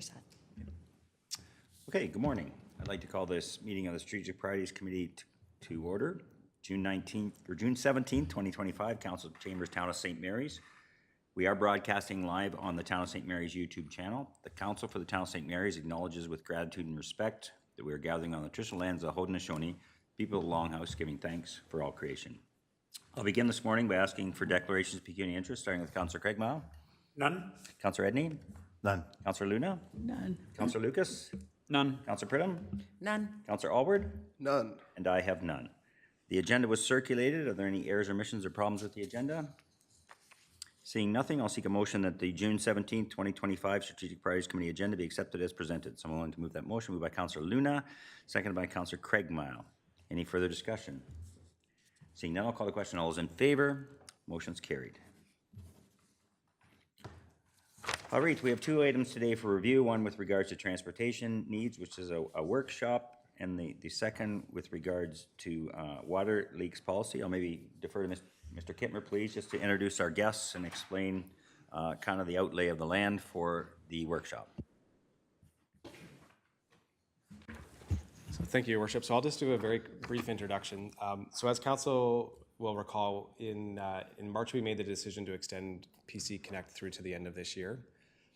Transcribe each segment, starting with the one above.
You're set. Okay, good morning. I'd like to call this meeting of the Strategic Priorities Committee to order. June 19th or June 17th, 2025, Council Chambers, Town of St. Mary's. We are broadcasting live on the Town of St. Mary's YouTube channel. The Council for the Town of St. Mary's acknowledges with gratitude and respect that we are gathering on the traditional lands of Haudenosaunee, people of the Longhouse, giving thanks for all creation. I'll begin this morning by asking for declarations of pecuniary interest, starting with Councillor Craigmile. None. Councillor Edney. None. Councillor Luna. None. Councillor Lucas. None. Councillor Pridham. None. Councillor Alward. None. And I have none. The agenda was circulated. Are there any errors, omissions, or problems with the agenda? Seeing nothing, I'll seek a motion that the June 17th, 2025 Strategic Priorities Committee agenda be accepted as presented. Someone willing to move that motion? Moved by Councillor Luna, seconded by Councillor Craigmile. Any further discussion? Seeing none, I'll call the question. All those in favor? Motion's carried. All right, we have two items today for review. One with regards to transportation needs, which is a workshop, and the second with regards to water leaks policy. I'll maybe defer to Mr. Kittmer, please, just to introduce our guests and explain kind of the outlay of the land for the workshop. So thank you, Your Worship. So I'll just do a very brief introduction. So as Council will recall, in March we made the decision to extend PC Connect through to the end of this year.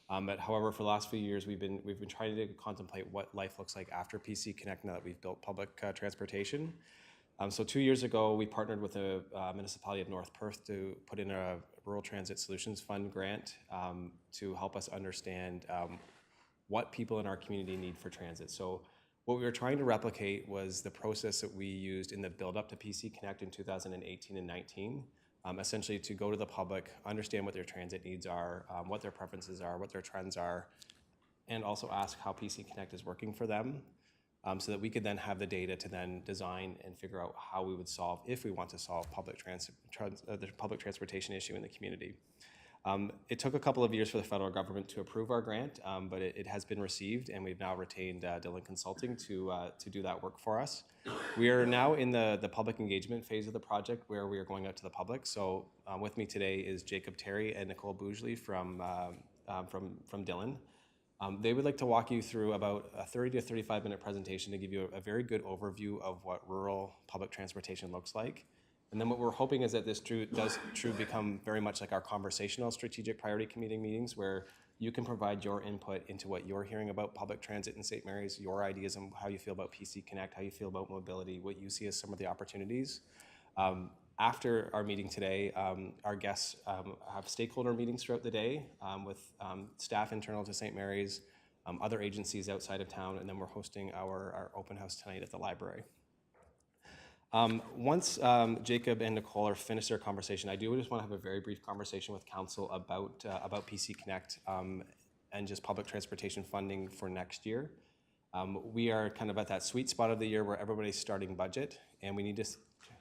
But however, for the last few years, we've been trying to contemplate what life looks like after PC Connect now that we've built public transportation. So 2 years ago, we partnered with the municipality of North Perth to put in a Rural Transit Solutions Fund grant to help us understand what people in our community need for transit. So what we were trying to replicate was the process that we used in the build-up to PC Connect in 2018 and 19. Essentially to go to the public, understand what their transit needs are, what their preferences are, what their trends are, and also ask how PC Connect is working for them, so that we could then have the data to then design and figure out how we would solve, if we want to solve the public transportation issue in the community. It took a couple of years for the federal government to approve our grant, but it has been received, and we've now retained Dillon Consulting to do that work for us. We are now in the public engagement phase of the project where we are going out to the public. So with me today is Jacob Terry and Nicole Bougely from Dillon. They would like to walk you through about a 30 to 35 minute presentation to give you a very good overview of what rural public transportation looks like. And then what we're hoping is that this does become very much like our conversational strategic priority committee meetings, where you can provide your input into what you're hearing about public transit in St. Mary's, your ideas on how you feel about PC Connect, how you feel about mobility, what you see as some of the opportunities. After our meeting today, our guests have stakeholder meetings throughout the day with staff internal to St. Mary's, other agencies outside of town, and then we're hosting our open house tonight at the library. Once Jacob and Nicole are finished their conversation, I do just want to have a very brief conversation with Council about PC Connect and just public transportation funding for next year. We are kind of at that sweet spot of the year where everybody's starting budget, and we need to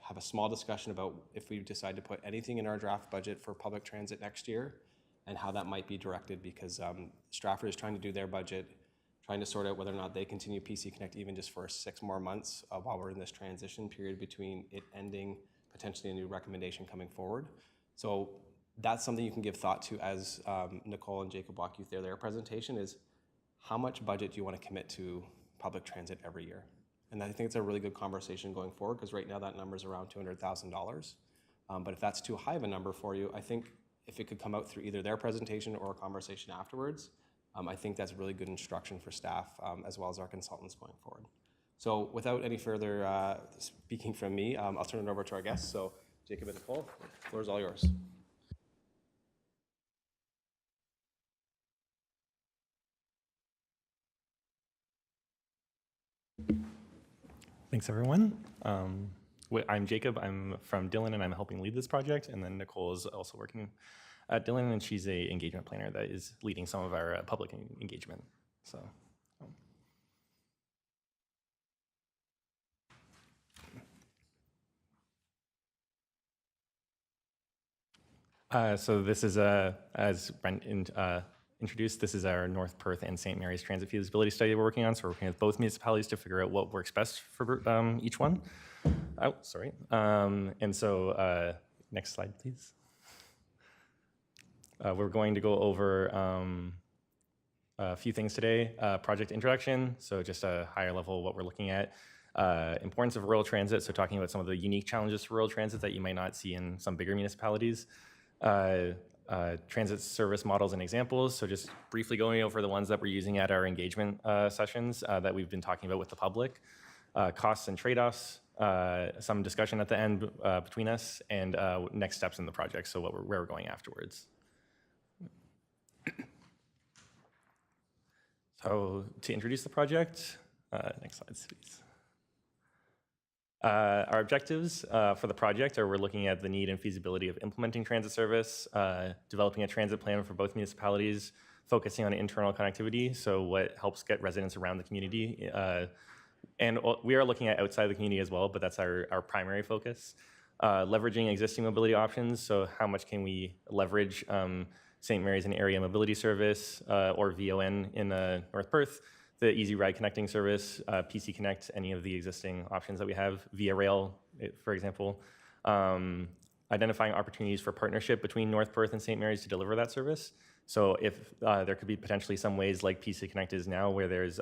have a small discussion about if we decide to put anything in our draft budget for public transit next year and how that might be directed, because Stratford is trying to do their budget, trying to sort out whether or not they continue PC Connect even just for 6 more months while we're in this transition period between it ending, potentially a new recommendation coming forward. So that's something you can give thought to as Nicole and Jacob walk you through their presentation, is how much budget do you want to commit to public transit every year? And I think it's a really good conversation going forward, because right now that number is around $200,000. But if that's too high of a number for you, I think if it could come out through either their presentation or a conversation afterwards, I think that's really good instruction for staff as well as our consultants going forward. So without any further speaking from me, I'll turn it over to our guests. So Jacob and Nicole, the floor is all yours. Thanks, everyone. I'm Jacob. I'm from Dillon, and I'm helping lead this project. And then Nicole is also working at Dillon, and she's a engagement planner that is leading some of our public engagement. So. So this is, as Brent introduced, this is our North Perth and St. Mary's transit feasibility study we're working on. So we're working with both municipalities to figure out what works best for each one. Oh, sorry. And so next slide, please. We're going to go over a few things today. Project introduction, so just a higher level of what we're looking at. Importance of rural transit, so talking about some of the unique challenges for rural transit that you might not see in some bigger municipalities. Transit service models and examples, so just briefly going over the ones that we're using at our engagement sessions that we've been talking about with the public. Costs and trade-offs, some discussion at the end between us, and next steps in the project, so where we're going afterwards. So to introduce the project, next slide, please. Our objectives for the project are we're looking at the need and feasibility of implementing transit service, developing a transit plan for both municipalities, focusing on internal connectivity, so what helps get residents around the community. And we are looking at outside the community as well, but that's our primary focus. Leveraging existing mobility options, so how much can we leverage St. Mary's and Area Mobility Service, or VON in North Perth, the Easy Ride Connecting Service, PC Connect, any of the existing options that we have, Via Rail, for example. Identifying opportunities for partnership between North Perth and St. Mary's to deliver that service. So if there could be potentially some ways like PC Connect is now, where there's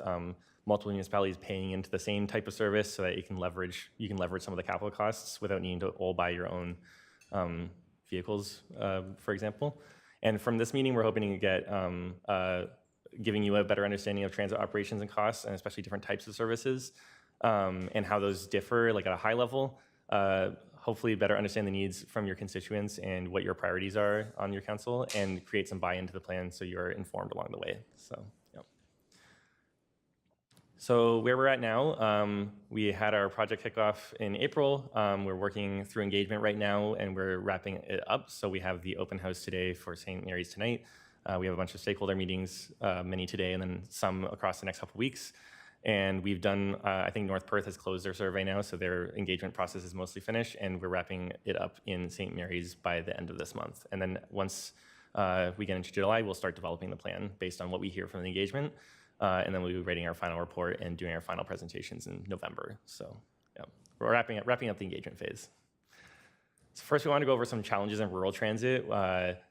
multiple municipalities paying into the same type of service, so that you can leverage some of the capital costs without needing to all buy your own vehicles, for example. And from this meeting, we're hoping to get giving you a better understanding of transit operations and costs, and especially different types of services, and how those differ, like at a high level. Hopefully better understand the needs from your constituents and what your priorities are on your council, and create some buy-in to the plan so you're informed along the way. So, yep. So where we're at now, we had our project kickoff in April. We're working through engagement right now, and we're wrapping it up. So we have the open house today for St. Mary's tonight. We have a bunch of stakeholder meetings, many today, and then some across the next couple of weeks. And we've done, I think North Perth has closed their survey now, so their engagement process is mostly finished, and we're wrapping it up in St. Mary's by the end of this month. And then once we get into July, we'll start developing the plan based on what we hear from the engagement. And then we'll be writing our final report and doing our final presentations in November. So yeah, we're wrapping up the engagement phase. So first, we want to go over some challenges in rural transit,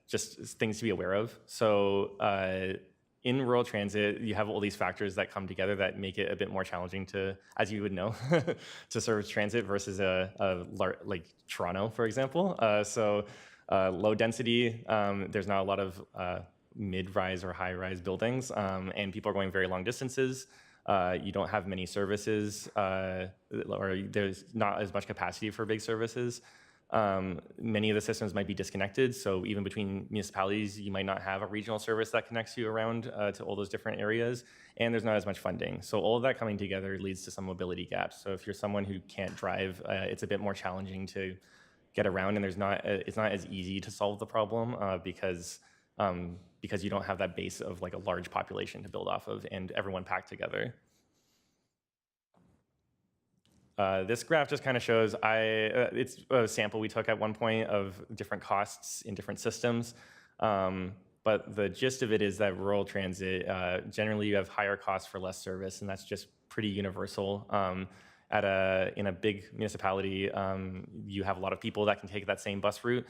just things to be aware of. So in rural transit, you have all these factors that come together that make it a bit more challenging to, as you would know, to service transit versus like Toronto, for example. So low density, there's not a lot of mid-rise or high-rise buildings, and people are going very long distances. You don't have many services, or there's not as much capacity for big services. Many of the systems might be disconnected, so even between municipalities, you might not have a regional service that connects you around to all those different areas, and there's not as much funding. So all of that coming together leads to some mobility gaps. So if you're someone who can't drive, it's a bit more challenging to get around, and it's not as easy to solve the problem because you don't have that base of like a large population to build off of and everyone packed together. This graph just kind of shows, it's a sample we took at one point of different costs in different systems. But the gist of it is that rural transit, generally you have higher costs for less service, and that's just pretty universal. In a big municipality, you have a lot of people that can take that same bus route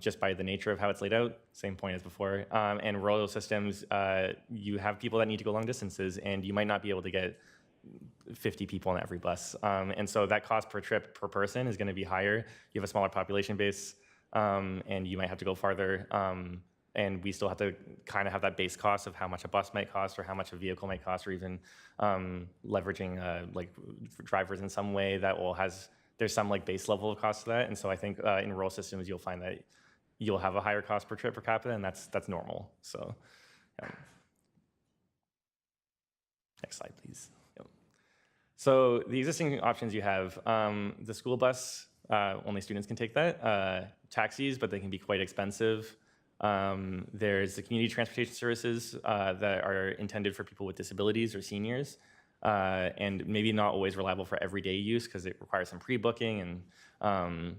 just by the nature of how it's laid out, same point as before. And rural systems, you have people that need to go long distances, and you might not be able to get 50 people on every bus. And so that cost per trip per person is going to be higher. You have a smaller population base, and you might have to go farther. And we still have to kind of have that base cost of how much a bus might cost or how much a vehicle might cost, or even leveraging like drivers in some way that there's some like base level of cost to that. And so I think in rural systems, you'll find that you'll have a higher cost per trip per capita, and that's normal. So next slide, please. Yep. So the existing options you have, the school bus, only students can take that. Taxis, but they can be quite expensive. There's the community transportation services that are intended for people with disabilities or seniors, and maybe not always reliable for everyday use because it requires some pre-booking and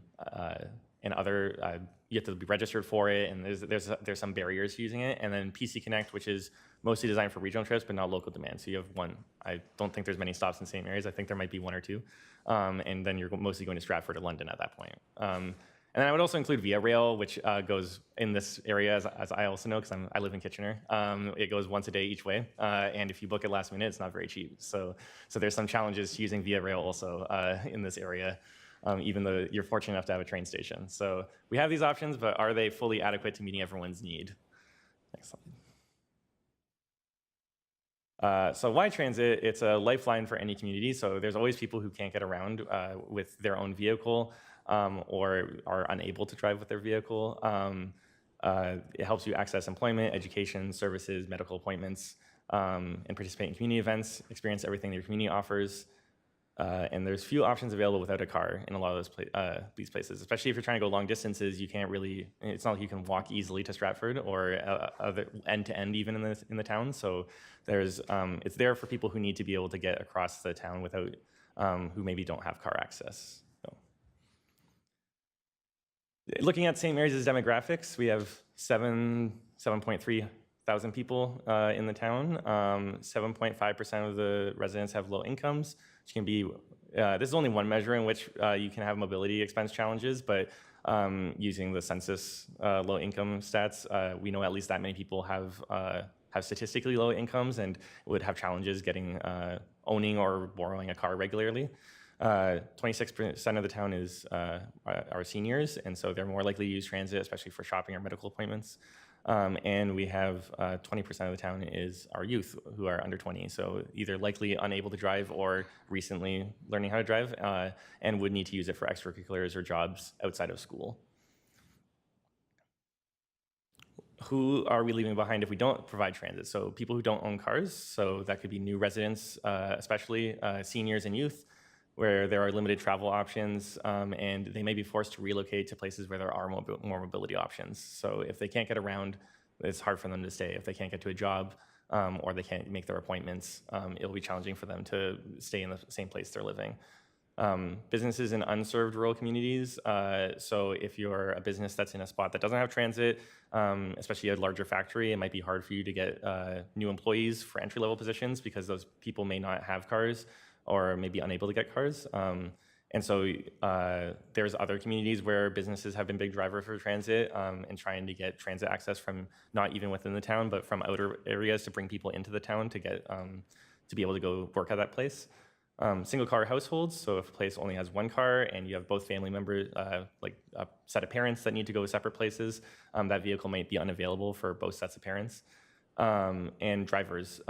other. You have to be registered for it, and there's some barriers to using it. And then PC Connect, which is mostly designed for regional trips but not local demand. So you have one. I don't think there's many stops in St. Mary's. I think there might be one or two, and then you're mostly going to Stratford or London at that point. And then I would also include Via Rail, which goes in this area, as I also know, because I live in Kitchener. It goes once a day each way, and if you book it last minute, it's not very cheap. So there's some challenges to using Via Rail also in this area, even though you're fortunate enough to have a train station. So we have these options, but are they fully adequate to meeting everyone's need? Next slide. So Y Transit, it's a lifeline for any community. So there's always people who can't get around with their own vehicle or are unable to drive with their vehicle. It helps you access employment, education, services, medical appointments, and participate in community events, experience everything your community offers. And there's few options available without a car in a lot of these places, especially if you're trying to go long distances. You can't really, it's not like you can walk easily to Stratford or other end to end even in the town. So there's, it's there for people who need to be able to get across the town without, who maybe don't have car access. So. Looking at St. Mary's' demographics, we have 7.3 thousand people in the town. 7.5% of the residents have low incomes, which can be, this is only one measure in which you can have mobility expense challenges, but using the census low income stats, we know at least that many people have statistically low incomes and would have challenges getting, owning or borrowing a car regularly. 26% of the town is are seniors, and so they're more likely to use transit, especially for shopping or medical appointments. And we have 20% of the town is our youth who are under 20, so either likely unable to drive or recently learning how to drive and would need to use it for extracurriculars or jobs outside of school. Who are we leaving behind if we don't provide transit? So people who don't own cars, so that could be new residents, especially seniors and youth, where there are limited travel options and they may be forced to relocate to places where there are more mobility options. So if they can't get around, it's hard for them to stay. If they can't get to a job or they can't make their appointments, it'll be challenging for them to stay in the same place they're living. Businesses in unserved rural communities. So if you're a business that's in a spot that doesn't have transit, especially a larger factory, it might be hard for you to get new employees for entry-level positions because those people may not have cars or may be unable to get cars. And so there's other communities where businesses have been big drivers for transit and trying to get transit access from not even within the town, but from outer areas to bring people into the town to get to be able to go work at that place. Single car households, so if a place only has one car and you have both family members, like a set of parents that need to go separate places, that vehicle might be unavailable for both sets of parents. And drivers,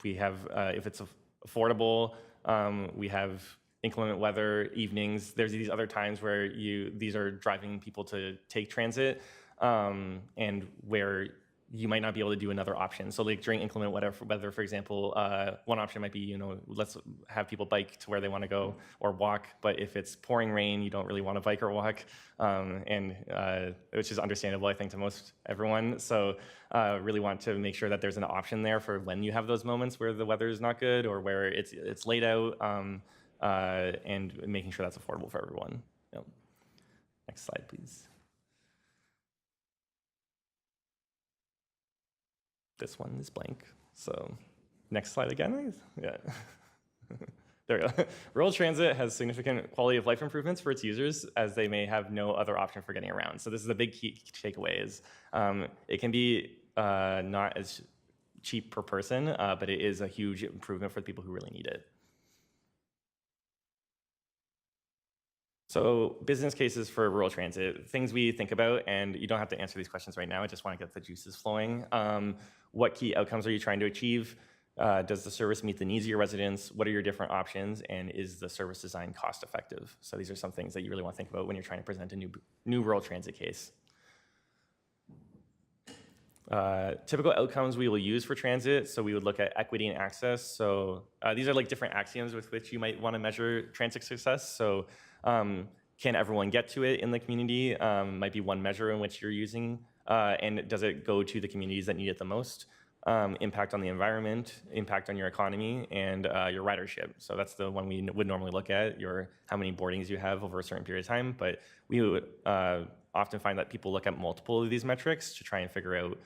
we have, if it's affordable, we have inclement weather, evenings. There's these other times where these are driving people to take transit and where you might not be able to do another option. So like during inclement weather, for example, one option might be, let's have people bike to where they want to go or walk. But if it's pouring rain, you don't really want to bike or walk, which is understandable, I think, to most everyone. So really want to make sure that there's an option there for when you have those moments where the weather is not good or where it's laid out and making sure that's affordable for everyone. Yep. Next slide, please. This one is blank. So next slide again, please. Yeah. There we go. Rural transit has significant quality of life improvements for its users as they may have no other option for getting around. So this is a big key takeaway is it can be not as cheap per person, but it is a huge improvement for the people who really need it. So business cases for rural transit, things we think about, and you don't have to answer these questions right now. I just want to get the juices flowing. What key outcomes are you trying to achieve? Does the service meet the needs of your residents? What are your different options? And is the service design cost effective? So these are some things that you really want to think about when you're trying to present a new rural transit case. Typical outcomes we will use for transit. So we would look at equity and access. So these are like different axioms with which you might want to measure transit success. So can everyone get to it in the community? Might be one measure in which you're using. And does it go to the communities that need it the most? Impact on the environment, impact on your economy, and your ridership. So that's the one we would normally look at, how many boardings you have over a certain period of time. But we would often find that people look at multiple of these metrics to try and figure out,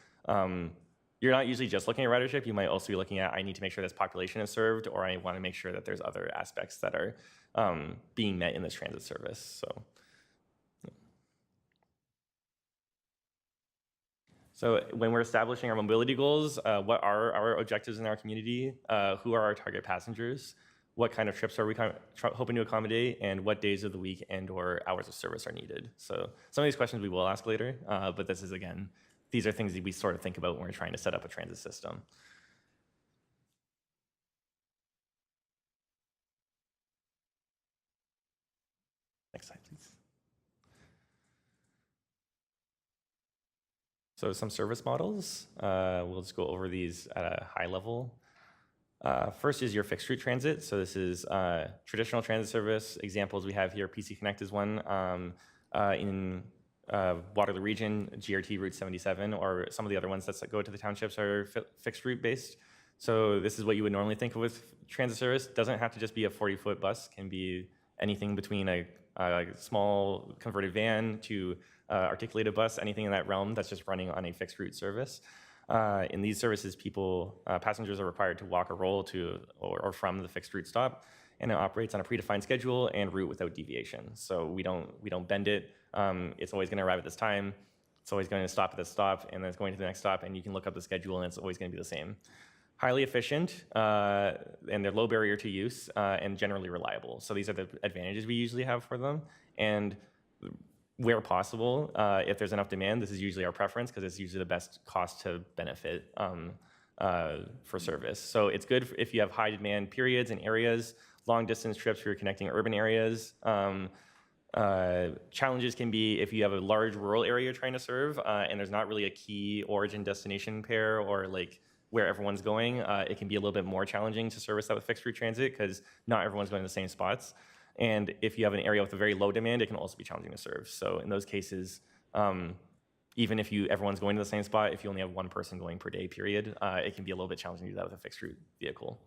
you're not usually just looking at ridership. You might also be looking at, I need to make sure this population is served, or I want to make sure that there's other aspects that are being met in this transit service. So when we're establishing our mobility goals, what are our objectives in our community? Who are our target passengers? What kind of trips are we hoping to accommodate? And what days of the week and or hours of service are needed? So some of these questions we will ask later, but this is, again, these are things that we sort of think about when we're trying to set up a transit system. Next slide, please. So some service models, we'll just go over these at a high level. First is your fixed route transit. So this is traditional transit service. Examples we have here, PC Connect is one. In Waterloo Region, GRT Route 77, or some of the other ones that go to the townships are fixed route based. So this is what you would normally think of with transit service. Doesn't have to just be a 40-foot bus. Can be anything between a small converted van to articulated bus, anything in that realm that's just running on a fixed route service. In these services, passengers are required to walk or roll to or from the fixed route stop, and it operates on a predefined schedule and route without deviation. So we don't bend it. It's always going to arrive at this time. It's always going to stop at this stop, and then it's going to the next stop, and you can look up the schedule, and it's always going to be the same. Highly efficient, and they're low barrier to use, and generally reliable. So these are the advantages we usually have for them. And where possible, if there's enough demand, this is usually our preference because it's usually the best cost to benefit for service. So it's good if you have high demand periods and areas, long distance trips where you're connecting urban areas. Challenges can be if you have a large rural area you're trying to serve and there's not really a key origin destination pair or like where everyone's going, it can be a little bit more challenging to service that with fixed route transit because not everyone's going to the same spots. And if you have an area with a very low demand, it can also be challenging to serve. So in those cases, even if everyone's going to the same spot, if you only have one person going per day period, it can be a little bit challenging to do that with a fixed route vehicle.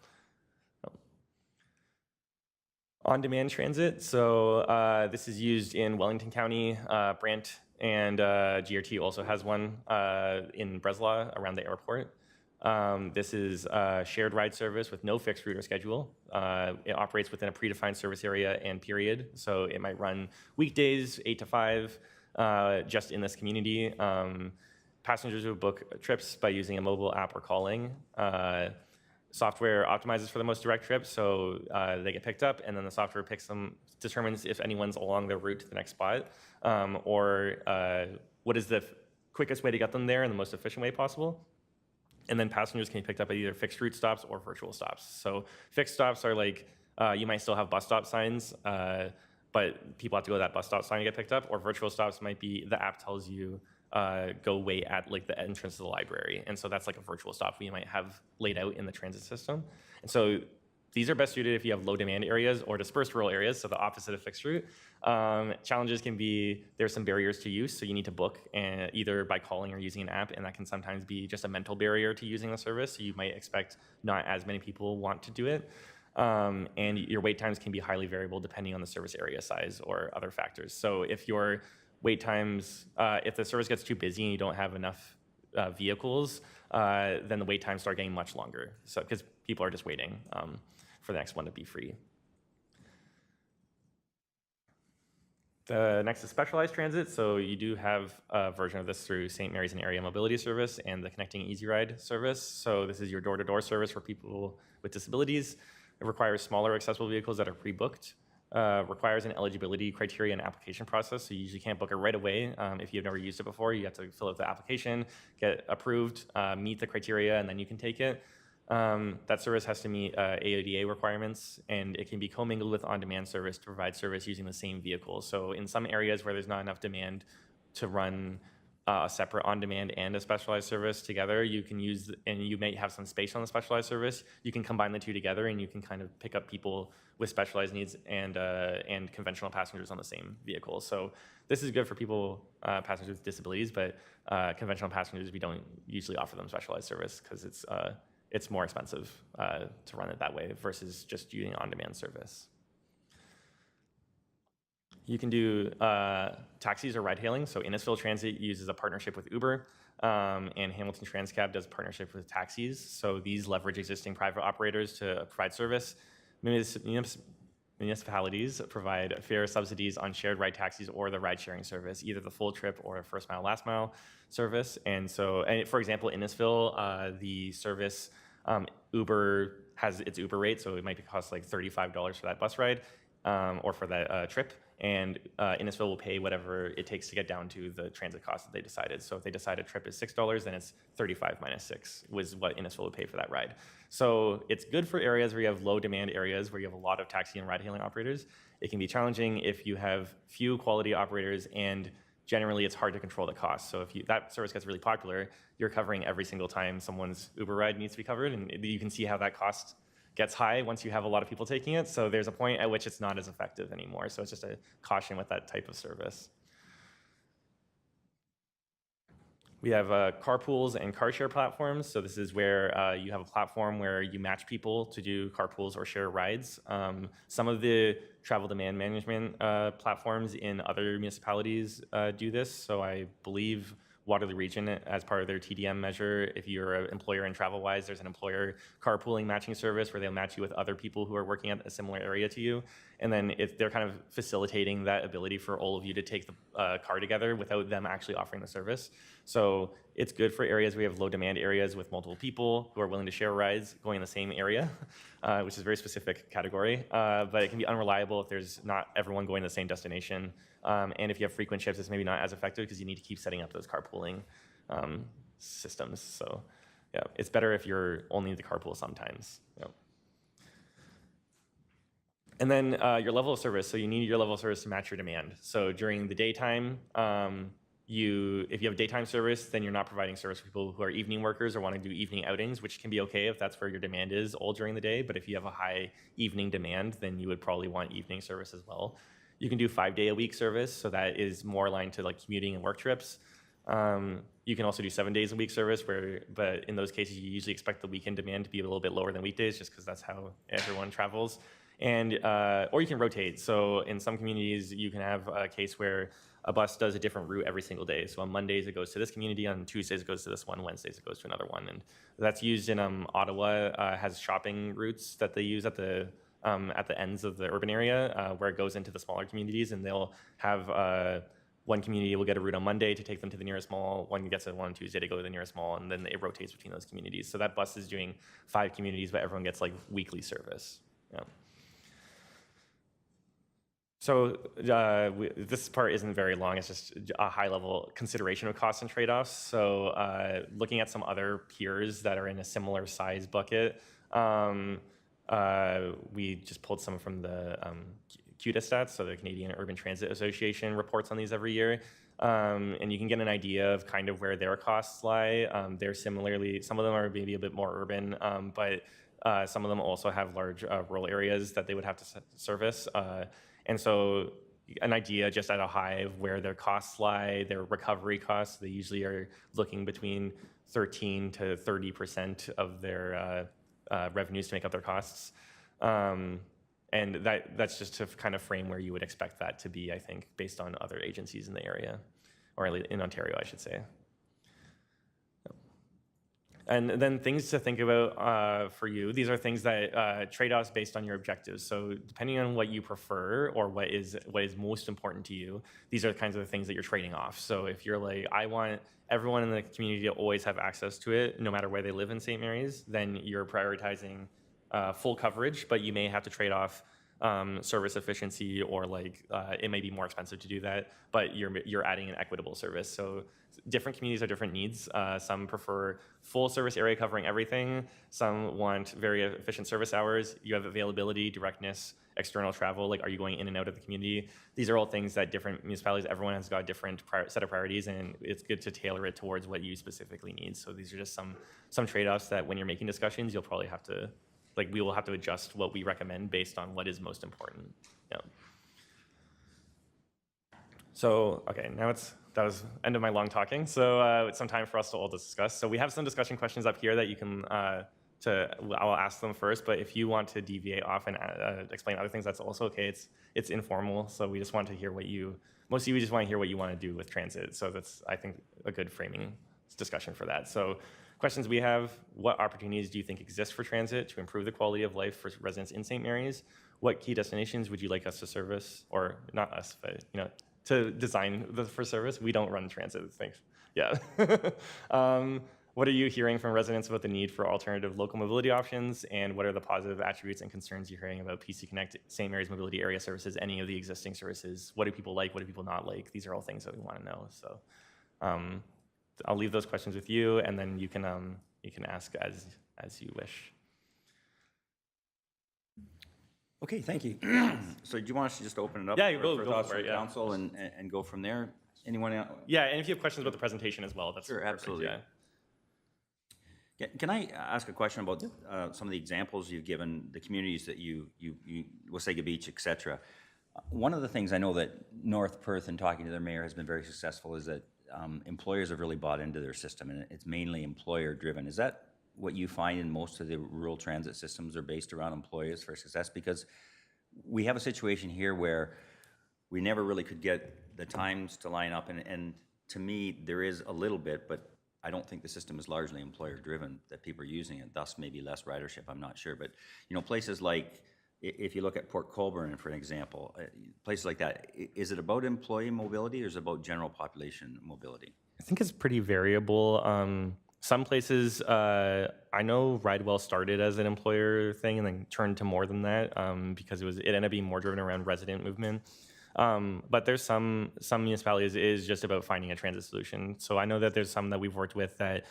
On-demand transit, so this is used in Wellington County, Brant, and GRT also has one in Breslau around the airport. This is a shared ride service with no fixed route or schedule. It operates within a predefined service area and period. So it might run weekdays, 8 to 5, just in this community. Passengers would book trips by using a mobile app or calling. Software optimizes for the most direct trips, so they get picked up, and then the software determines if anyone's along their route to the next spot, or what is the quickest way to get them there in the most efficient way possible. And then passengers can be picked up at either fixed route stops or virtual stops. So fixed stops are like, you might still have bus stop signs, but people have to go to that bus stop sign to get picked up, or virtual stops might be the app tells you go wait at like the entrance to the library. And so that's like a virtual stop we might have laid out in the transit system. And so these are best suited if you have low demand areas or dispersed rural areas, so the opposite of fixed route. Challenges can be, there's some barriers to use, so you need to book either by calling or using an app, and that can sometimes be just a mental barrier to using the service, so you might expect not as many people want to do it. And your wait times can be highly variable depending on the service area size or other factors. So if your wait times, if the service gets too busy and you don't have enough vehicles, then the wait times start getting much longer. So because people are just waiting for the next one to be free. The next is specialized transit. So you do have a version of this through St. Mary's and Area Mobility Service and the Connecting Easy Ride service. So this is your door-to-door service for people with disabilities. It requires smaller accessible vehicles that are pre-booked. Requires an eligibility criteria and application process, so you usually can't book it right away. If you've never used it before, you have to fill out the application, get approved, meet the criteria, and then you can take it. That service has to meet AODA requirements, and it can be commingled with on-demand service to provide service using the same vehicle. So in some areas where there's not enough demand to run a separate on-demand and a specialized service together, you can use, and you may have some space on the specialized service, you can combine the two together and you can kind of pick up people with specialized needs and conventional passengers on the same vehicle. So this is good for people, passengers with disabilities, but conventional passengers, we don't usually offer them specialized service because it's more expensive to run it that way versus just using on-demand service. You can do taxis or ride hailing. So Innisfil Transit uses a partnership with Uber, and Hamilton Transcab does partnership with taxis. So these leverage existing private operators to provide service. municipalities provide fare subsidies on shared ride taxis or the ride sharing service, either the full trip or a first mile, last mile service. And so, for example, Innisfil, the service, Uber has its Uber rate, so it might cost like $35 for that bus ride or for that trip. And Innisfil will pay whatever it takes to get down to the transit cost that they decided. So if they decide a trip is $6, then it's 35 minus 6 was what Innisfil would pay for that ride. So it's good for areas where you have low demand areas where you have a lot of taxi and ride hailing operators. It can be challenging if you have few quality operators, and generally it's hard to control the cost. So if that service gets really popular, you're covering every single time someone's Uber ride needs to be covered, and you can see how that cost gets high once you have a lot of people taking it. So there's a point at which it's not as effective anymore. So it's just a caution with that type of service. We have carpools and car share platforms. So this is where you have a platform where you match people to do carpools or share rides. Some of the travel demand management platforms in other municipalities do this. So I believe Waterloo Region, as part of their TDM measure, if you're an employer in TravelWise, there's an employer carpooling matching service where they'll match you with other people who are working at a similar area to you. And then they're kind of facilitating that ability for all of you to take the car together without them actually offering the service. So it's good for areas where you have low demand areas with multiple people who are willing to share rides going in the same area, which is a very specific category. But it can be unreliable if there's not everyone going to the same destination. And if you have frequent trips, it's maybe not as effective because you need to keep setting up those carpooling systems. So yeah, it's better if you're only the carpool sometimes. Yeah. And then your level of service. So you need your level of service to match your demand. So during the daytime, if you have daytime service, then you're not providing service for people who are evening workers or want to do evening outings, which can be okay if that's where your demand is all during the day. But if you have a high evening demand, then you would probably want evening service as well. You can do 5-day-a-week service, so that is more aligned to like commuting and work trips. You can also do 7-days-a-week service, but in those cases, you usually expect the weekend demand to be a little bit lower than weekdays, just because that's how everyone travels. And or you can rotate. So in some communities, you can have a case where a bus does a different route every single day. So on Mondays, it goes to this community. On Tuesdays, it goes to this one. Wednesdays, it goes to another one. And that's used in Ottawa. Has shopping routes that they use at the ends of the urban area where it goes into the smaller communities, and they'll have one community will get a route on Monday to take them to the nearest mall, one gets a one on Tuesday to go to the nearest mall, and then it rotates between those communities. So that bus is doing 5 communities, but everyone gets like weekly service. Yeah. So this part isn't very long. It's just a high-level consideration of costs and trade-offs. So looking at some other peers that are in a similar size bucket, we just pulled some from the CUTA stats, so the Canadian Urban Transit Association reports on these every year. And you can get an idea of kind of where their costs lie. They're similarly, some of them are maybe a bit more urban, but some of them also have large rural areas that they would have to service. And so an idea just at a high of where their costs lie, their recovery costs, they usually are looking between 13 to 30% of their revenues to make up their costs. And that's just to kind of frame where you would expect that to be, I think, based on other agencies in the area, or in Ontario, I should say. And then things to think about for you. These are things that trade-offs based on your objectives. So depending on what you prefer or what is most important to you, these are the kinds of things that you're trading off. So if you're like, I want everyone in the community to always have access to it, no matter where they live in St. Mary's, then you're prioritizing full coverage, but you may have to trade off service efficiency, or like it may be more expensive to do that, but you're adding an equitable service. So different communities have different needs. Some prefer full service area covering everything. Some want very efficient service hours. You have availability, directness, external travel, like are you going in and out of the community? These are all things that different municipalities, everyone has got a different set of priorities, and it's good to tailor it towards what you specifically need. So these are just some trade-offs that when you're making discussions, you'll probably have to, like we will have to adjust what we recommend based on what is most important. Yeah. So, okay, now that was end of my long talking. So it's some time for us to all discuss. So we have some discussion questions up here that you can, I'll ask them first, but if you want to deviate off and explain other things, that's also okay. It's informal, so we just want to hear most of you just want to hear what you want to do with transit. So that's, I think, a good framing discussion for that. So questions we have: what opportunities do you think exist for transit to improve the quality of life for residents in St. Mary's? what key destinations would you like us to service, or not us, but to design for service. We don't run transit. Thanks. Yeah. What are you hearing from residents about the need for alternative local mobility options, and what are the positive attributes and concerns you're hearing about PC Connect, St. Mary's Mobility Area Services, any of the existing services? What do people like? What do people not like? These are all things that we want to know. So I'll leave those questions with you, and then you can ask as you wish. Okay, thank you. So do you want us to just open it up? Yeah, for go thoughts for it, from yeah. council and go from there? Anyone else? Yeah, and if you have questions about the presentation as well, that's Sure, perfect, absolutely. yeah. Can I ask a question about some of the examples you've given, the communities that you Wasaga Beach, et cetera? One of the things I know that North Perth, in talking to their mayor, has been very successful is that employers have really bought into their system, and it's mainly employer-driven. Is that what you find in most of the rural transit systems are based around employers for success? Because we have a situation here where we never really could get the times to line up, and to me, there is a little bit, but I don't think the system is largely employer-driven, that people are using it, thus maybe less ridership, I'm not sure. But, places like, if you look at Port Colborne, for an example, places like that, is it about employee mobility, or is it about general population mobility? I think it's pretty variable. Some places, I know RideWell started as an employer thing and then turned to more than that because it ended up being more driven around resident movement. But there's some municipalities it is just about finding a transit solution. So I know that there's some that we've worked with that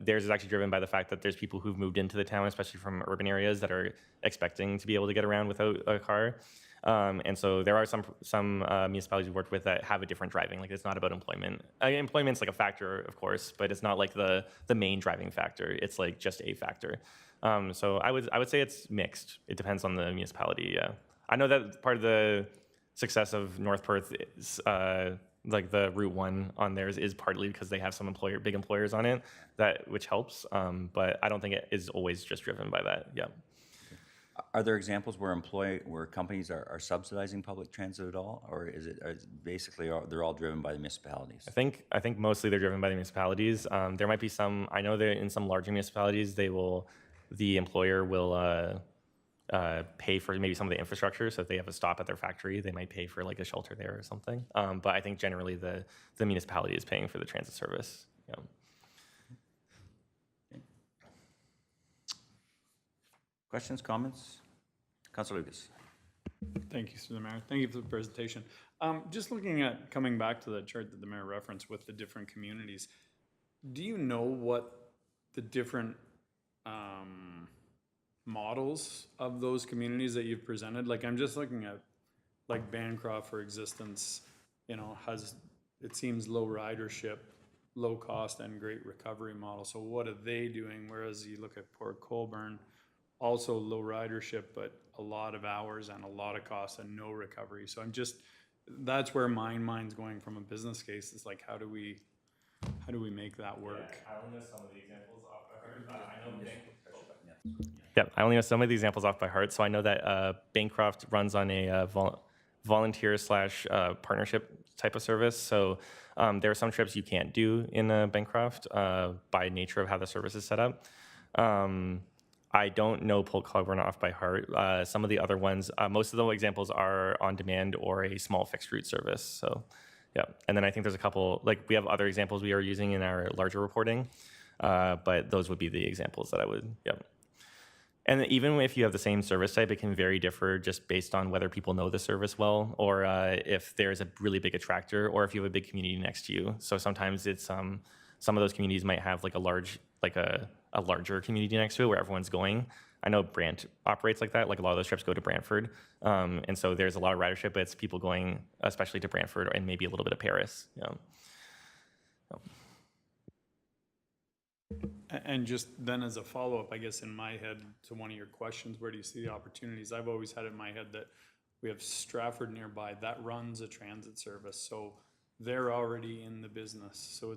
theirs is actually driven by the fact that there's people who've moved into the town, especially from urban areas, that are expecting to be able to get around without a car. And so there are some municipalities we've worked with that have a different driving. Like, it's not about employment. Employment's like a factor, of course, but it's not like the main driving factor. It's like just a factor. So I would say it's mixed. It depends on the municipality. Yeah, I know that part of the success of North Perth is like the Route 1 on theirs is partly because they have some big employers on it, which helps. But I don't think it is always just driven by that. Yeah. Are there examples where companies are subsidizing public transit at all, or is it basically they're all driven by the municipalities? I think mostly they're driven by the municipalities. There might be some. I know that in some larger municipalities, the employer will pay for maybe some of the infrastructure. So if they have a stop at their factory, they might pay for like a shelter there or something. But I think generally the municipality is paying for the transit service. Yeah. Questions, comments? Councilor Lucas. Thank you, Mr. Mayor. Thank you for the presentation. Just looking at, coming back to the chart that the mayor referenced with the different communities, do you know what the different models of those communities that you've presented? Like, I'm just looking at, like, Bancroft, for existence, has, it seems, low ridership, low cost, and great recovery model. So what are they doing? Whereas you look at Port Colborne, also low ridership, but a lot of hours and a lot of cost and no recovery. So that's where my mind's going from a business case. Is like, how do we make that work? I only know some of the examples off by heart. I only know some of the examples off by heart. So I know that Bancroft runs on a volunteer / partnership type of service. So there are some trips you can't do in Bancroft by nature of how the service is set up. I don't know Port Colborne off by heart. Some of the other ones, most of the examples are on demand or a small fixed route service. So, yeah. And then I think there's a couple, like we have other examples we are using in our larger reporting, but those would be the examples that I would, yeah. And even if you have the same service type, it can differ just based on whether people know the service well, or if there's a really big attractor, or if you have a big community next to you. So sometimes it's some of those communities might have like a larger community next to it where everyone's going. I know Brant operates like that. Like, a lot of those trips go to Brantford. And so there's a lot of ridership, but it's people going especially to Brantford and maybe a little bit of Paris. Yeah. And just then as a follow-up, I guess, in my head to one of your questions, where do you see the opportunities? I've always had in my head that we have Stratford nearby that runs a transit service. So they're already in the business. So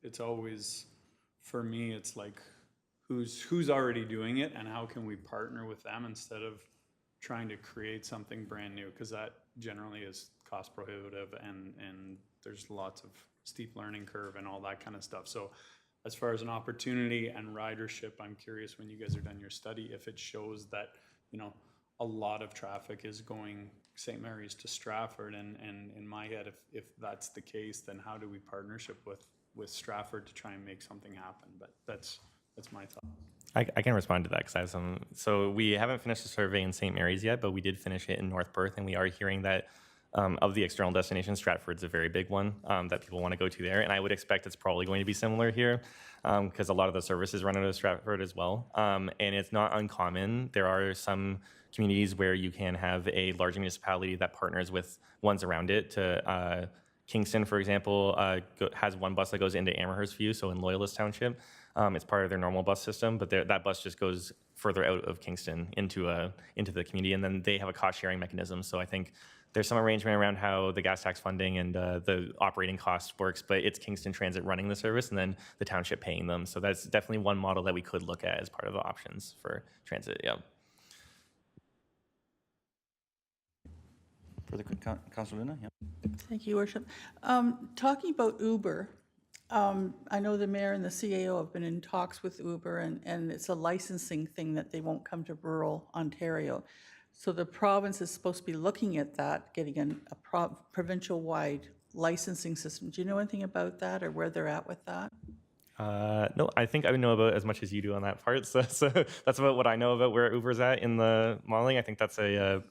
it's always, for me, it's like, who's already doing it, and how can we partner with them instead of trying to create something brand new? Because that generally is cost prohibitive, and there's lots of steep learning curve and all that kind of stuff. So as far as an opportunity and ridership, I'm curious, when you guys are done your study, if it shows that, a lot of traffic is going St. Mary's to Stratford, and in my head, if that's the case, then how do we partnership with Stratford to try and make something happen? But that's my thought. I can respond to that because I have some. So we haven't finished the survey in St. Mary's yet, but we did finish it in North Perth, and we are hearing that of the external destinations, Stratford's a very big one that people want to go to there, and I would expect it's probably going to be similar here because a lot of the services run out of Stratford as well, and it's not uncommon. There are some communities where you can have a large municipality that partners with ones around it to. Kingston, for example, has one bus that goes into Amherst View, so in Loyalist Township. It's part of their normal bus system, but that bus just goes further out of Kingston into the community, and then they have a cost-sharing mechanism. So I think there's some arrangement around how the gas tax funding and the operating cost works, but it's Kingston Transit running the service, and then the township paying them. So that's definitely one model that we could look at as part of the options for transit, yeah. Further, Councilor Luna? Yeah. Thank you, Your Worship. Talking about Uber, I know the mayor and the CAO have been in talks with Uber, and it's a licensing thing that they won't come to rural Ontario. So the province is supposed to be looking at that, getting a provincial-wide licensing system. Do you know anything about that or where they're at with that? No, I think I would know about as much as you do on that part. So that's about what I know about where Uber's at in the modeling. I think that's a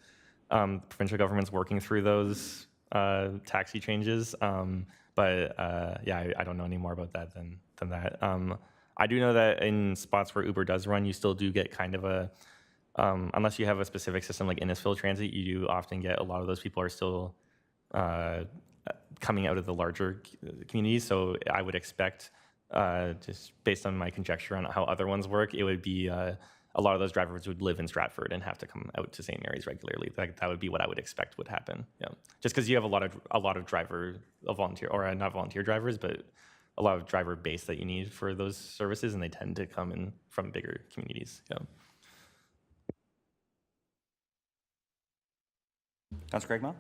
provincial government's working through those taxi changes. But I don't know any more about that than that. I do know that in spots where Uber does run, you still do get kind of a, unless you have a specific system like Innisfil Transit, you do often get a lot of those people are still coming out of the larger communities. So I would expect, just based on my conjecture on how other ones work, it would be a lot of those drivers would live in Stratford and have to come out to St. Mary's regularly. That would be what I would expect would happen. Yeah, just because you have a lot of volunteer or not volunteer drivers, but a lot of driver base that you need for those services, and they tend to come in from bigger communities. Yeah. Councilor Craigmile?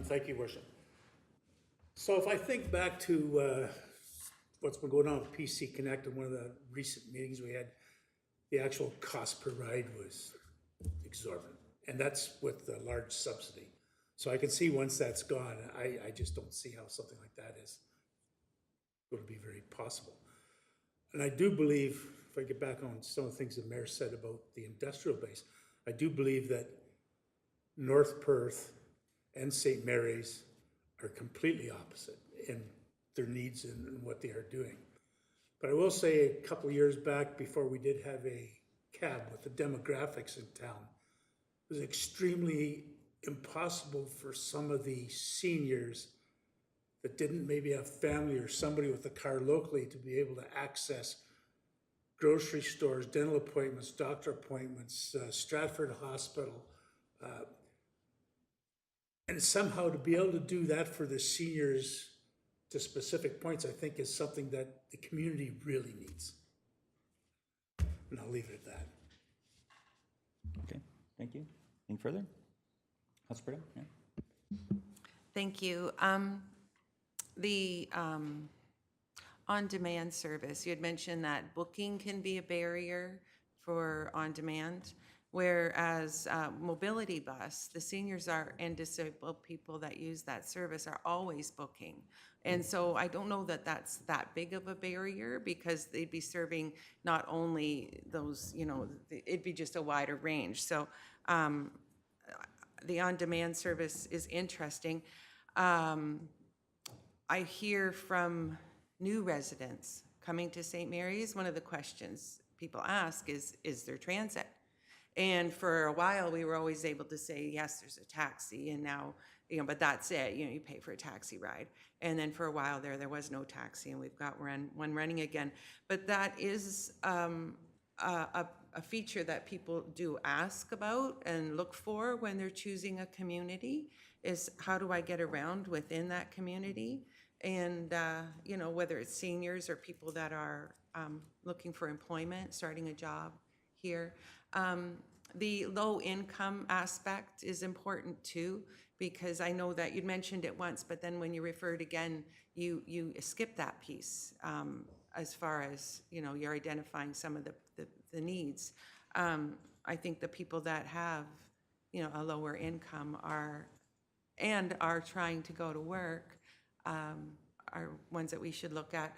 Thank you, Worship. So if I think back to what's been going on with PC Connect in one of the recent meetings we had, the actual cost per ride was exorbitant, and that's with the large subsidy. So I can see once that's gone, I just don't see how something like that is going to be very possible. And I do believe, if I get back on some of the things the mayor said about the industrial base, I do believe that North Perth and St. Mary's are completely opposite in their needs and what they are doing. But I will say a couple of years back, before we did have a cab with the demographics in town, it was extremely impossible for some of the seniors that didn't maybe have family or somebody with a car locally to be able to access grocery stores, dental appointments, doctor appointments, Stratford Hospital, and somehow to be able to do that for the seniors to specific points, I think is something that the community really needs. And I'll leave it at that. Okay, thank you. Anything further? Councilor Brito? Yeah. Thank you. The on-demand service, you had mentioned that booking can be a barrier for on-demand, whereas mobility bus, the seniors and disabled people that use that service are always booking. And so I don't know that that's that big of a barrier because they'd be serving not only those, it'd be just a wider range. So the on-demand service is interesting. I hear from new residents coming to St. Mary's, one of the questions people ask is there transit? And for a while, we were always able to say, yes, there's a taxi, and now, but that's it, you pay for a taxi ride. And then for a while there was no taxi, and we've got one running again. But that is a feature that people do ask about and look for when they're choosing a community, is how do I get around within that community? And, whether it's seniors or people that are looking for employment, starting a job here. The low income aspect is important too, because I know that you'd mentioned it once, but then when you referred again, you skip that piece as far as, you're identifying some of the needs. I think the people that have, a lower income are trying to go to work, are ones that we should look at.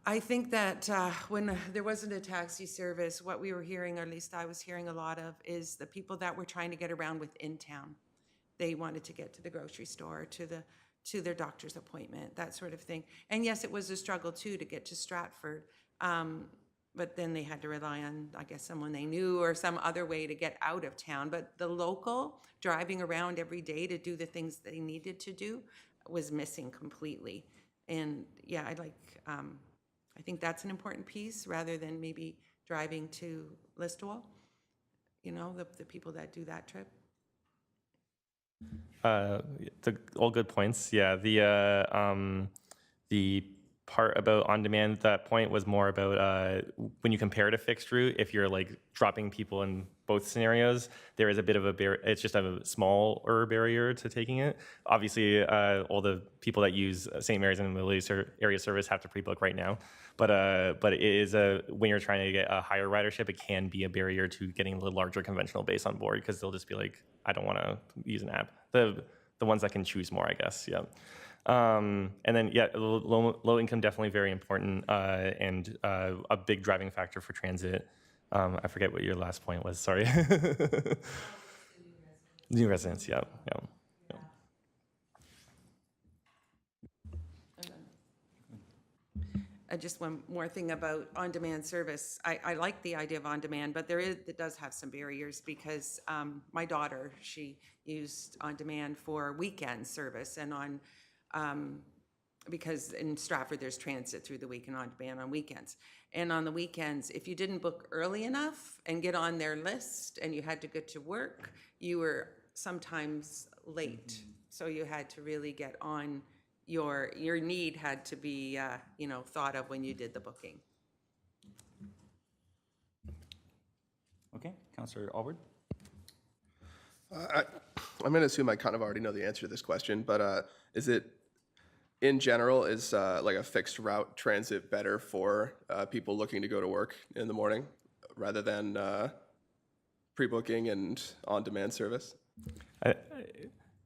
I think that when there wasn't a taxi service, what we were hearing, or at least I was hearing a lot of, is the people that were trying to get around within town. They wanted to get to the grocery store, to their doctor's appointment, that sort of thing. And yes, it was a struggle too to get to Stratford. But then they had to rely on, I guess, someone they knew or some other way to get out of town. But the local driving around every day to do the things they needed to do was missing completely. And yeah, I think that's an important piece rather than maybe driving to Listowel, the people that do that trip. All good points. Yeah, the part about on demand, that point was more about when you compare to fixed route, if you're like dropping people in both scenarios, there is a bit of a barrier. It's just a smaller barrier to taking it. Obviously, all the people that use St. Mary's and Mobility Area Service have to pre-book right now. But it is when you're trying to get a higher ridership, it can be a barrier to getting the larger conventional base on board, because they'll just be like, I don't want to use an app. The ones that can choose more, I guess. Yeah. And then, yeah, low income, definitely very important, and a big driving factor for transit. I forget what your last point was, sorry. New residents, yeah. Just one more thing about on-demand service. I like the idea of on-demand, but it does have some barriers, because my daughter, she used on-demand for weekend service, and because in Stratford there's transit through the week and on-demand on weekends. And on the weekends, if you didn't book early enough and get on their list and you had to get to work, you were sometimes late. So you had to really get on. Your need had to be, thought of when you did the booking. Okay, Councillor Alward? I'm going to assume I kind of already know the answer to this question, but is it, in general, is like a fixed route transit better for people looking to go to work in the morning rather than pre-booking and on-demand service?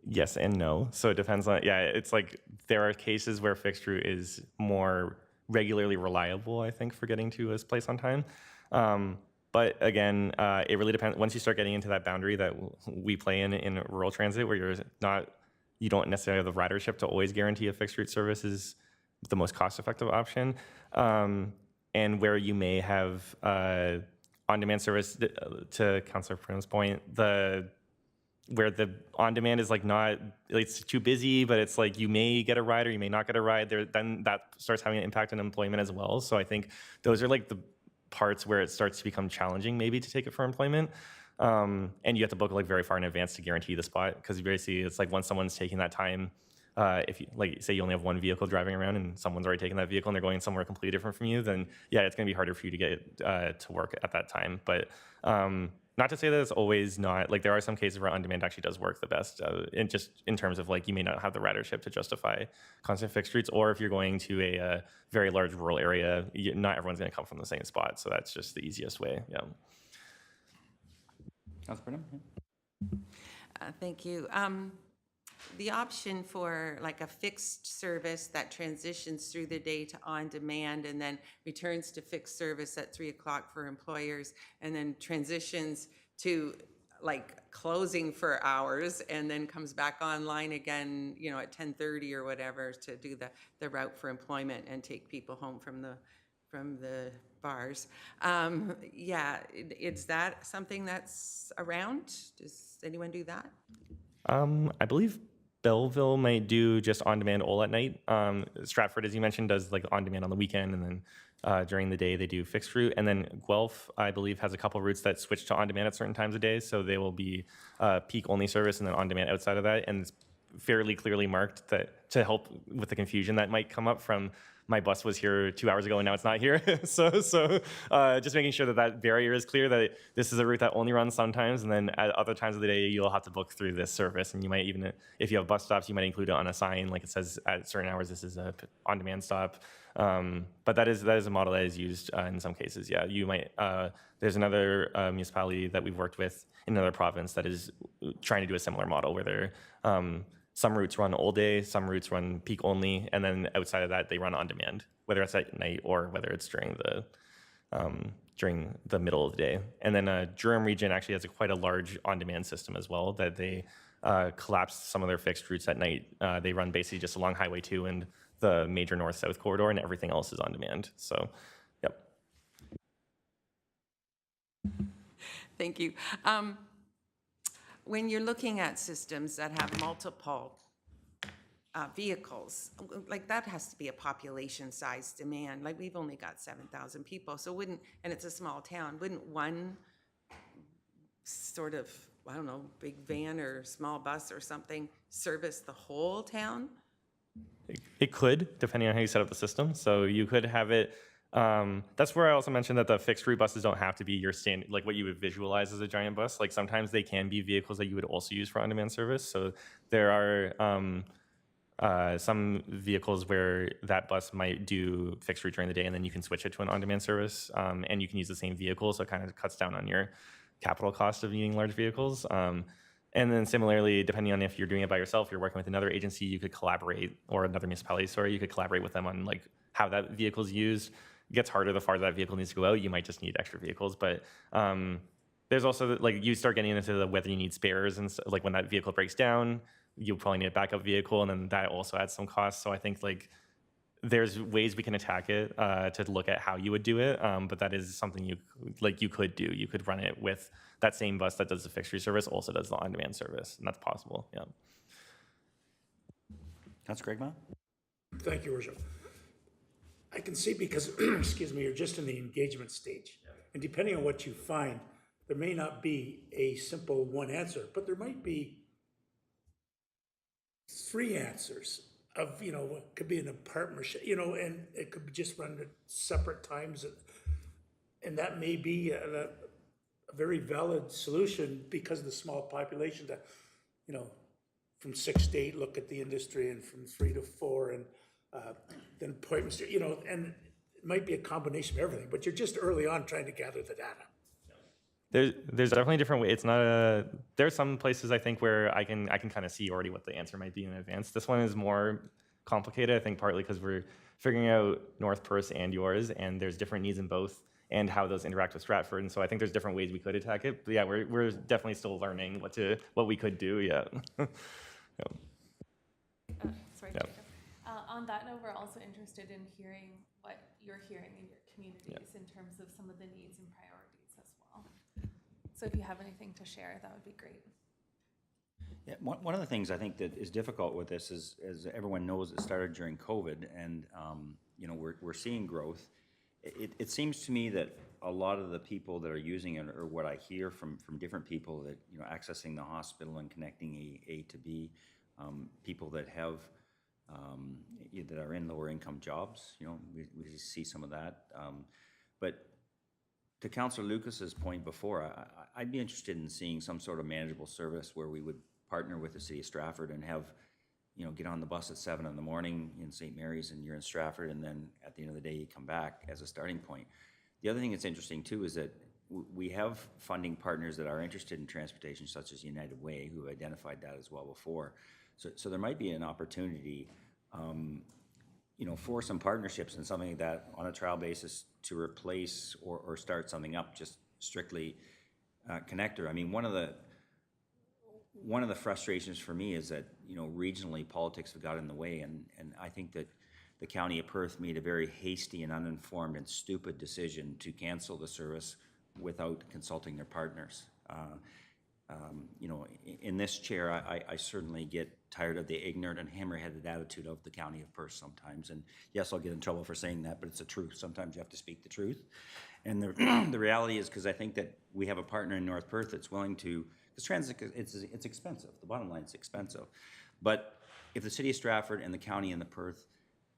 Yes and no. So it depends on, it's like there are cases where fixed route is more regularly reliable, I think, for getting to a place on time. But again, it really depends. Once you start getting into that boundary that we play in rural transit, where you don't necessarily have the ridership to always guarantee a fixed route service is the most cost-effective option. And where you may have on-demand service, to Councillor Prune's point, where the on-demand is like it's too busy, but it's like you may get a ride or you may not get a ride, then that starts having an impact on employment as well. So I think those are like the parts where it starts to become challenging maybe to take it for employment. And you have to book like very far in advance to guarantee the spot, because basically it's like once someone's taking that time, if you, like, say you only have one vehicle driving around and someone's already taken that vehicle and they're going somewhere completely different from you, then yeah, it's going to be harder for you to get to work at that time. But not to say that it's always not, like there are some cases where on-demand actually does work the best, and just in terms of like you may not have the ridership to justify constant fixed routes, or if you're going to a very large rural area, not everyone's going to come from the same spot, so that's just the easiest way. Yeah. Councillor Brenham? Thank you. The option for like a fixed service that transitions through the day to on-demand and then returns to fixed service at 3 o'clock for employers, and then transitions to like closing for hours and then comes back online again, at 10:30 or whatever to do the route for employment and take people home from the bars. Is that something that's around? Does anyone do that? I believe Belleville might do just on-demand all at night. Stratford, as you mentioned, does like on-demand on the weekend, and then during the day they do fixed route. And then Guelph, I believe, has a couple routes that switch to on-demand at certain times of day. So they will be peak only service and then on-demand outside of that. And it's fairly clearly marked that to help with the confusion that might come up from my bus was here 2 hours ago and now it's not here. so just making sure that that barrier is clear, that this is a route that only runs sometimes, and then at other times of the day you'll have to book through this service. And you might even, if you have bus stops, you might include it on a sign, like it says at certain hours this is a on-demand stop. But that is a model that is used in some cases. Yeah, you might. There's another municipality that we've worked with in another province that is trying to do a similar model where they're some routes run all day, some routes run peak only, and then outside of that, they run on demand, whether it's at night or whether it's during the middle of the day. And then Durham Region actually has quite a large on-demand system as well, that they collapsed some of their fixed routes at night. They run basically just along Highway 2 and the major north-south corridor, and everything else is on demand. So, yep. Thank you. When you're looking at systems that have multiple vehicles, like that has to be a population size demand. Like we've only got 7,000 people, so and it's a small town, wouldn't one sort of, I don't know, big van or small bus or something service the whole town? It could, depending on how you set up the system. So you could have it. That's where I also mentioned that the fixed route buses don't have to be your standard, like what you would visualize as a giant bus. Like sometimes they can be vehicles that you would also use for on-demand service. So there are some vehicles where that bus might do fixed route during the day, and then you can switch it to an on-demand service, and you can use the same vehicle. So it kind of cuts down on your capital cost of needing large vehicles. And then similarly, depending on if you're doing it by yourself, you're working with another agency, you could collaborate, or another municipality, sorry, you could collaborate with them on like how that vehicle is used. It gets harder the farther that vehicle needs to go out. You might just need extra vehicles, but there's also like you start getting into the whether you need spares, and like when that vehicle breaks down, you'll probably need a backup vehicle, and then that also adds some costs. So I think like there's ways we can attack it to look at how you would do it, but that is something you could do. You could run it with that same bus that does the fixed route service also does the on-demand service, and that's possible. Yeah. Councilor Craigmile? Thank you, Worship. I can see because, excuse me, you're just in the engagement stage. And depending on what you find, there may not be a simple one answer, but there might be 3 answers of, it could be in a partnership, and it could just run at separate times. And that may be a very valid solution because of the small population that, from 6 to 8 look at the industry, and from 3 to 4, and then appointments, and it might be a combination of everything, but you're just early on trying to gather the data. There's definitely different ways. It's not there are some places I think where I can kind of see already what the answer might be in advance. This one is more complicated, I think, partly because we're figuring out North Perth and yours, and there's different needs in both, and how those interact with Stratford. And so I think there's different ways we could attack it. But yeah, we're definitely still learning what we could do. Yeah. Sorry, Yeah. Jacob. On that note, we're also interested in hearing what you're hearing in your communities in terms of some of the needs and priorities as well. So if you have anything to share, that would be great. Yeah, one of the things I think that is difficult with this is, as everyone knows, it started during COVID, and we're seeing growth. It seems to me that a lot of the people that are using it, or what I hear from different people that accessing the hospital and connecting A to B, people that have that are in lower income jobs, we see some of that. But to Councillor Lucas's point before, I'd be interested in seeing some sort of manageable service where we would partner with the City of Stratford and have, get on the bus at 7 in the morning in St. Mary's and you're in Stratford, and then at the end of the day you come back as a starting point. The other thing that's interesting too is that we have funding partners that are interested in transportation, such as United Way, who identified that as well before. So there might be an opportunity, for some partnerships and something like that on a trial basis to replace or start something up just strictly connector. I mean, one of the frustrations for me is that regionally politics have got in the way, and I think that the County of Perth made a very hasty and uninformed and stupid decision to cancel the service without consulting their partners. In this chair, I certainly get tired of the ignorant and hammer-headed attitude of the County of Perth sometimes. And yes, I'll get in trouble for saying that, but it's the truth. Sometimes you have to speak the truth. And the reality is, because I think that we have a partner in North Perth that's willing to, because transit, it's expensive. The bottom line is expensive. But if the city of Stratford and the county and the Perth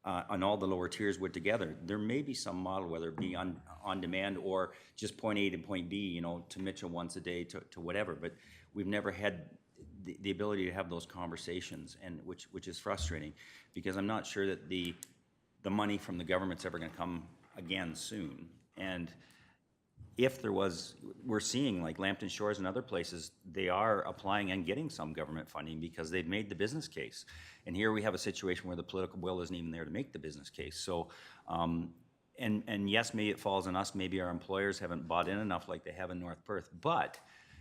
on all the lower tiers would together, there may be some model, whether it be on demand or just point A to point B, you know, to Mitchell once a day to whatever. But we've never had the ability to have those conversations, and which is frustrating, because I'm not sure that the money from the government's ever going to come again soon. And if there was, we're seeing like Lambton Shores and other places, they are applying and getting some government funding because they've made the business case. And here we have a situation where the political will isn't even there to make the business case. So, and yes, maybe it falls on us. Maybe our employers haven't bought in enough like they have in North Perth. But,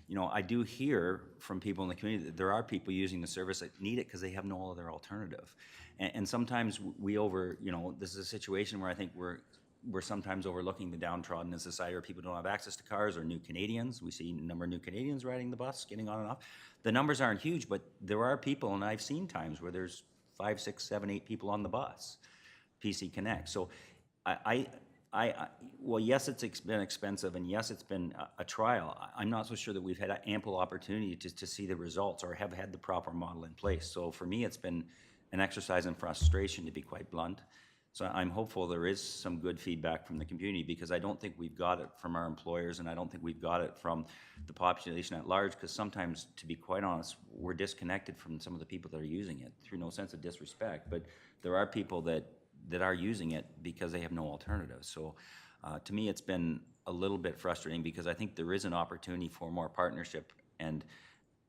you know, I do hear from people in the community that there are people using the service that need it because they have no other alternative. And sometimes we you know, this is a situation where I think we're sometimes overlooking the downtrodden in society, or people don't have access to cars, or new Canadians. We see a number of new Canadians riding the bus, getting on and off. The numbers aren't huge, but there are people, and I've seen times where there's 5, 6, 7, 8 people on the bus, PC Connect. So well, yes, it's been expensive, and yes, it's been a trial. I'm not so sure that we've had ample opportunity to see the results or have had the proper model in place. So for me, it's been an exercise in frustration, to be quite blunt. So I'm hopeful there is some good feedback from the community, because I don't think we've got it from our employers, and I don't think we've got it from the population at large, because sometimes, to be quite honest, we're disconnected from some of the people that are using it, through no sense of disrespect, but there are people that are using it because they have no alternative. So to me, it's been a little bit frustrating, because I think there is an opportunity for more partnership and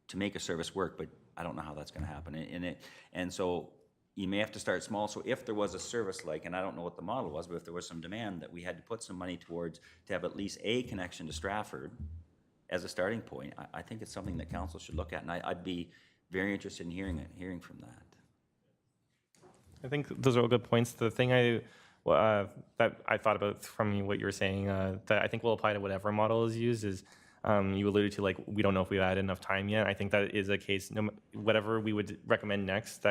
to make a service work, but I don't know how that's going to happen. And so you may have to start small. So if there was a service like, and I don't know what the model was, but if there was some demand that we had to put some money towards to have at least a connection to Stratford as a starting point, I think it's something that council should look at, and I'd be very interested in hearing from that. I think those are all good points. The thing that I thought about from what you were saying that I think will apply to whatever model is used is you alluded to, like, we don't know if we've had enough time yet. I think that is a case, whatever we would recommend next,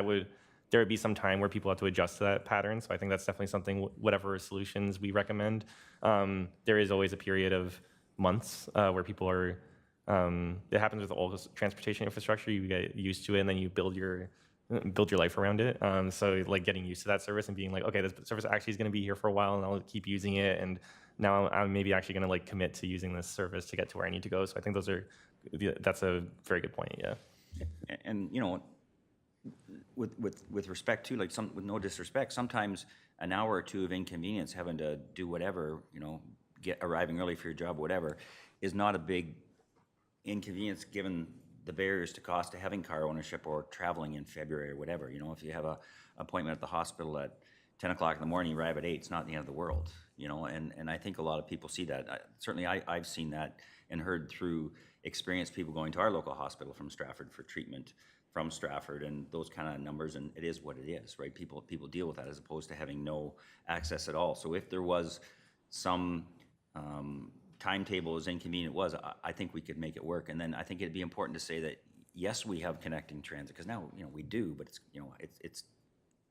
there would be some time where people have to adjust to that pattern. So I think that's definitely something, whatever solutions we recommend, there is always a period of months where people are, it happens with all this transportation infrastructure. You get used to it, and then you build your life around it. So like getting used to that service and being like, okay, this service actually is going to be here for a while, and I'll keep using it. And now I'm maybe actually going to like commit to using this service to get to where I need to go. So I think that's a very good point. Yeah. And you know, with respect to, like, with no disrespect, sometimes an hour or two of inconvenience having to do whatever, you know, arriving early for your job, whatever, is not a big inconvenience given the barriers to cost to having car ownership or traveling in February or whatever. You know, if you have a appointment at the hospital at 10 o'clock in the morning, you arrive at 8, it's not the end of the world, you know, and I think a lot of people see that. Certainly I've seen that and heard through experienced people going to our local hospital from Stratford for treatment from Stratford, and those kind of numbers, and it is what it is, right? People deal with that as opposed to having no access at all. So if there was some timetable as inconvenient was, I think we could make it work. And then I think it'd be important to say that, yes, we have connecting transit, because now, you know, we do, but it's, you know, it's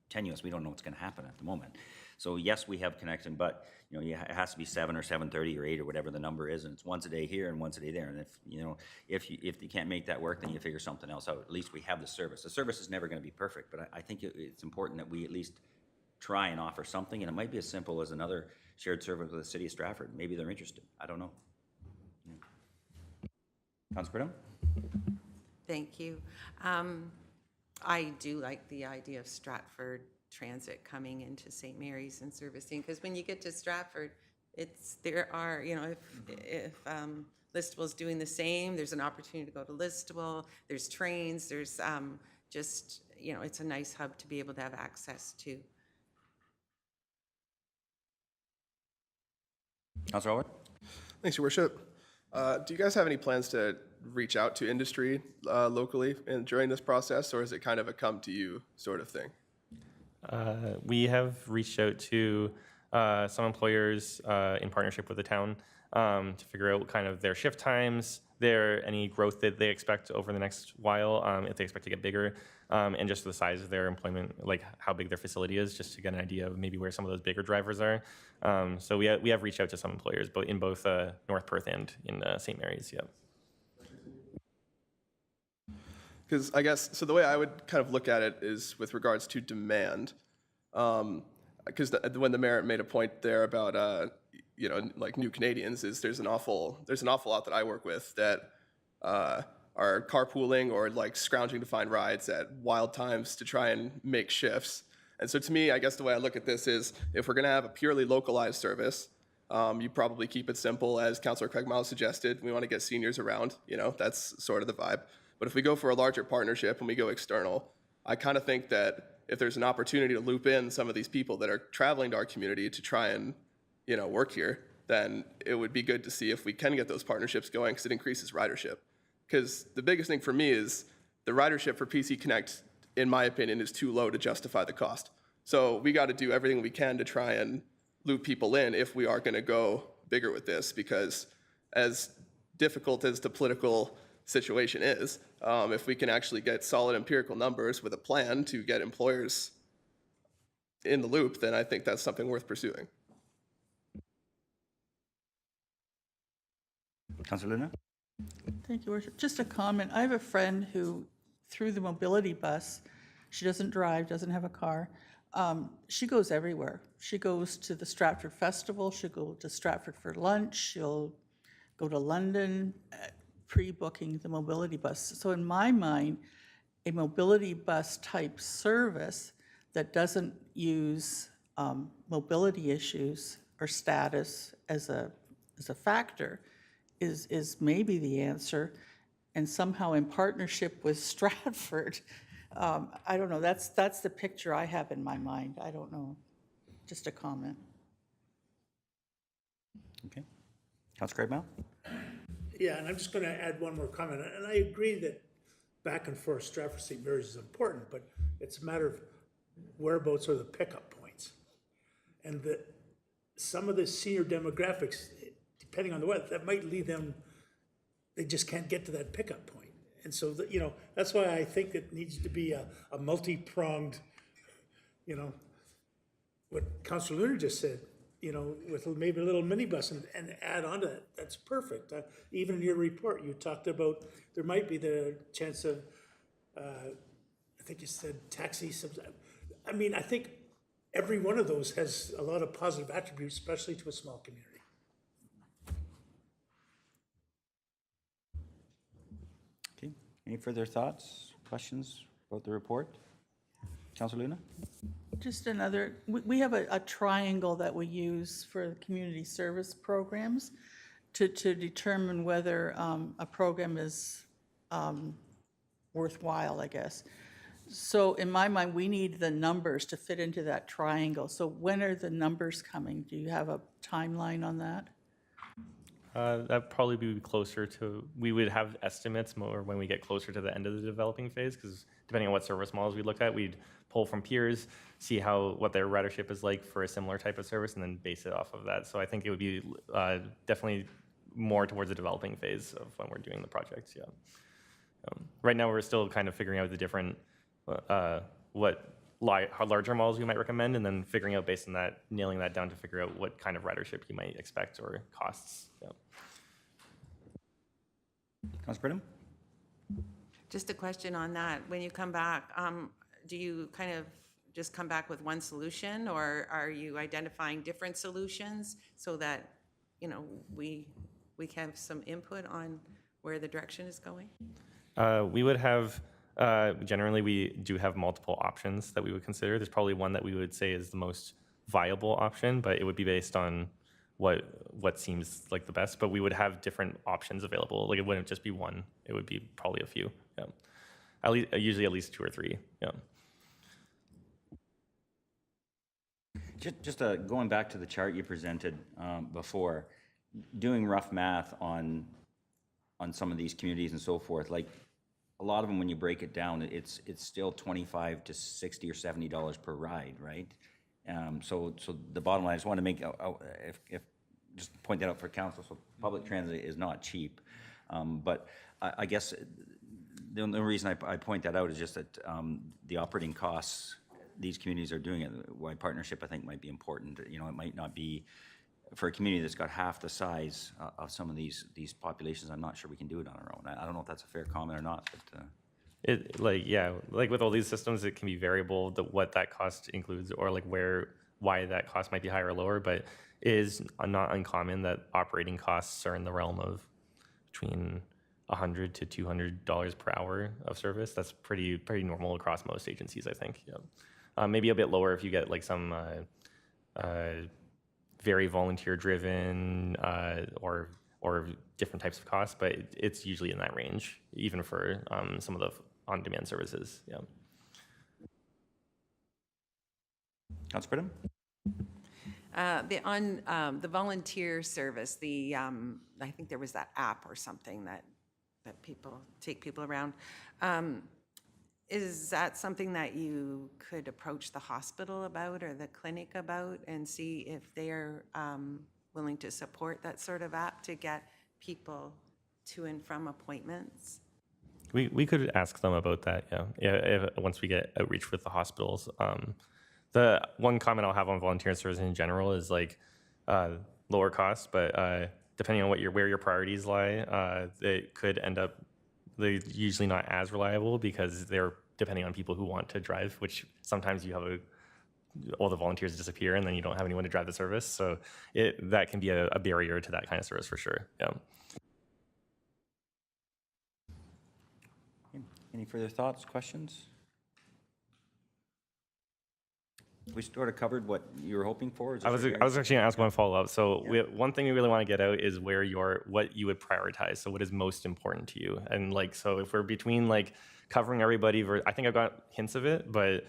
tenuous. We don't know what's going to happen at the moment. So yes, we have connection, but, you know, it has to be 7 or 7:30 or 8 or whatever the number is, and it's once a day here and once a day there. And if you can't make that work, then you figure something else out. At least we have the service. The service is never going to be perfect, but I think it's important that we at least try and offer something, and it might be as simple as another shared service with the city of Stratford. Maybe they're interested. I don't know. Councilor Pridham? Thank you. I do like the idea of Stratford Transit coming into St. Mary's and servicing, because when you get to Stratford, there are, you know, if Listable's doing the same, there's an opportunity to go to Listable, there's trains, there's just, you know, it's a nice hub to be able to have access to. Councilor Howard? Thanks, Your Worship. Do you guys have any plans to reach out to industry locally during this process, or is it kind of a come to you sort of thing? We have reached out to some employers in partnership with the town to figure out what kind of their shift times, any growth that they expect over the next while, if they expect to get bigger, and just the size of their employment, like how big their facility is, just to get an idea of maybe where some of those bigger drivers are. So we have reached out to some employers, but in both North Perth and in St. Mary's. Yeah. Because I guess, so the way I would kind of look at it is with regards to demand. Because when the mayor made a point there about, you know, like new Canadians, is there's an awful lot that I work with that are carpooling or like scrounging to find rides at wild times to try and make shifts. And so to me, I guess the way I look at this is if we're going to have a purely localized service, you probably keep it simple, as Councillor Craig Miles suggested. We want to get seniors around, you know, that's sort of the vibe. But if we go for a larger partnership and we go external, I kind of think that if there's an opportunity to loop in some of these people that are traveling to our community to try and, you know, work here, then it would be good to see if we can get those partnerships going, because it increases ridership. Because the biggest thing for me is the ridership for PC Connect, in my opinion, is too low to justify the cost. So we got to do everything we can to try and loop people in if we are going to go bigger with this, because as difficult as the political situation is, if we can actually get solid empirical numbers with a plan to get employers in the loop, then I think that's something worth pursuing. Councillor Luna? Thank you, Worship. Just a comment. I have a friend who, through the mobility bus, she doesn't drive, doesn't have a car. She goes everywhere. She goes to the Stratford Festival. She'll go to Stratford for lunch. She'll go to London, pre-booking the mobility bus. So in my mind, a mobility bus type service that doesn't use mobility issues or status as a factor is maybe the answer, and somehow in partnership with Stratford. I don't know, that's the picture I have in my mind. I don't know, just a comment. Okay. Councillor Craig Miles? Yeah, and I'm just going to add one more comment. And I agree that back and forth Stratford St. Mary's is important, but it's a matter of whereabouts are the pickup points. And that some of the senior demographics, depending on the weather, that might lead them, they just can't get to that pickup point. And so, you know, that's why I think it needs to be a multi-pronged, you know, what Councillor Lunar just said, you know, with maybe a little minibus and add on to that. That's perfect. Even in your report, you talked about there might be the chance of, I think you said taxi. I mean, I think every one of those has a lot of positive attributes, especially to a small community. Okay. Any further thoughts, questions about the report? Councillor Luna? Just another, we have a triangle that we use for community service programs to determine whether a program is worthwhile, I guess. So in my mind, we need the numbers to fit into that triangle. So when are the numbers coming? Do you have a timeline on that? That'd probably be closer to, we would have estimates more when we get closer to the end of the developing phase, because depending on what service models we look at, we'd pull from peers, see what their ridership is like for a similar type of service, and then base it off of that. So I think it would be definitely more towards the developing phase of when we're doing the projects, yeah. Right now, we're still kind of figuring out the different, how larger models we might recommend, and then figuring out based on that, nailing that down to figure out what kind of ridership you might expect or costs, yeah. Councillor Pridham? Just a question on that. When you come back, do you kind of just come back with one solution, or are you identifying different solutions so that, you know, we can have some input on where the direction is going? We would have, generally we do have multiple options that we would consider. There's probably one that we would say is the most viable option, but it would be based on what seems like the best, but we would have different options available. Like it wouldn't just be one, it would be probably a few, yeah. Usually at least 2 or 3, yeah. Just going back to the chart you presented before, doing rough math on some of these communities and so forth, like a lot of them, when you break it down, it's still $25 to $60 or $70 per ride, right? So the bottom line, I just want to make, just point that out for council, so public transit is not cheap. But I guess the only reason I point that out is just that the operating costs these communities are doing it, why partnership I think might be important. You know, it might not be for a community that's got half the size of some of these populations. I'm not sure we can do it on our own. I don't know if that's a fair comment or not, but It like yeah, like with all these systems, it can be variable what that cost includes, or like why that cost might be higher or lower. But it is not uncommon that operating costs are in the realm of between $100 to $200 per hour of service. That's pretty normal across most agencies, I think. Yeah, maybe a bit lower if you get like some very volunteer driven or different types of costs, but it's usually in that range, even for some of the on-demand services. Yeah. Councilor Pridham? The volunteer service, I think there was that app or something that people take people around. Is that something that you could approach the hospital about or the clinic about and see if they're willing to support that sort of app to get people to and from appointments? We could ask them about that, once we get outreach with the hospitals. The one comment I'll have on volunteer service in general is like lower cost, but depending on where your priorities lie, it could end up they're usually not as reliable because they're depending on people who want to drive, which sometimes you have all the volunteers disappear and then you don't have anyone to drive the service. So that can be a barrier to that kind of service for sure. Yeah. Any further thoughts, questions? We sort of covered what you were hoping for. I was actually gonna ask one follow up. So one thing we really want to get out is what you would prioritize. So what is most important to you? And like, so if we're between like covering everybody, I think I've got hints of it, but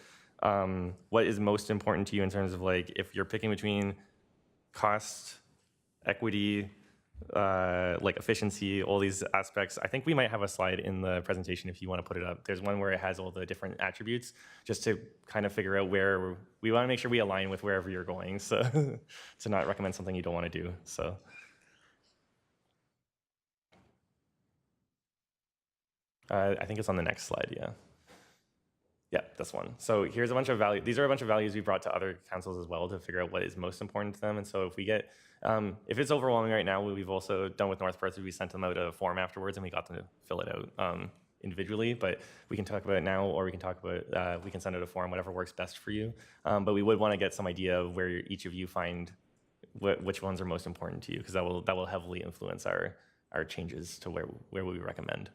what is most important to you in terms of like, if you're picking between cost, equity, like efficiency, all these aspects. I think we might have a slide in the presentation if you want to put it up. There's one where it has all the different attributes just to kind of figure out where we want to make sure we align with wherever you're going. So to not recommend something you don't want to do. So. I think it's on the next slide, yeah. Yeah, this one. So here's a bunch of values. These are a bunch of values we brought to other councils as well to figure out what is most important to them. And so if we get, if it's overwhelming right now, we've also done with North Perth, we sent them out a form afterwards and we got them to fill it out individually. But we can talk about it now, or we can talk about, we can send out a form, whatever works best for you. But we would want to get some idea of where each of you find which ones are most important to you, because that will heavily influence our changes to where we recommend.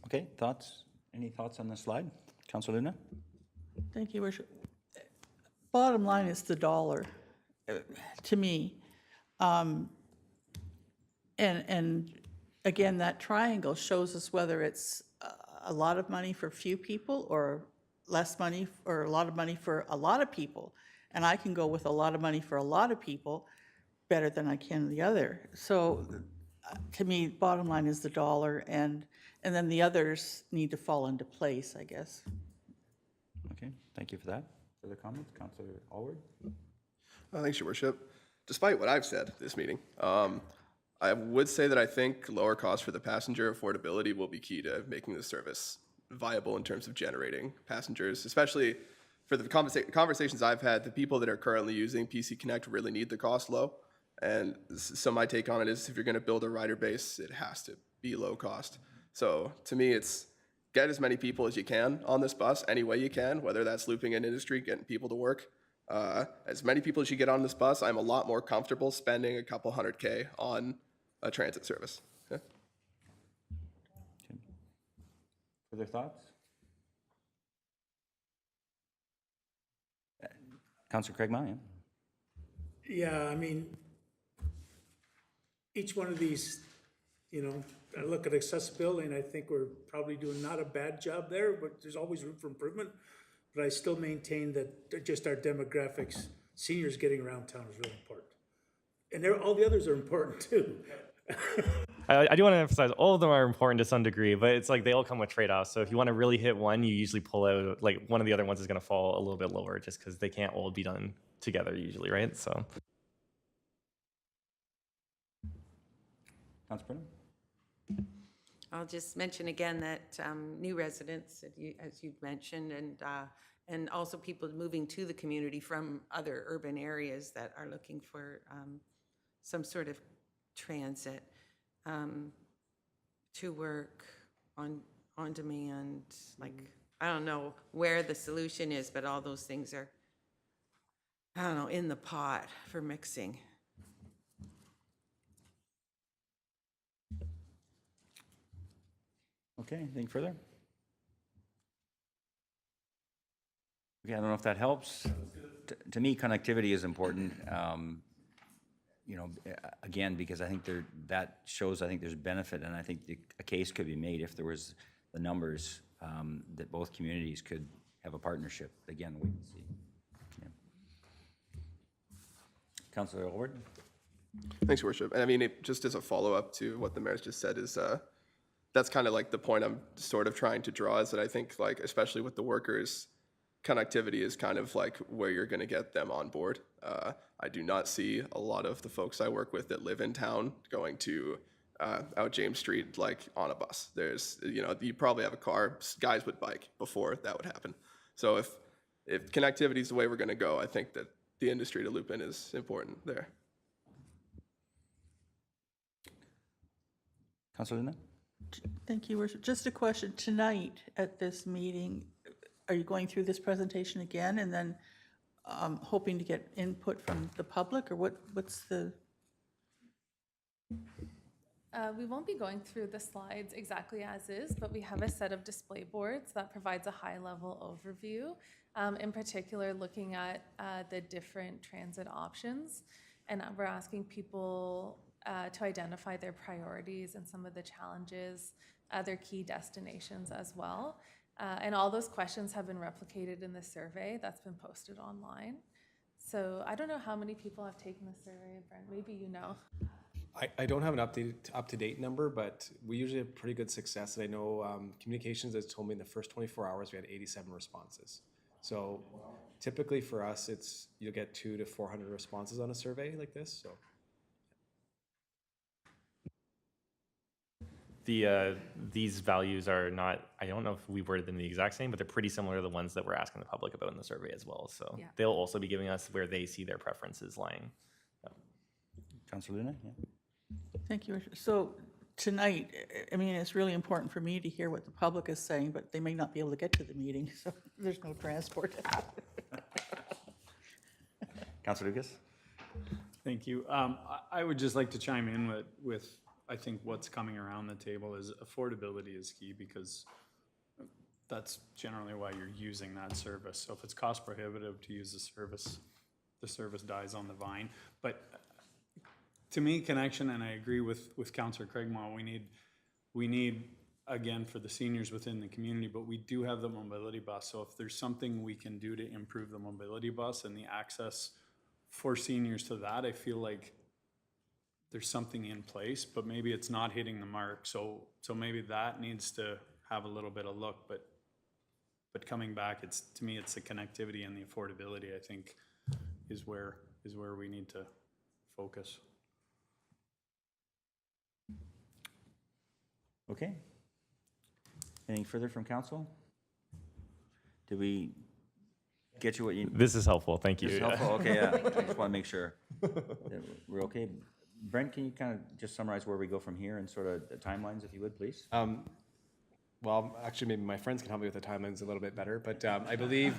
Okay, thoughts? Any thoughts on this slide? Councilor Luna? Thank you, Worship. Bottom line is the dollar, to me. And again, that triangle shows us whether it's a lot of money for few people or less money or a lot of money for a lot of people. And I can go with a lot of money for a lot of people better than I can the other. So to me, bottom line is the dollar, and then the others need to fall into place, I guess. Okay, thank you for that. Further comments? Councilor Alward? Thanks, Your Worship. Despite what I've said this meeting, I would say that I think lower cost for the passenger affordability will be key to making the service viable in terms of generating passengers, especially for the conversations I've had. The people that are currently using PC Connect really need the cost low. And so my take on it is, if you're going to build a rider base, it has to be low cost. So to me, it's get as many people as you can on this bus any way you can, whether that's looping in industry, getting people to work. As many people as you get on this bus, I'm a lot more comfortable spending a couple $100K on a transit service. Okay. Further thoughts? Councilor Craig Mallon? Yeah, I mean, each one of these, you know, I look at accessibility and I think we're probably doing not a bad job there, but there's always room for improvement. But I still maintain that just our demographics, seniors getting around town is really important. And all the others are important too. I do want to emphasize all of them are important to some degree, but it's like they all come with trade-offs. So if you want to really hit one, you usually pull out, like one of the other ones is going to fall a little bit lower just because they can't all be done together usually, right? So. Councilor Brennan? I'll just mention again that new residents, as you've mentioned, and also people moving to the community from other urban areas that are looking for some sort of transit to work on on demand, like, I don't know where the solution is, but all those things are, I don't know, in the pot for mixing. Okay, anything further? Okay, I don't know if that helps. To me, connectivity is important. You know, again, because I think that shows, I think there's benefit, and I think a case could be made if there was the numbers, that both communities could have a partnership. Again, wait and see. Yeah. Councillor Howard? Thanks, Your Worship. And I mean, just as a follow-up to what the mayor's just said is, that's kind of like the point I'm sort of trying to draw, is that I think, like, especially with the workers, connectivity is kind of like where you're going to get them on board. I do not see a lot of the folks I work with that live in town going to out James Street like on a bus. There's, you know, you probably have a car, guys would bike before that would happen. So if connectivity is the way we're going to go, I think that the industry to loop in is important there. Councillor Luna? Thank you, Worship. Just a question. Tonight at this meeting, are you going through this presentation again and then hoping to get input from the public, or what's the? We won't be going through the slides exactly as is, but we have a set of display boards that provides a high-level overview, in particular looking at the different transit options. And we're asking people to identify their priorities and some of the challenges, their key destinations as well. And all those questions have been replicated in the survey that's been posted online. So I don't know how many people have taken the survey, Brent, maybe you know. I don't have an up-to-date number, but we usually have pretty good success. And I know Communications has told me in the first 24 hours we had 87 responses. So typically for us, you'll get 200 to 400 responses on a survey like this. So these values are not, I don't know if we worded them the exact same, but they're pretty similar to the ones that we're asking the public about in the survey as well. So Yeah. they'll also be giving us where they see their preferences lying. Councillor Luna? Yeah. Thank you, Worship. So tonight, I mean, it's really important for me to hear what the public is saying, but they may not be able to get to the meeting, so there's no transport. Councillor Lucas? Thank you. I would just like to chime in with I think what's coming around the table is affordability is key, because that's generally why you're using that service. So if it's cost prohibitive to use the service dies on the vine. But to me, connection, and I agree with Councillor Craigmore, we need, again, for the seniors within the community, but we do have the mobility bus. So if there's something we can do to improve the mobility bus and the access for seniors to that, I feel like there's something in place, but maybe it's not hitting the mark. So maybe that needs to have a little bit of look, but coming back, to me, it's the connectivity and the affordability, I think, is where we need to focus. Okay. Anything further from council? Did we get you what you? This is helpful, thank you. This is helpful, okay, yeah. I just want to make sure that we're okay. Brent, can you kind of just summarize where we go from here and sort of the timelines, if you would, please? well, actually, maybe my friends can help me with the timelines a little bit better, but I believe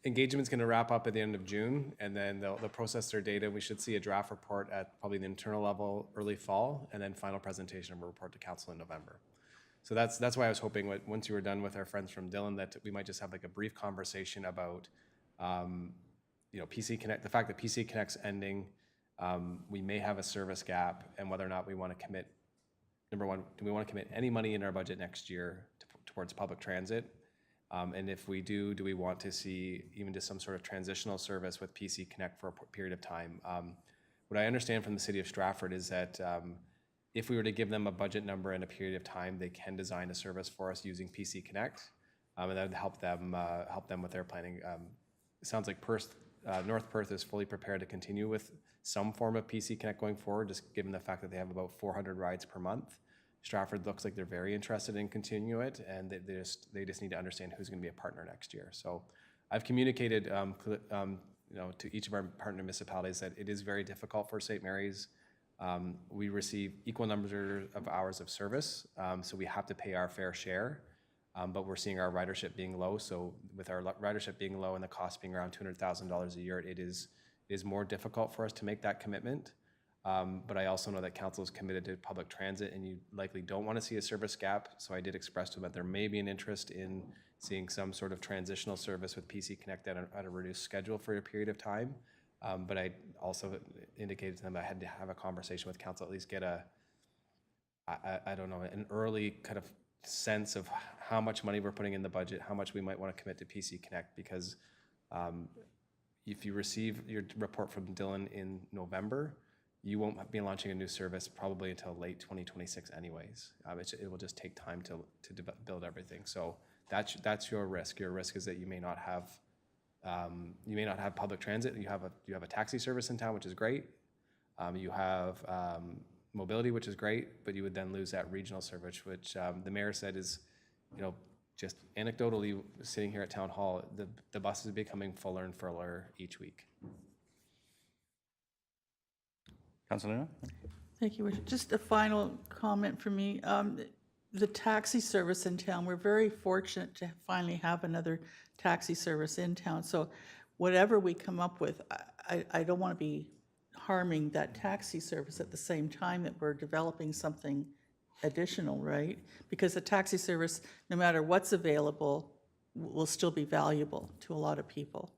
engagement's going to wrap up at the end of June, and then they'll process their data. We should see a draft report at probably the internal level early fall, and then final presentation of a report to council in November. So that's why I was hoping once you were done with our friends from Dillon that we might just have like a brief conversation about PC Connect, the fact that PC Connect's ending, we may have a service gap, and whether or not we want to commit. Number one, do we want to commit any money in our budget next year towards public transit? And if we do we want to see even just some sort of transitional service with PC Connect for a period of time? What I understand from the city of Stratford is that if we were to give them a budget number and a period of time, they can design a service for us using PC Connect, and that would help them with their planning. It sounds like North Perth is fully prepared to continue with some form of PC Connect going forward, just given the fact that they have about 400 rides per month. Stratford looks like they're very interested in continuing it, and they just need to understand who's going to be a partner next year. So I've communicated to each of our partner municipalities that it is very difficult for St. Mary's We receive equal numbers of hours of service, so we have to pay our fair share. But we're seeing our ridership being low. So with our ridership being low and the cost being around $200,000 a year, it is more difficult for us to make that commitment. But I also know that council is committed to public transit, and you likely don't want to see a service gap. So I did express to them that there may be an interest in seeing some sort of transitional service with PC Connect at a reduced schedule for a period of time. But I also indicated to them I had to have a conversation with council, at least get I don't know, an early kind of sense of how much money we're putting in the budget, how much we might want to commit to PC Connect, because if you receive your report from Dylan in November, you won't be launching a new service probably until late 2026 anyways. It will just take time to build everything. So that's your risk. Your risk is that you may not have public transit. You have a taxi service in town, which is great. You have mobility, which is great, but you would then lose that regional service, which the mayor said is, just anecdotally sitting here at town hall, the buses are becoming fuller and fuller each week. Councilor Luna? Thank you. Just a final comment from me. The taxi service in town, we're very fortunate to finally have another taxi service in town. So whatever we come up with, I don't want to be harming that taxi service at the same time that we're developing something additional, right? Because the taxi service, no matter what's available, will still be valuable to a lot of people.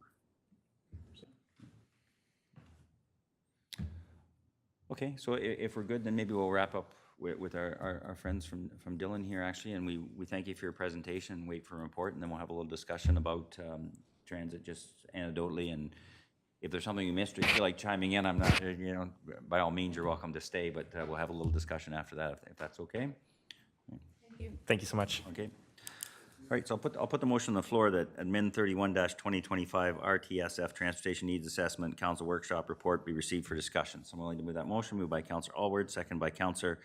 Okay, so if we're good, then maybe we'll wrap up with our friends from Dylan here, actually, and we thank you for your presentation, wait for a report, and then we'll have a little discussion about transit, just anecdotally, and if there's something you missed or you feel like chiming in, I'm not, by all means, you're welcome to stay, but we'll have a little discussion after that, if that's okay. Thank you so much. Okay. All right, so I'll put the motion on the floor that Admin 31-2025 RTSF Transportation Needs Assessment Council Workshop Report be received for discussion. So I'm willing to move that motion. Moved by Councillor Alward, second by Councillor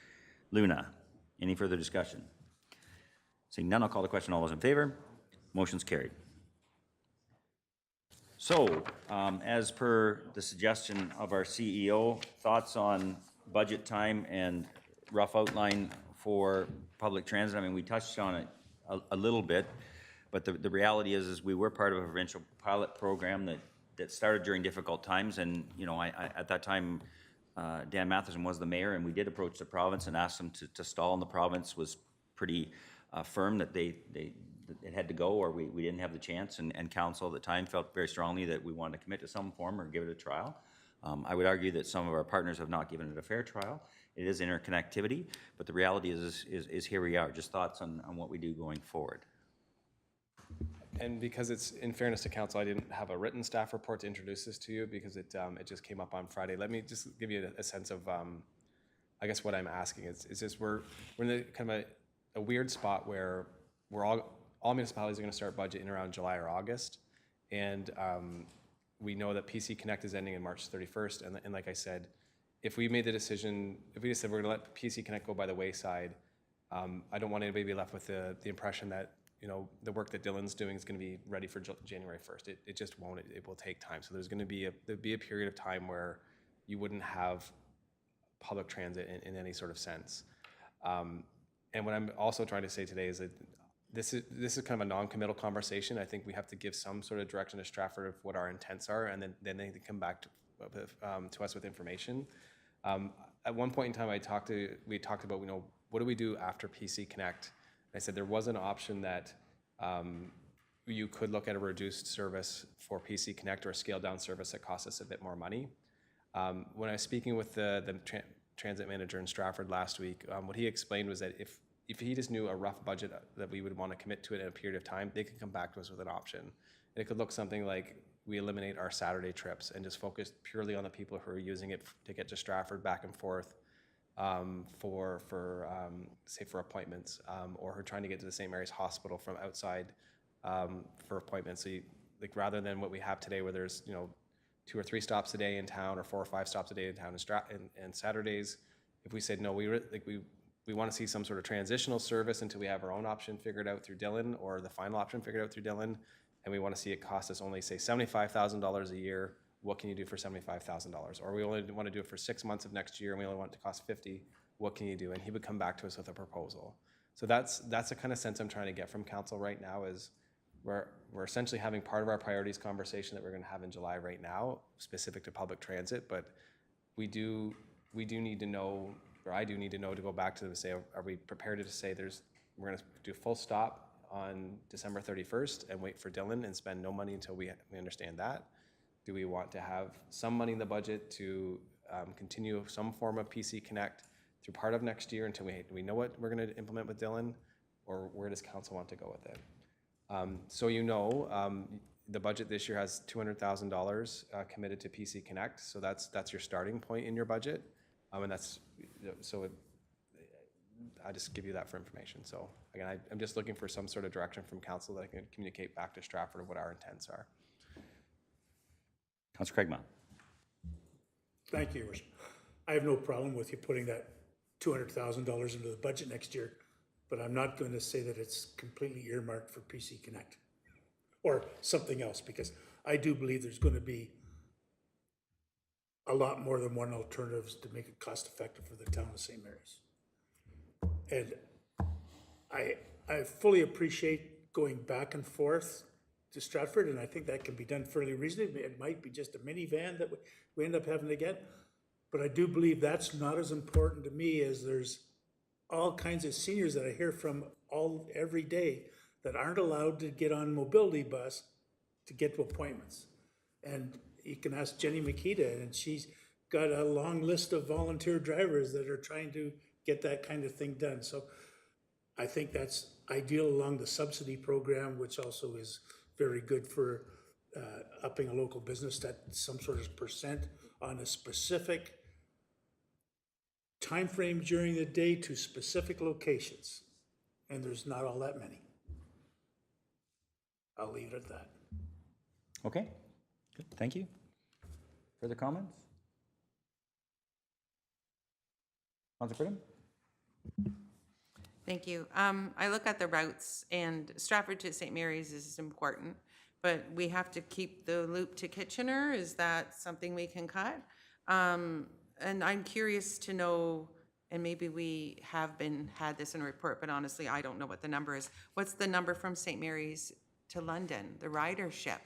Luna. Any further discussion? Seeing none, I'll call the question. All those in favor? Motion's carried. So, as per the suggestion of our CEO, thoughts on budget time and rough outline for public transit. I mean, we touched on it a little bit, but the reality is we were part of a provincial pilot program that started during difficult times, and at that time Dan Matheson was the mayor, and we did approach the province and ask them to stall, and the province was pretty firm that it had to go, or we didn't have the chance, and council at the time felt very strongly that we wanted to commit to some form or give it a trial. I would argue that some of our partners have not given it a fair trial. It is interconnectivity, but the reality is here we are. Just thoughts on what we do going forward. And because it's, in fairness to council, I didn't have a written staff report to introduce this to you because it just came up on Friday. Let me just give you a sense of, I guess what I'm asking is just we're in kind of a weird spot where we're all municipalities are going to start budgeting around July or August, and we know that PC Connect is ending in March 31st, and like I said, if we made the decision, if we just said we're going to let PC Connect go by the wayside, I don't want anybody to be left with the impression that the work that Dylan's doing is going to be ready for January 1st. It just won't. It will take time. So there's going to be a period of time where you wouldn't have public transit in any sort of sense. And what I'm also trying to say today is that this is kind of a non-committal conversation. I think we have to give some sort of direction to Stratford of what our intents are, and then they can come back to us with information. At one point in time, we talked about what do we do after PC Connect. I said there was an option that you could look at a reduced service for PC Connect or a scaled down service that costs us a bit more money. When I was speaking with the transit manager in Stratford last week, what he explained was that if he just knew a rough budget that we would want to commit to it in a period of time, they could come back to us with an option. And it could look something like we eliminate our Saturday trips and just focus purely on the people who are using it to get to Stratford back and forth say for appointments, or who are trying to get to the St. Mary's Hospital from outside for appointments. So rather than what we have today, where there's 2 or 3 stops a day in town, or 4 or 5 stops a day in town, and Saturdays, if we said no, we want to see some sort of transitional service until we have our own option figured out through Dylan, or the final option figured out through Dylan, and we want to see it cost us only say $75,000 a year, what can you do for $75,000? Or we only want to do it for 6 months of next year and we only want it to cost 50. What can you do? And he would come back to us with a proposal. So that's the kind of sense I'm trying to get from council right now is we're essentially having part of our priorities conversation that we're going to have in July right now, specific to public transit, but we do need to know, or I do need to know to go back to them and say, are we prepared to say we're going to do full stop on December 31st and wait for Dylan and spend no money until we understand that? Do we want to have some money in the budget to continue some form of PC Connect through part of next year until we know what we're going to implement with Dylan, or where does council want to go with it? So the budget this year has $200,000 committed to PC Connect, so that's your starting point in your budget, and I just give you that for information. So again, I'm just looking for some sort of direction from council that I can communicate back to Stratford of what our intents are. Councilor Craigmont. Thank you, Your Worship. I have no problem with you putting that $200,000 into the budget next year, but I'm not going to say that it's completely earmarked for PC Connect or something else, because I do believe there's going to be a lot more than one alternatives to make it cost effective for the town of St. Mary's. And I fully appreciate going back and forth to Stratford, and I think that can be done fairly reasonably. It might be just a minivan that we end up having to get, but I do believe that's not as important to me as there's all kinds of seniors that I hear from every day that aren't allowed to get on mobility bus to get to appointments. And you can ask Jenny Makita, and she's got a long list of volunteer drivers that are trying to get that kind of thing done. So I think that's ideal along the subsidy program, which also is very good for upping a local business, that some sort of percent on a specific time frame during the day to specific locations. And there's not all that many. I'll leave it at that. Okay, good, thank you. Further comments? Councilor Pridham? Thank you. I look at the routes, and Stratford to St. Mary's is important, but we have to keep the loop to Kitchener. Is that something we can cut? And I'm curious to know, and maybe we have had this in a report, but honestly, I don't know what the number is. What's the number from St. Mary's to London, the ridership?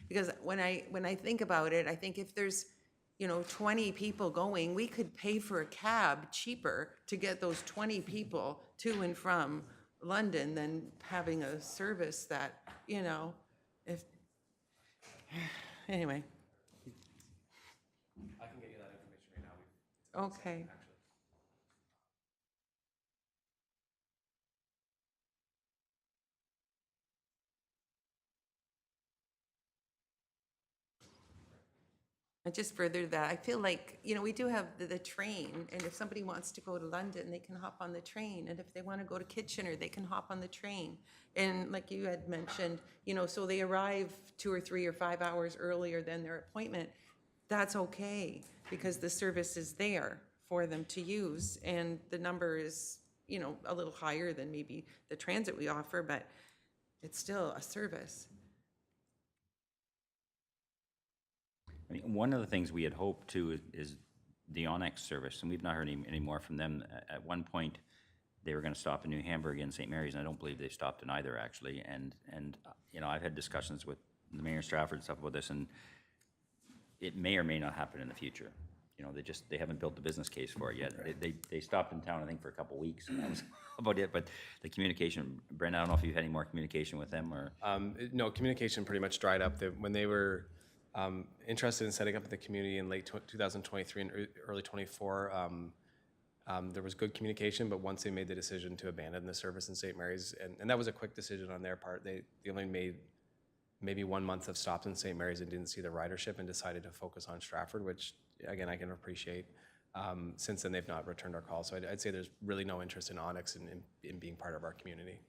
Because when I think about it, I think if there's 20 people going, we could pay for a cab cheaper to get those 20 people to and from London than having a service that, anyway. I can get you that information right now. Okay. And just further that, I feel like, we do have the train, and if somebody wants to go to London, they can hop on the train. And if they want to go to Kitchener, they can hop on the train. And like you had mentioned, so they arrive 2 or 3 or 5 hours earlier than their appointment. That's okay, because the service is there for them to use. And the number is, a little higher than maybe the transit we offer, but it's still a service. I mean, one of the things we had hoped to is the Onyx service, and we've not heard any more from them. At one point, they were going to stop in New Hamburg and St. Mary's, and I don't believe they've stopped in either, actually. And I've had discussions with the Mayor of Stratford and stuff about this, and it may or may not happen in the future. They haven't built the business case for it yet. Right. They stopped in town, I think, for a couple of weeks, and that was about it. But the communication, Brent, I don't know if you've had any more communication with them or. No, communication pretty much dried up. When they were interested in setting up the community in late 2023 and early 24, there was good communication, but once they made the decision to abandon the service in St. Mary's, and that was a quick decision on their part, they only made maybe 1 month of stops in St. Mary's and didn't see the ridership and decided to focus on Stratford, which, again, I can appreciate. Since then, they've not returned our calls. So I'd say there's really no interest in Onyx in being part of our community.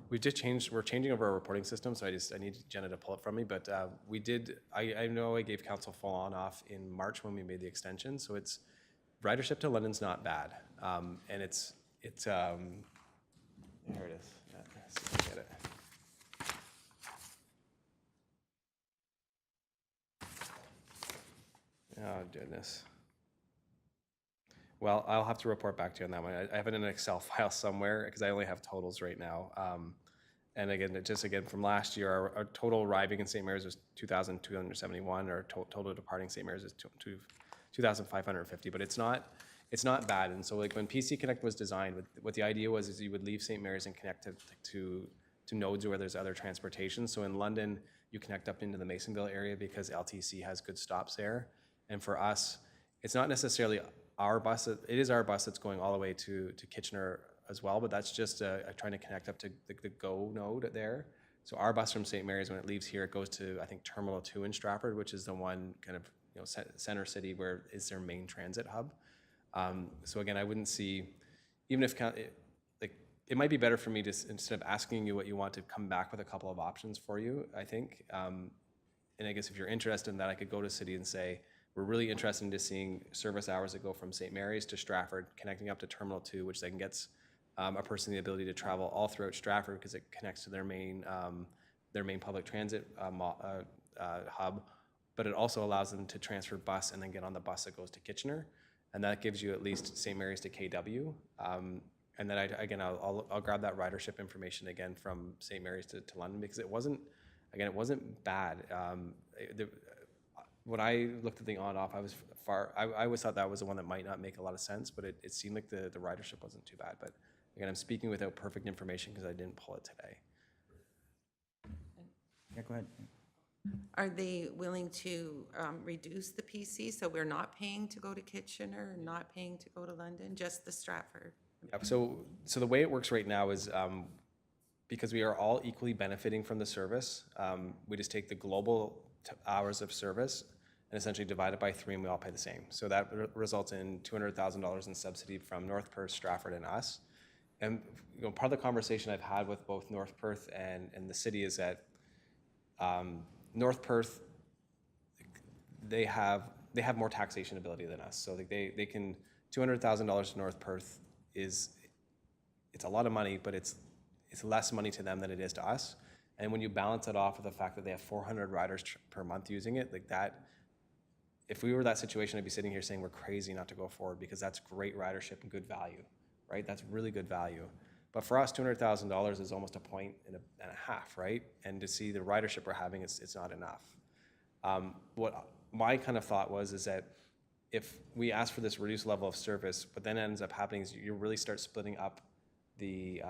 We're changing over our reporting system, so I need Jenna to pull it from me, but I know I gave council full on off in March when we made the extension, so ridership to London's not bad, and here, goodness. Well, I'll have to report back to you on that one. I have it in an Excel file somewhere because I only have totals right now. And again, just again from last year, our total arriving in St. Mary's was 2,271. Our total departing St. Mary's is 2,550. But it's not bad. And so like when PC Connect was designed, what the idea was is you would leave St. Mary's and connect to nodes where there's other transportation. So in London, you connect up into the Masonville area because LTC has good stops there. And for us, it's not necessarily our bus. It is our bus that's going all the way to Kitchener as well, but that's just trying to connect up to the GO node there. So our bus from St. Mary's, when it leaves here, it goes to, I think, Terminal 2 in Stratford, which is the one kind of, you know, center city where is their main transit hub. So again, I wouldn't see, even if, it might be better for me to, instead of asking you what you want, to come back with a couple of options for you, I think. And I guess if you're interested in that, I could go to city and say, we're really interested in seeing service hours that go from St. Mary's to Stratford, connecting up to Terminal 2, which then gets a person the ability to travel all throughout Stratford because it connects to their main public transit hub, but it also allows them to transfer bus and then get on the bus that goes to Kitchener, and that gives you at least St. Mary's to KW. And then I'll grab that ridership information again from St. Mary's to London because it wasn't bad. When I looked at the on-off, I always thought that was the one that might not make a lot of sense, but it seemed like the ridership wasn't too bad. But again, I'm speaking without perfect information because I didn't pull it today. Yeah, go ahead. Are they willing to reduce the PC so we're not paying to go to Kitchener, not paying to go to London, just the Stratford? Yeah, so the way it works right now is because we are all equally benefiting from the service, we just take the global hours of service and essentially divide it by 3 and we all pay the same. So that results in $200,000 in subsidy from North Perth, Stratford, and us. And you know, part of the conversation I've had with both North Perth and the city is that North Perth, they have more taxation ability than us. So they can, $200,000 to North Perth it's a lot of money, but it's less money to them than it is to us. And when you balance it off with the fact that they have 400 riders per month using it, like that, if we were that situation, I'd be sitting here saying we're crazy not to go forward because that's great ridership and good value, right? That's really good value. But for us, $200,000 is almost a point and a half, right? And to see the ridership we're having, it's not enough. What my kind of thought is that if we ask for this reduced level of service, what then ends up happening is you really start splitting up the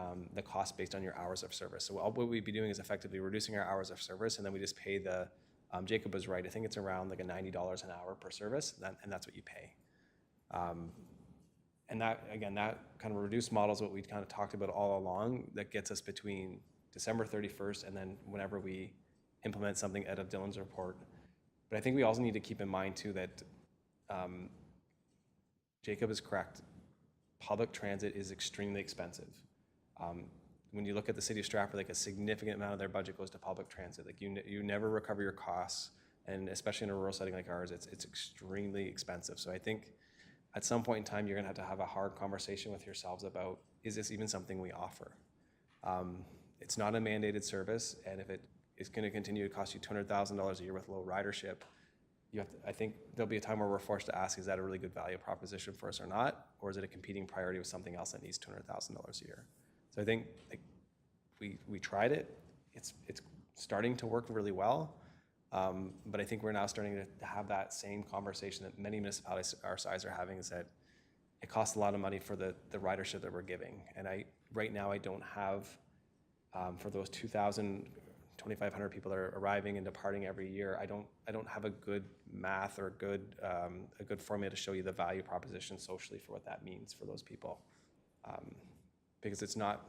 cost based on your hours of service. So what we'd be doing is effectively reducing our hours of service, and then we just pay the, Jacob was right, I think it's around like a $90 an hour per service, and that's what you pay. And that, again, that kind of reduced model is what we kind of talked about all along, that gets us between December 31st and then whenever we implement something out of Dylan's report. But I think we also need to keep in mind too that Jacob is correct. Public transit is extremely expensive. When you look at the city of Stratford, like a significant amount of their budget goes to public transit. Like you never recover your costs, and especially in a rural setting like ours, it's extremely expensive. So I think at some point in time, you're gonna have a hard conversation with yourselves about, is this even something we offer? It's not a mandated service, and if it is gonna continue to cost you $200,000 a year with low ridership, I think there'll be a time where we're forced to ask, is that a really good value proposition for us or not? Or is it a competing priority with something else that needs $200,000 a year? So I think like, we tried it. It's starting to work really well. But I think we're now starting to have that same conversation that many municipalities our size are having, is that it costs a lot of money for the ridership that we're giving. And right now I don't have, for those 2,500 people that are arriving and departing every year, I don't have a good math or a good formula to show you the value proposition socially for what that means for those people. Because it's not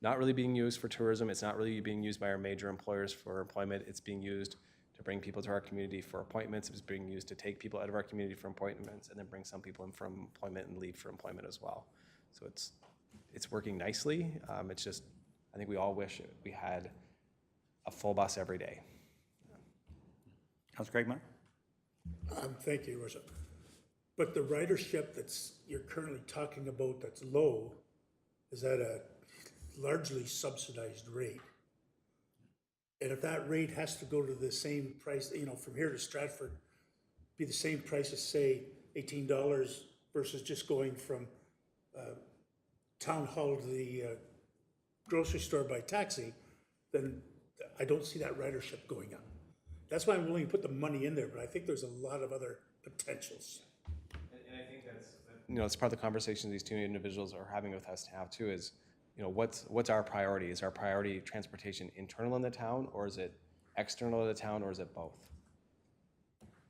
really being used for tourism, it's not really being used by our major employers for employment, it's being used to bring people to our community for appointments, it's being used to take people out of our community for appointments and then bring some people in from employment and leave for employment as well. So it's working nicely, it's just, I think we all wish we had a full bus every day. Councilor Craigmire? Thank you, Your Worship. But the ridership you're currently talking about that's low, is at a largely subsidized rate. And if that rate has to go to the same price, from here to Stratford be the same price as, say, $18 versus just going from town hall to the grocery store by taxi, then I don't see that ridership going up. That's why I'm willing to put the money in there, but I think there's a lot of other potentials. And I think that's, it's part of the conversation these two individuals are having with us to have too is, what's our priority? Is our priority transportation internal in the town, or is it external to the town, or is it both?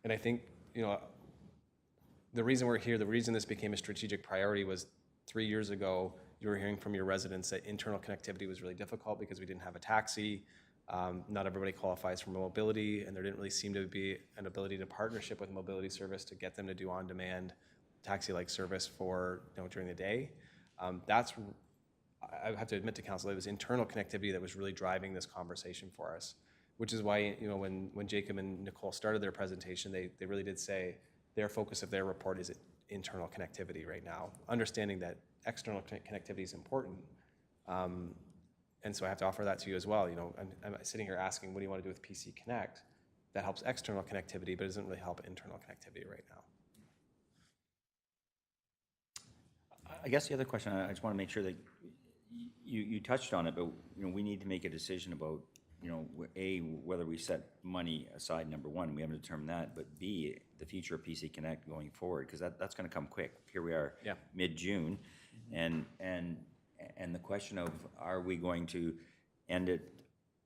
And I think, the reason we're here, the reason this became a strategic priority was 3 years ago, you were hearing from your residents that internal connectivity was really difficult because we didn't have a taxi. Not everybody qualifies for mobility, and there didn't really seem to be an ability to partnership with mobility service to get them to do on-demand taxi-like service for, during the day. I have to admit to council, it was internal connectivity that was really driving this conversation for us, which is why, when Jacob and Nicole started their presentation, they really did say their focus of their report is internal connectivity right now, understanding that external connectivity is important. And so I have to offer that to you as well. I'm sitting here asking, what do you want to do with PC Connect? That helps external connectivity, but doesn't really help internal connectivity right now. I guess the other question, I just want to make sure that you touched on it, but we need to make a decision about A, whether we set money aside, number one, we haven't determined that, but B, the future of PC Connect going forward, because that's going to come quick. Here we are, mid-June, and the question of, are we going to end it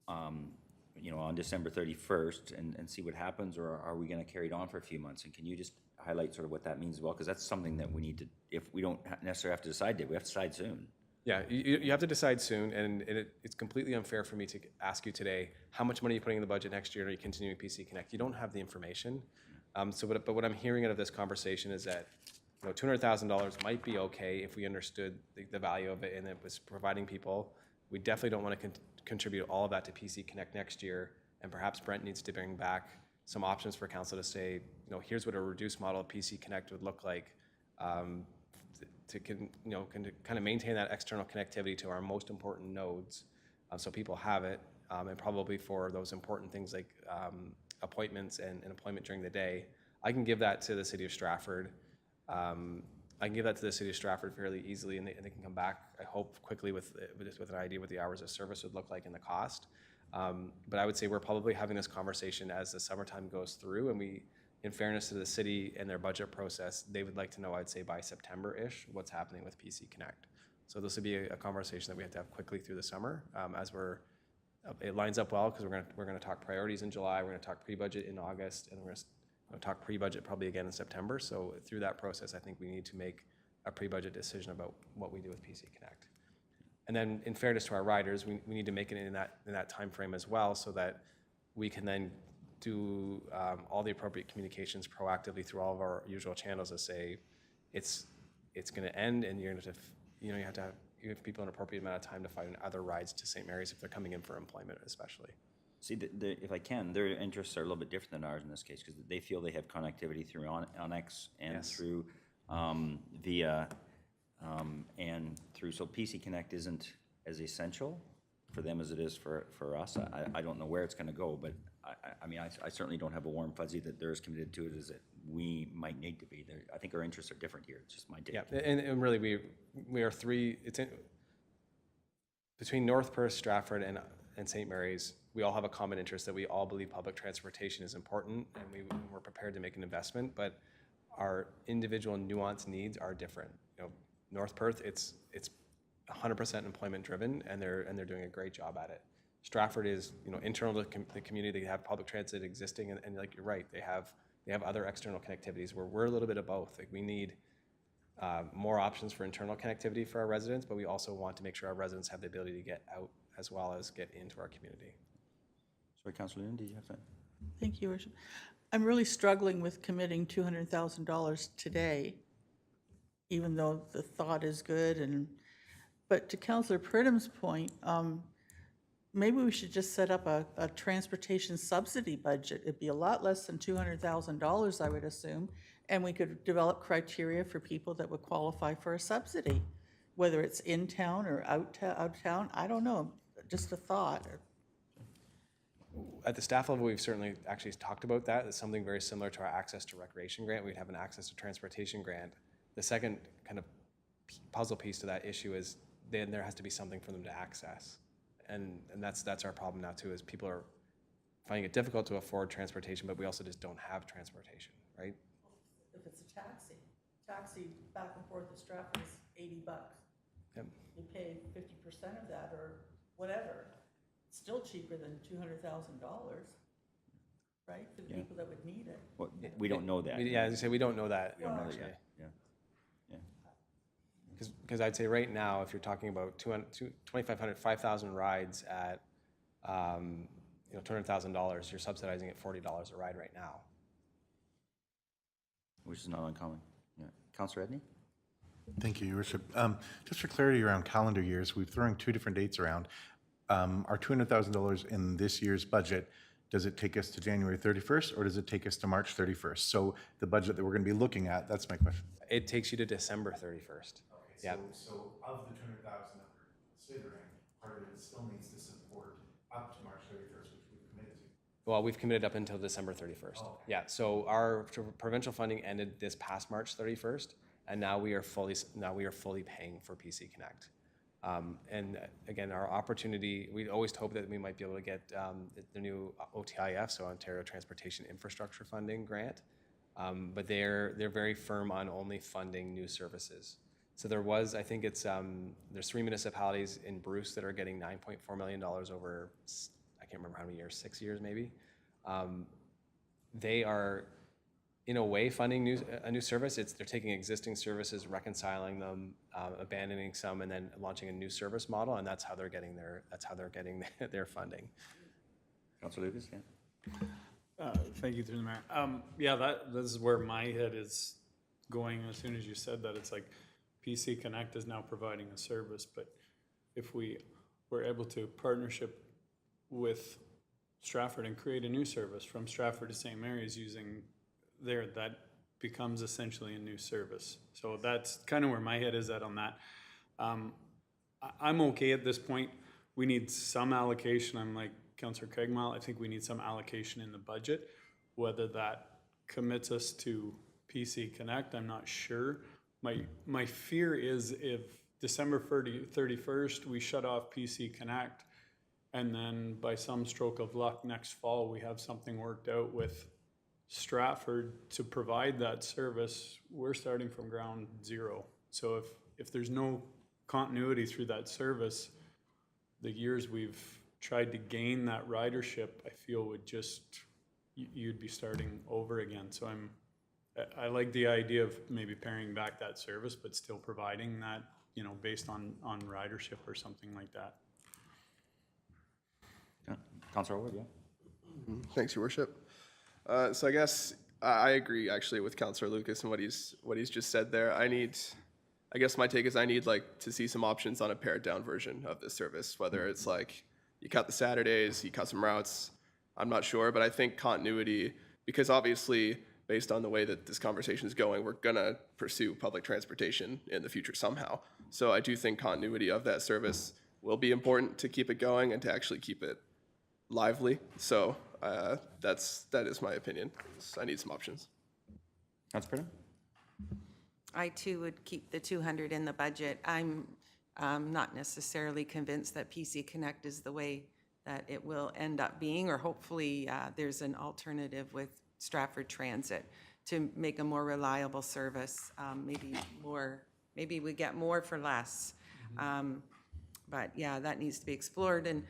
on December 31st and see what happens, or are we going to carry it on for a few months? And can you just highlight sort of what that means as well? Because that's something that we need to, if we don't necessarily have to decide it, we have to decide soon. Yeah, you have to decide soon, and it's completely unfair for me to ask you today, how much money are you putting in the budget next year, and are you continuing PC Connect? You don't have the information. But what I'm hearing out of this conversation is that $200,000 might be okay if we understood the value of it and it was providing people. We definitely don't want to contribute all of that to PC Connect next year, and perhaps Brent needs to bring back some options for council to say, here's what a reduced model of PC Connect would look like. To kind of maintain that external connectivity to our most important nodes, so people have it, and probably for those important things like appointments and employment during the day. I can give that to the city of Stratford. I can give that to the city of Stratford fairly easily, and they can come back, I hope, quickly with an idea what the hours of service would look like and the cost. But I would say we're probably having this conversation as the summertime goes through, and we, in fairness to the city and their budget process, they would like to know, I'd say by September-ish, what's happening with PC Connect. So this would be a conversation that we have to have quickly through the summer, it lines up well because we're gonna talk priorities in July, we're gonna talk pre-budget in August, and we're gonna talk pre-budget probably again in September. So through that process, I think we need to make a pre-budget decision about what we do with PC Connect. And then, in fairness to our riders, we need to make it in that time frame as well, so that we can then do all the appropriate communications proactively through all of our usual channels to say it's going to end, and you have to give people an appropriate amount of time to find other rides to St. Mary's if they're coming in for employment, especially. See, if I can, their interests are a little bit different than ours in this case, because they feel they have connectivity through Onyx and through Via and through, so PC Connect isn't as essential for them as it is for us. I don't know where it's going to go, but I certainly don't have a warm fuzzy that they're as committed to it as we might need to be. I think our interests are different here. It's just my take. Yeah, and really we are three. Between North Perth, Stratford, and St. Mary's, we all have a common interest that we all believe public transportation is important, and we're prepared to make an investment. But our individual nuanced needs are different. North Perth, it's 100% employment driven, and they're doing a great job at it. Stratford is internal to the community. They have public transit existing, and like you're right, they have other external connectivities where we're a little bit of both. Like we need more options for internal connectivity for our residents, but we also want to make sure our residents have the ability to get out as well as get into our community. Sorry, Councilor Lynn, did you have that? Thank you, Worship. I'm really struggling with committing $200,000 today, even though the thought is good. But to Councilor Pridham's point, maybe we should just set up a transportation subsidy budget. It'd be a lot less than $200,000, I would assume, and we could develop criteria for people that would qualify for a subsidy, whether it's in town or out of town. I don't know, just a thought. At the staff level, we've certainly actually talked about that. It's something very similar to our access to recreation grant. We'd have an access to transportation grant. The second kind of puzzle piece to that issue is then there has to be something for them to access. And that's our problem now too, is people are finding it difficult to afford transportation, but we also just don't have transportation, right? If it's a taxi back and forth to Stratford is $80. Yep. You pay 50% of that or whatever. It's still cheaper than $200,000, right? For the people that would need it. Well, we don't know that. Yeah, as I say, we don't know that. We don't know that actually. yet, yeah. Because I'd say right now, if you're talking about 2,500, 5,000 rides at, $200,000, you're subsidizing at $40 a ride right now. Which is not uncommon. Yeah. Councillor Edney? Thank you, Your Worship. Just for clarity around calendar years, we've thrown two different dates around. Our $200,000 in this year's budget, does it take us to January 31st or does it take us to March 31st? So the budget that we're going to be looking at, that's my question. It takes you to December 31st. Yeah. So of the 200,000 that we're considering, part of it still needs to support up to March 31st, which we've committed to. Well, we've committed up until December 31st. Oh, okay. Yeah, so our provincial funding ended this past March 31st, and now we are fully paying for PC Connect. And again, our opportunity, we always hope that we might be able to get the new OTIF, so Ontario Transportation Infrastructure Funding grant, but they're very firm on only funding new services. So there was, I think it's, there's 3 municipalities in Bruce that are getting $9.4 million over, I can't remember how many years, 6 years maybe. They are, in a way, funding a new service. They're taking existing services, reconciling them, abandoning some, and then launching a new service model, and that's how they're getting their funding. Councillor Lucas, yeah? Thank you, through the mayor. Yeah, this is where my head is going as soon as you said that. It's like PC Connect is now providing a service, but if we were able to partnership with Stratford and create a new service from Stratford to St. Mary's using that becomes essentially a new service. So that's kind of where my head is at on that. I'm okay at this point. We need some allocation. I'm like Councillor Craigmile. I think we need some allocation in the budget. Whether that commits us to PC Connect, I'm not sure. My fear is if December 31st, we shut off PC Connect, and then by some stroke of luck next fall, we have something worked out with Stratford to provide that service, we're starting from ground zero. So if there's no continuity through that service, the years we've tried to gain that ridership, I feel would just, you'd be starting over again. So I like the idea of maybe paring back that service, but still providing that, based on ridership or something like that. Yeah. Councillor Ward, yeah? Thanks, Your Worship. So I guess I agree actually with Councillor Lucas and what he's just said there. I guess my take is I need to see some options on a pared down version of this service, whether it's you cut the Saturdays, you cut some routes, I'm not sure, but I think continuity, because obviously based on the way that this conversation is going, we're gonna pursue public transportation in the future somehow. So I do think continuity of that service will be important to keep it going and to actually keep it lively. So that is my opinion. I need some options. Councillor Pridham? I too would keep the 200 in the budget. I'm not necessarily convinced that PC Connect is the way that it will end up being, or hopefully there's an alternative with Stratford Transit to make a more reliable service. Maybe we get more for less. But yeah, that needs to be explored, and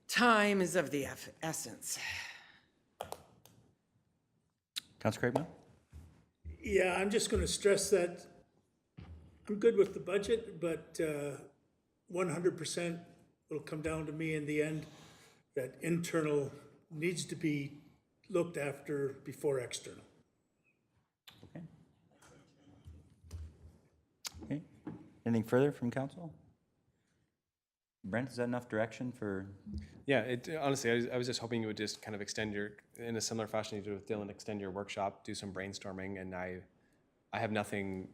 time is of the essence. Councillor Craigmile? Yeah, I'm just going to stress that I'm good with the budget, but 100% will come down to me in the end, that internal needs to be looked after before external. Okay. Okay. Anything further from council? Brent, is that enough direction for? Yeah, honestly, I was just hoping you would just kind of extend in a similar fashion you did with Dylan, extend your workshop, do some brainstorming, and I have nothing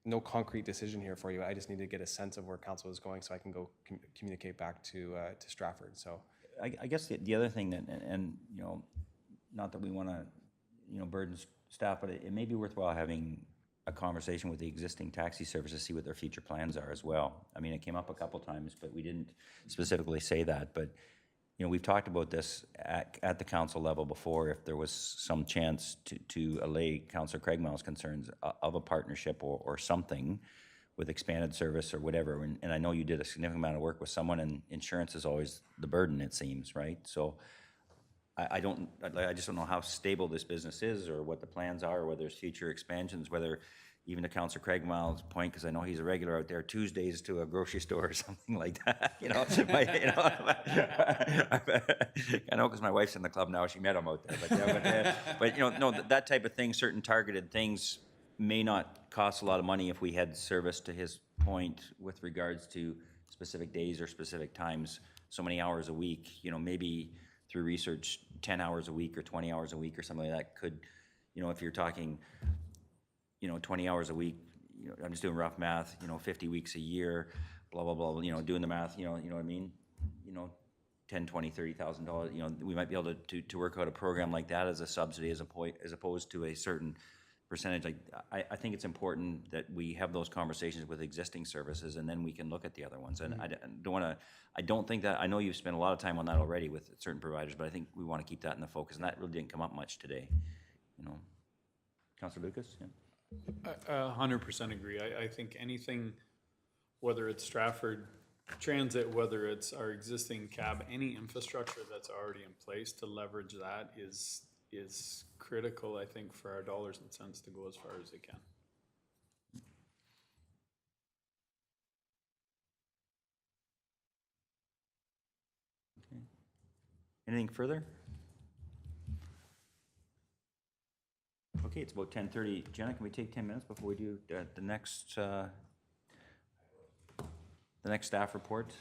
no concrete decision here for you. I just need to get a sense of where council is going so I can go communicate back to Stratford. So I guess the other thing that, and, you know, not that we want to, you know, burden staff, but it may be worthwhile having a conversation with the existing taxi service to see what their future plans are as well. I mean, it came up a couple times, but we didn't specifically say that. But, you know, we've talked about this at the council level before, if there was some chance to allay Councillor Craigmile's concerns of a partnership or something with expanded service or whatever. And I know you did a significant amount of work with someone, and insurance is always the burden, it seems, right? So I just don't know how stable this business is or what the plans are, or whether there's future expansions, whether even to Councillor Craigmile's point, because I know he's a regular out there, Tuesdays to a grocery store or something like that, you know. I know because my wife's in the club now, she met him out there, but you know, no, that type of thing, certain targeted things may not cost a lot of money if we had service, to his point, with regards to specific days or specific times, so many hours a week, you know, maybe through research, 10 hours a week or 20 hours a week or something like that could, you know, if you're talking, you know, 20 hours a week, you know, I'm just doing rough math, you know, 50 weeks a year, blah, blah, blah, you know, doing the math, you know what I mean? You know, 10, 20, $30,000, you know, we might be able to work out a program like that as a subsidy as opposed to a certain percentage. Like, I think it's important that we have those conversations with existing services, and then we can look at the other ones. And I don't think that, I know you've spent a lot of time on that already with certain providers, but I think we want to keep that in the focus, and that really didn't come up much today, you know. Councillor Lucas? Yeah. 100% agree. I think anything, whether it's Stratford Transit, whether it's our existing cab, any infrastructure that's already in place to leverage that is critical, I think, for our dollars and cents to go as far as it can. Okay. Anything further? Okay, it's about 10:30. Jenna, can we take 10 minutes before we do the next staff report?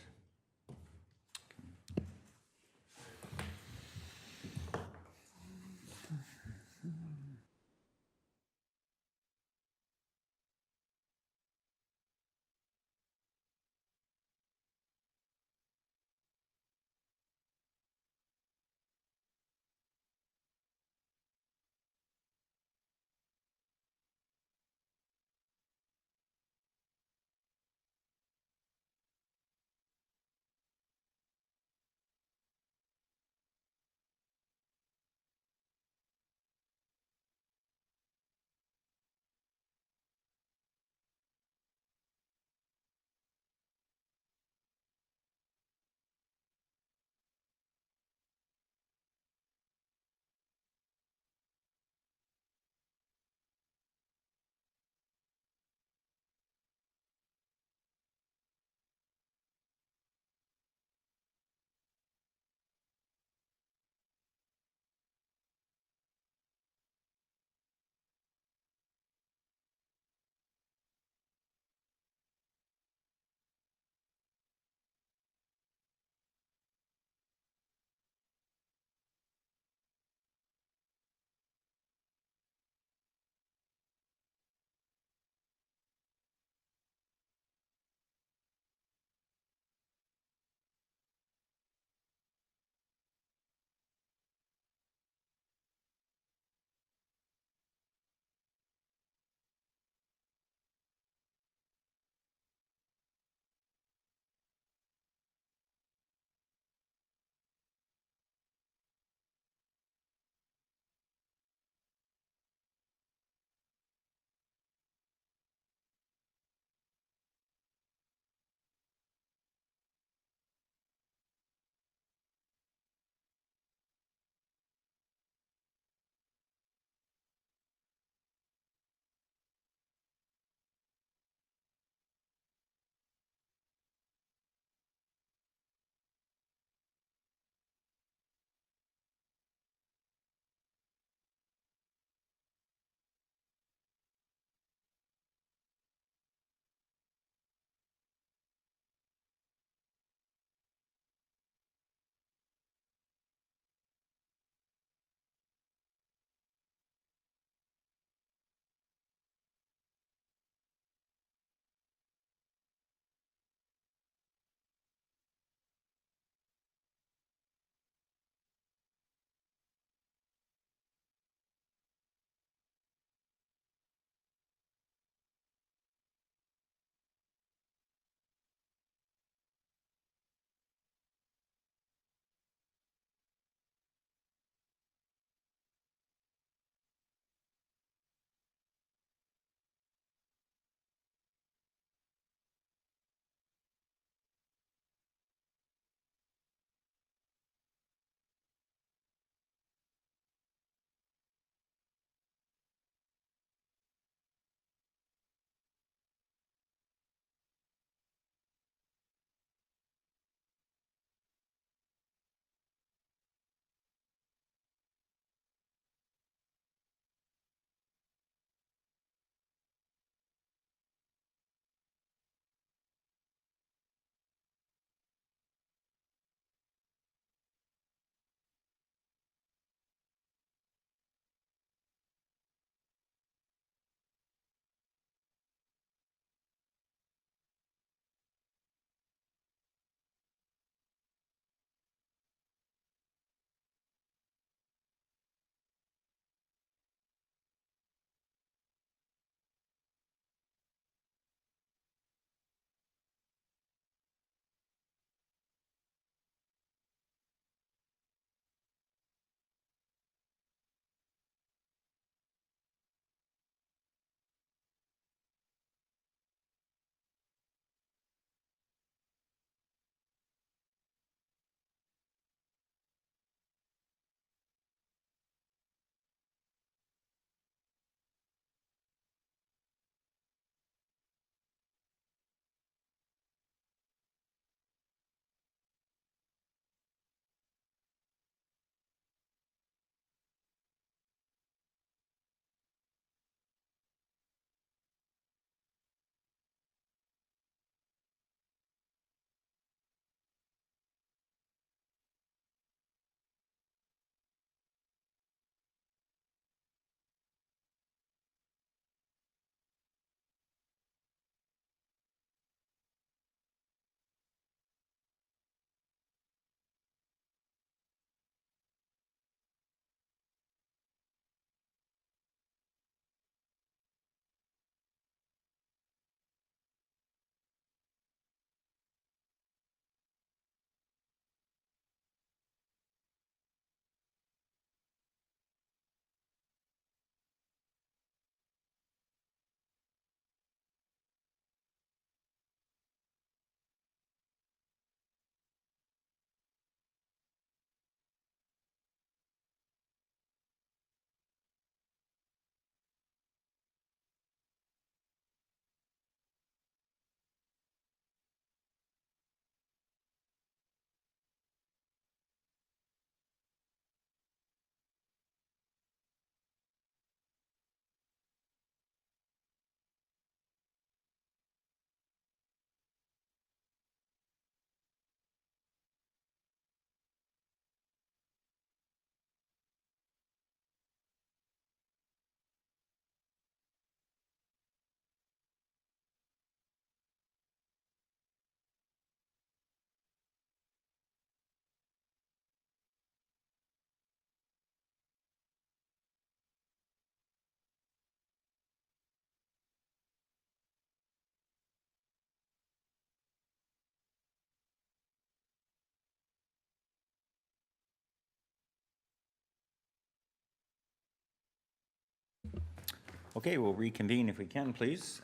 Okay, we'll reconvene if we can, please.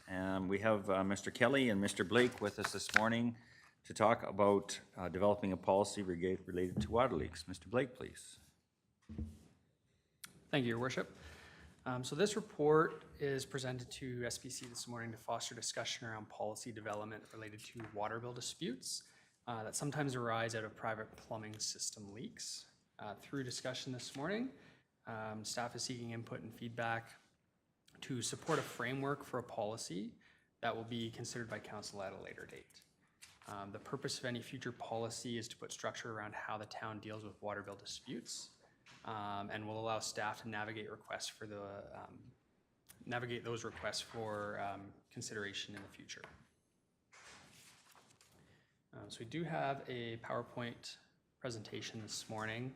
We have Mr. Kelly and Mr. Blake with us this morning to talk about developing a policy related to water leaks. Mr. Blake, please. Thank you, Your Worship. So this report is presented to SPC this morning to foster discussion around policy development related to water bill disputes that sometimes arise out of private plumbing system leaks. Through discussion this morning, staff is seeking input and feedback to support a framework for a policy that will be considered by council at a later date. The purpose of any future policy is to put structure around how the town deals with water bill disputes, and will allow staff to navigate those requests for consideration in the future. So we do have a PowerPoint presentation this morning,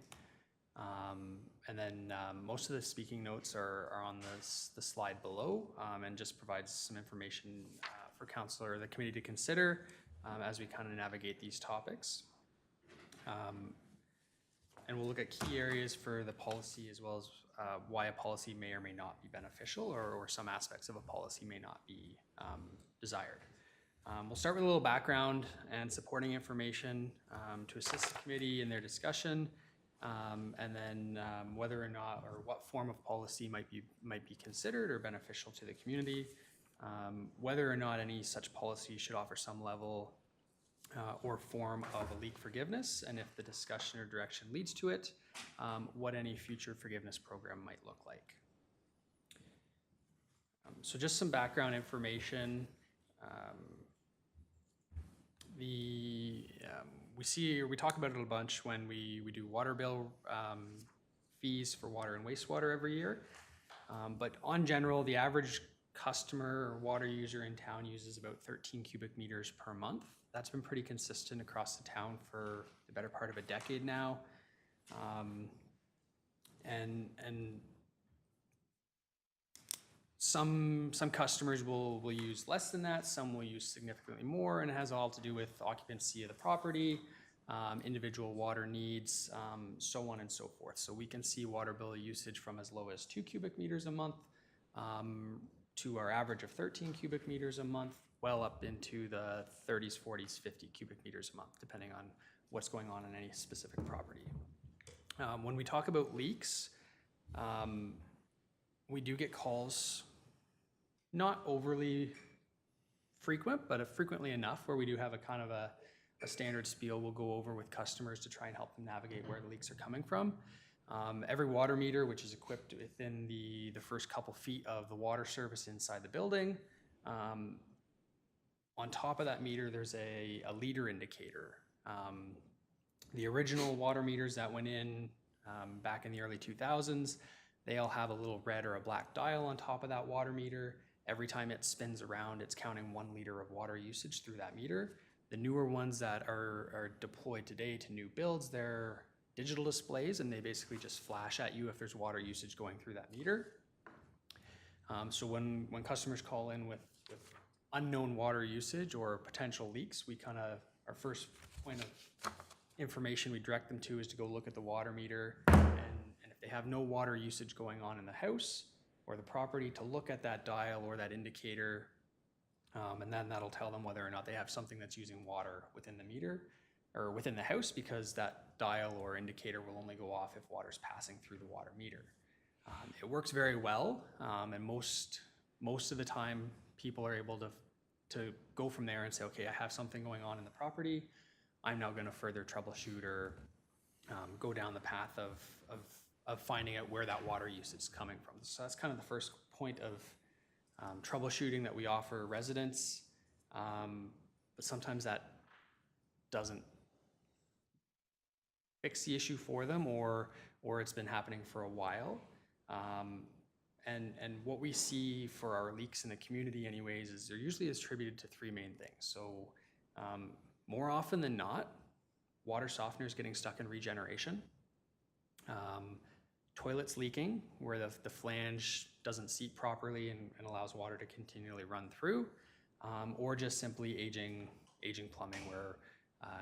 and then most of the speaking notes are on the slide below, and just provides some information for council or the committee to consider as we kind of navigate these topics. And we'll look at key areas for the policy as well as why a policy may or may not be beneficial, or some aspects of a policy may not be desired. We'll start with a little background and supporting information to assist the committee in their discussion, and then whether or not or what form of policy might be considered or beneficial to the community, whether or not any such policy should offer some level or form of a leak forgiveness, and if the discussion or direction leads to it, what any future forgiveness program might look like. So just some background information. We talk about it a bunch when we do water bill fees for water and wastewater every year. But on general, the average customer or water user in town uses about 13 cubic meters per month. That's been pretty consistent across the town for the better part of a decade now. And some customers will use less than that, some will use significantly more, and it has all to do with occupancy of the property, individual water needs, so on and so forth. So we can see water bill usage from as low as 2 cubic meters a month to our average of 13 cubic meters a month, well up into the 30s, 40s, 50 cubic meters a month, depending on what's going on in any specific property. When we talk about leaks, we do get calls, not overly frequent, but frequently enough where we do have a kind of a standard spiel we'll go over with customers to try and help them navigate where the leaks are coming from. Every water meter, which is equipped within the first couple feet of the water service inside the building, on top of that meter, there's a leader indicator. The original water meters that went in back in the early 2000s, they all have a little red or a black dial on top of that water meter. Every time it spins around, it's counting 1 liter of water usage through that meter. The newer ones that are deployed today to new builds, they're digital displays, and they basically just flash at you if there's water usage going through that meter. So when customers call in with unknown water usage or potential leaks, we kind of, our first point of information we direct them to is to go look at the water meter, and if they have no water usage going on in the house or the property, to look at that dial or that indicator, and then that'll tell them whether or not they have something that's using water within the meter or within the house, because that dial or indicator will only go off if water's passing through the water meter. It works very well, and most of the time people are able to go from there and say, okay, I have something going on in the property. I'm now going to further troubleshoot or go down the path of finding out where that water usage is coming from. So that's kind of the first point of troubleshooting that we offer residents, but sometimes that doesn't fix the issue for them, or it's been happening for a while. And what we see for our leaks in the community anyways is they're usually attributed to 3 main things. So more often than not, water softeners getting stuck in regeneration, toilets leaking where the flange doesn't seat properly and allows water to continually run through, or just simply aging plumbing where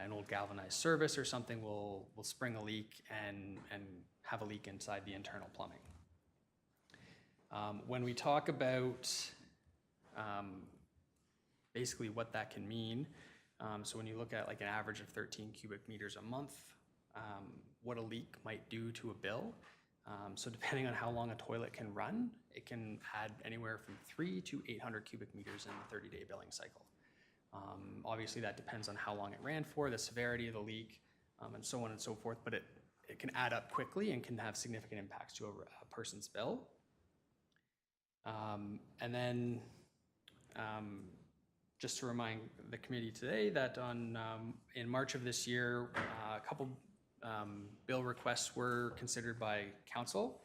an old galvanized service or something will spring a leak and have a leak inside the internal plumbing. When we talk about basically what that can mean, so when you look at like an average of 13 cubic meters a month, what a leak might do to a bill. So depending on how long a toilet can run, it can add anywhere from 3 to 800 cubic meters in a 30-day billing cycle. Obviously that depends on how long it ran for, the severity of the leak, and so on and so forth, but it can add up quickly and can have significant impacts to a person's bill. And then just to remind the committee today that in March of this year, a couple bill requests were considered by council.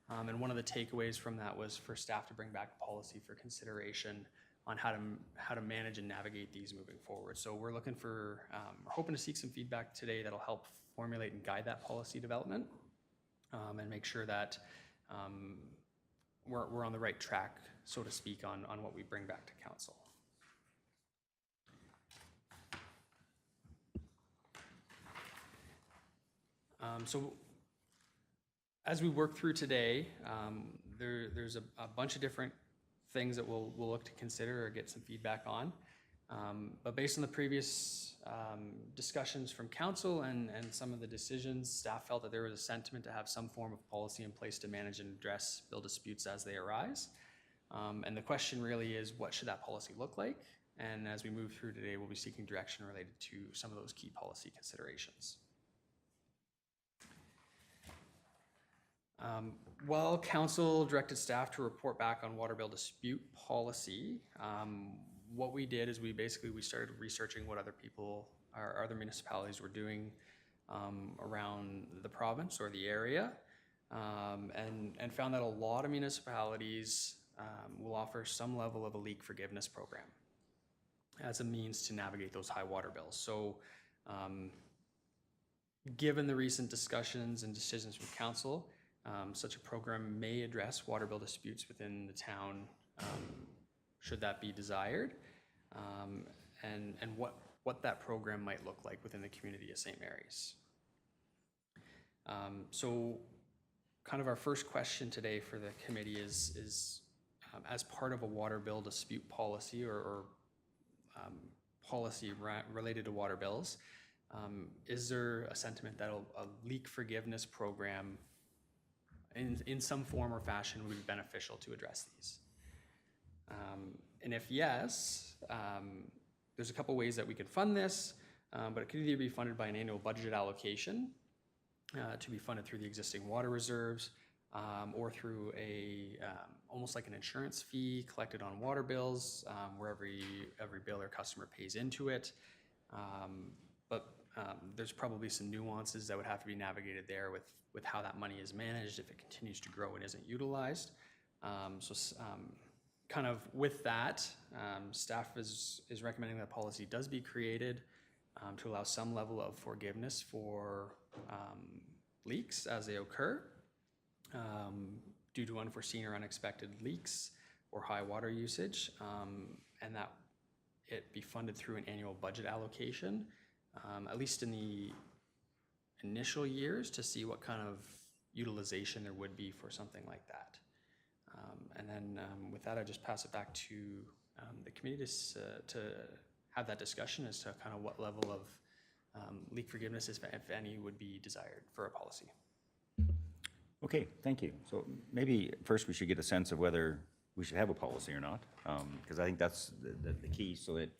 And one of the takeaways from that was for staff to bring back a policy for consideration on how to manage and navigate these moving forward. So we're looking for, we're hoping to seek some feedback today that'll help formulate and guide that policy development and make sure that we're on the right track, so to speak, on what we bring back to council. So as we work through today, there's a bunch of different things that we'll look to consider or get some feedback on. But based on the previous discussions from council and some of the decisions, staff felt that there was a sentiment to have some form of policy in place to manage and address bill disputes as they arise. And the question really is, what should that policy look like? And as we move through today, we'll be seeking direction related to some of those key policy considerations. While council directed staff to report back on water bill dispute policy, what we did is we started researching what other municipalities were doing around the province or the area, and found that a lot of municipalities will offer some level of a leak forgiveness program as a means to navigate those high water bills. So given the recent discussions and decisions from council, such a program may address water bill disputes within the town, should that be desired, and what that program might look like within the community of St. Mary's. So kind of our first question today for the committee is as part of a water bill dispute policy or policy related to water bills, is there a sentiment that a leak forgiveness program in some form or fashion would be beneficial to address these? And if yes, there's a couple ways that we could fund this, but it could either be funded by an annual budget allocation to be funded through the existing water reserves, or through almost like an insurance fee collected on water bills, where every bill or customer pays into it. But there's probably some nuances that would have to be navigated there with how that money is managed if it continues to grow and isn't utilized. Kind of with that, staff is recommending that policy does be created to allow some level of forgiveness for leaks as they occur due to unforeseen or unexpected leaks or high water usage, and that it be funded through an annual budget allocation, at least in the initial years, to see what kind of utilization there would be for something like that. And then with that, I just pass it back to the committee to have that discussion as to kind of what level of leak forgiveness, if any, would be desired for a policy. Okay, thank you. So maybe first we should get a sense of whether we should have a policy or not, because I think that's the key. So that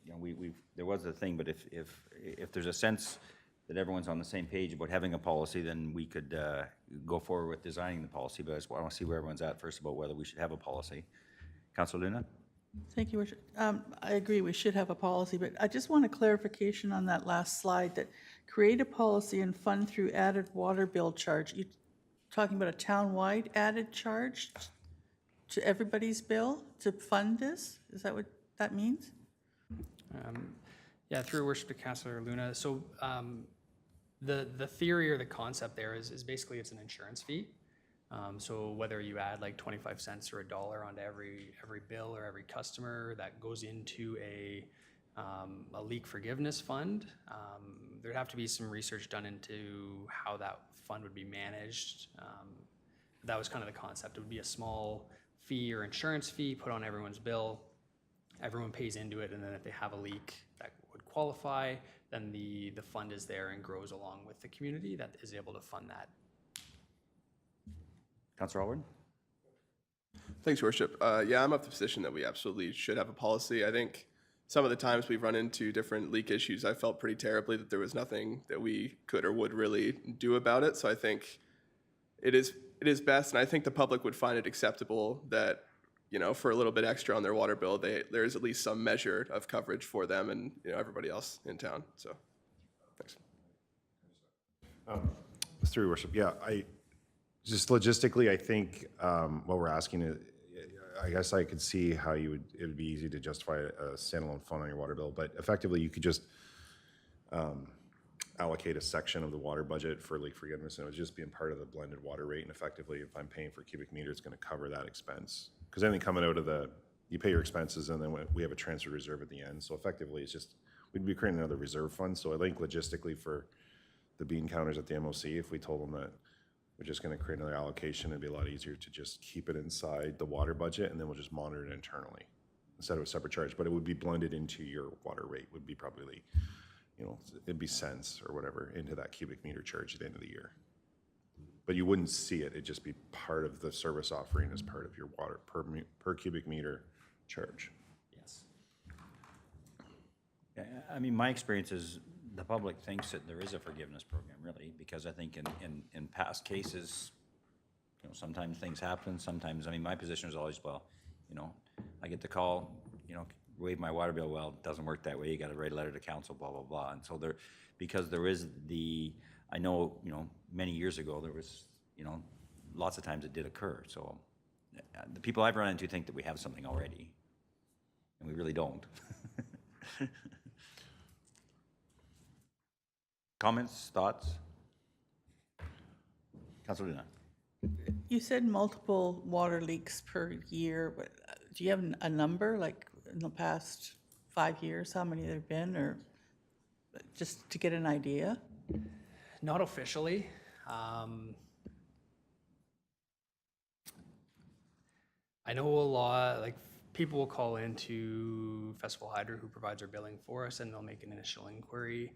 there was a thing, but if there's a sense that everyone's on the same page about having a policy, then we could go forward with designing the policy. But I want to see where everyone's at first about whether we should have a policy. Councilor Luna? Thank you, Worship. I agree, we should have a policy, but I just want a clarification on that last slide, that create a policy and fund through added water bill charge. You talking about a town-wide added charge to everybody's bill to fund this? Is that what that means? Yeah, through worship to Councilor Luna. So the theory or the concept there is basically it's an insurance fee. So whether you add like 25 cents or $1 onto every bill or every customer, that goes into a leak forgiveness fund. There'd have to be some research done into how that fund would be managed. That was kind of the concept. It would be a small fee or insurance fee put on everyone's bill. Everyone pays into it, and then if they have a leak that would qualify, then the fund is there and grows along with the community that is able to fund that. Councillor Alward? Thanks, Your Worship. Yeah, I'm of the position that we absolutely should have a policy. I think some of the times we've run into different leak issues, I felt pretty terribly that there was nothing that we could or would really do about it. So I think it is best, and I think the public would find it acceptable that, you know, for a little bit extra on their water bill, there is at least some measure of coverage for them and, you know, everybody else in town. So, thanks. Through your worship, yeah, just logistically, I think what we're asking is, I guess I could see how it would be easy to justify a standalone fund on your water bill, but effectively you could just allocate a section of the water budget for leak forgiveness, and it would just be in part of the blended water rate, and effectively, if I'm paying for cubic meter, it's gonna cover that expense. Because anything coming out of you pay your expenses, and then we have a transfer reserve at the end, so effectively, it's just, we'd be creating another reserve fund, so I think logistically for the bean counters at the MOC, if we told them that we're just gonna create another allocation, it'd be a lot easier to just keep it inside the water budget, and then we'll just monitor it internally, instead of a separate charge, but it would be blended into your water rate, would be probably, you know, it'd be cents or whatever into that cubic meter charge at the end of the year. But you wouldn't see it, it'd just be part of the service offering as part of your water per cubic meter charge. Yes. Yeah, I mean, my experience is the public thinks that there is a forgiveness program, really, because I think in past cases, you know, sometimes things happen, sometimes, I mean, my position is always, well, you know, I get the call, you know, waive my water bill, well, it doesn't work that way, you gotta write a letter to council, blah, blah, blah, and so because there is I know, you know, many years ago, there was, you know, lots of times it did occur, so the people I've run into think that we have something already, and we really don't. Comments, thoughts? Councilor Luna? You said multiple water leaks per year, but do you have a number, like in the past 5 years, how many there have been, or just to get an idea? Not officially. I know a lot, like people will call into Festival Hydro, who provides our billing for us, and they'll make an initial inquiry.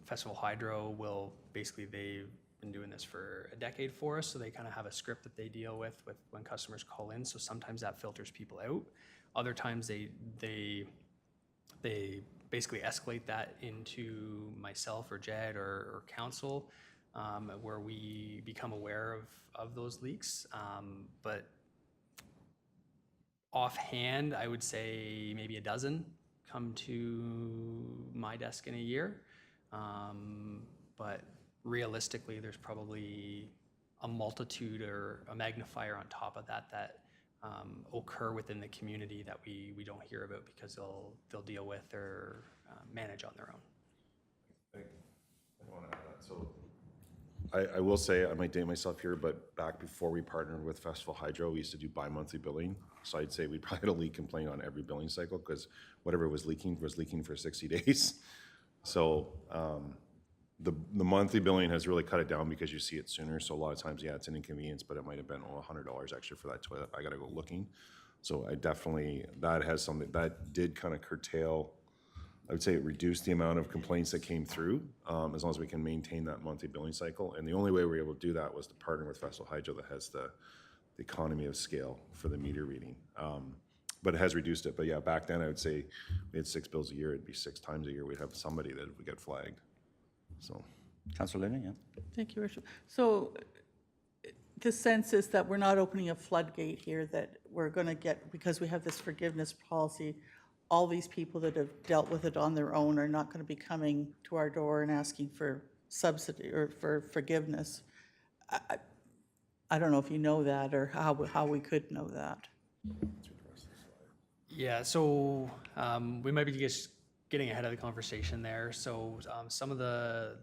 Festival Hydro will basically, they've been doing this for a decade for us, so they kind of have a script that they deal with when customers call in. So sometimes that filters people out. Other times they basically escalate that into myself or Jed or council, where we become aware of those leaks. But offhand, I would say maybe a dozen come to my desk in a year. But realistically, there's probably a multitude or a magnifier on top of that occur within the community that we don't hear about because they'll deal with or manage on their own. I want to add that. So I will say, I might date myself here, but back before we partnered with Festival Hydro, we used to do bi-monthly billing. So I'd say we probably had a leak complaint on every billing cycle because whatever was leaking for 60 days. So the monthly billing has really cut it down because you see it sooner. So a lot of times, yeah, it's an inconvenience, but it might have been $100 extra for that toilet. I got to go looking. So I definitely, that has something, that did kind of curtail, I would say it reduced the amount of complaints that came through, as long as we can maintain that monthly billing cycle. And the only way we were able to do that was to partner with Festival Hydro that has the economy of scale for the meter reading. But it has reduced it. But yeah, back then I would say we had 6 bills a year. It'd be 6 times a year. We'd have somebody that would get flagged. So. Councilor Luna, yeah. Thank you, Worship. So the sense is that we're not opening a floodgate here, that we're going to get, because we have this forgiveness policy, all these people that have dealt with it on their own are not going to be coming to our door and asking for subsidy or for forgiveness. I don't know if you know that or how we could know that. Yeah, so we might be just getting ahead of the conversation there. So some of the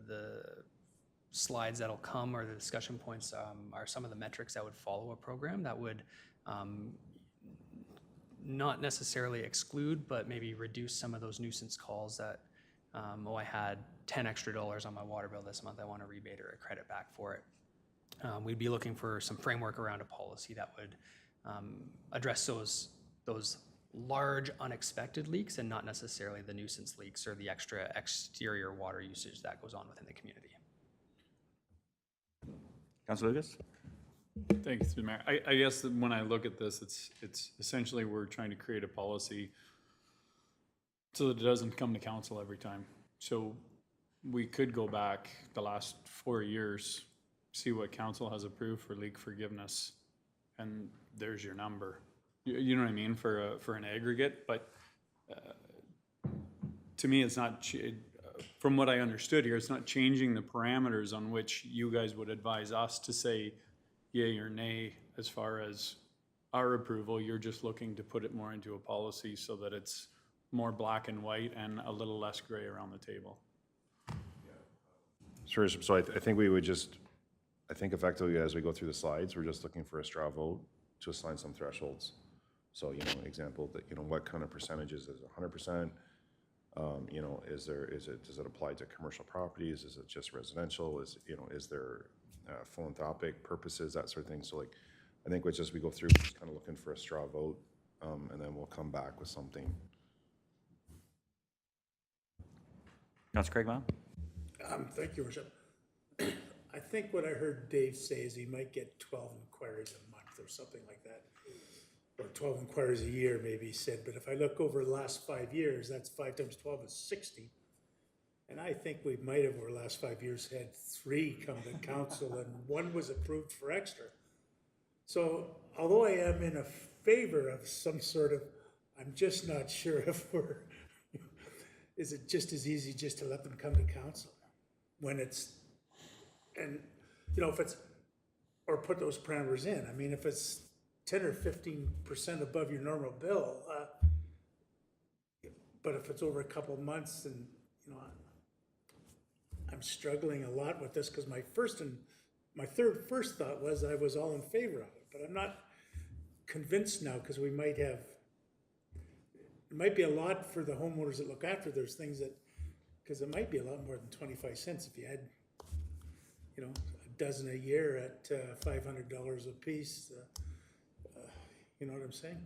slides that'll come or the discussion points are some of the metrics that would follow a program that would not necessarily exclude, but maybe reduce some of those nuisance calls that, I had $10 extra on my water bill this month, I want a rebate or a credit back for it. We'd be looking for some framework around a policy that would address those large unexpected leaks and not necessarily the nuisance leaks or the extra exterior water usage that goes on within the community. Councilor Lucas? Thank you, through the Mayor. I guess that when I look at this, it's essentially we're trying to create a policy so that it doesn't come to council every time. So we could go back the last 4 years, see what council has approved for leak forgiveness, and there's your number. You know what I mean, for an aggregate, but to me, it's not, from what I understood here, it's not changing the parameters on which you guys would advise us to say yay or nay as far as our approval. You're just looking to put it more into a policy so that it's more black and white and a little less gray around the table. Sure, so I think we would just, I think effectively as we go through the slides, we're just looking for a straw vote to assign some thresholds. So, you know, an example that, you know, what kind of percentages is it 100%? You know, does it apply to commercial properties? Is it just residential? Is there philanthropic purposes, that sort of thing? So like, I think it's just, we go through, just kind of looking for a straw vote, and then we'll come back with something. Councilor Craig Mile? Thank you, Worship. I think what I heard Dave say is he might get 12 inquiries a month or something like that. Or 12 inquiries a year, maybe he said. But if I look over the last 5 years, that's 5 times 12 is 60. And I think we might have, over the last 5 years, had 3 come to council and 1 was approved for extra. So although I am in a favor of some sort of, I'm just not sure if we're, is it just as easy just to let them come to council when it's, and, you know, if it's, or put those parameters in. I mean, if it's 10 or 15% above your normal bill, but if it's over a couple months, and, you know, I'm struggling a lot with this because my first thought was I was all in favor of it, but I'm not convinced now because we might have, it might be a lot for the homeowners that look after those things that, because it might be a lot more than 25 cents if you had, you know, a dozen a year at $500 a piece. You know what I'm saying?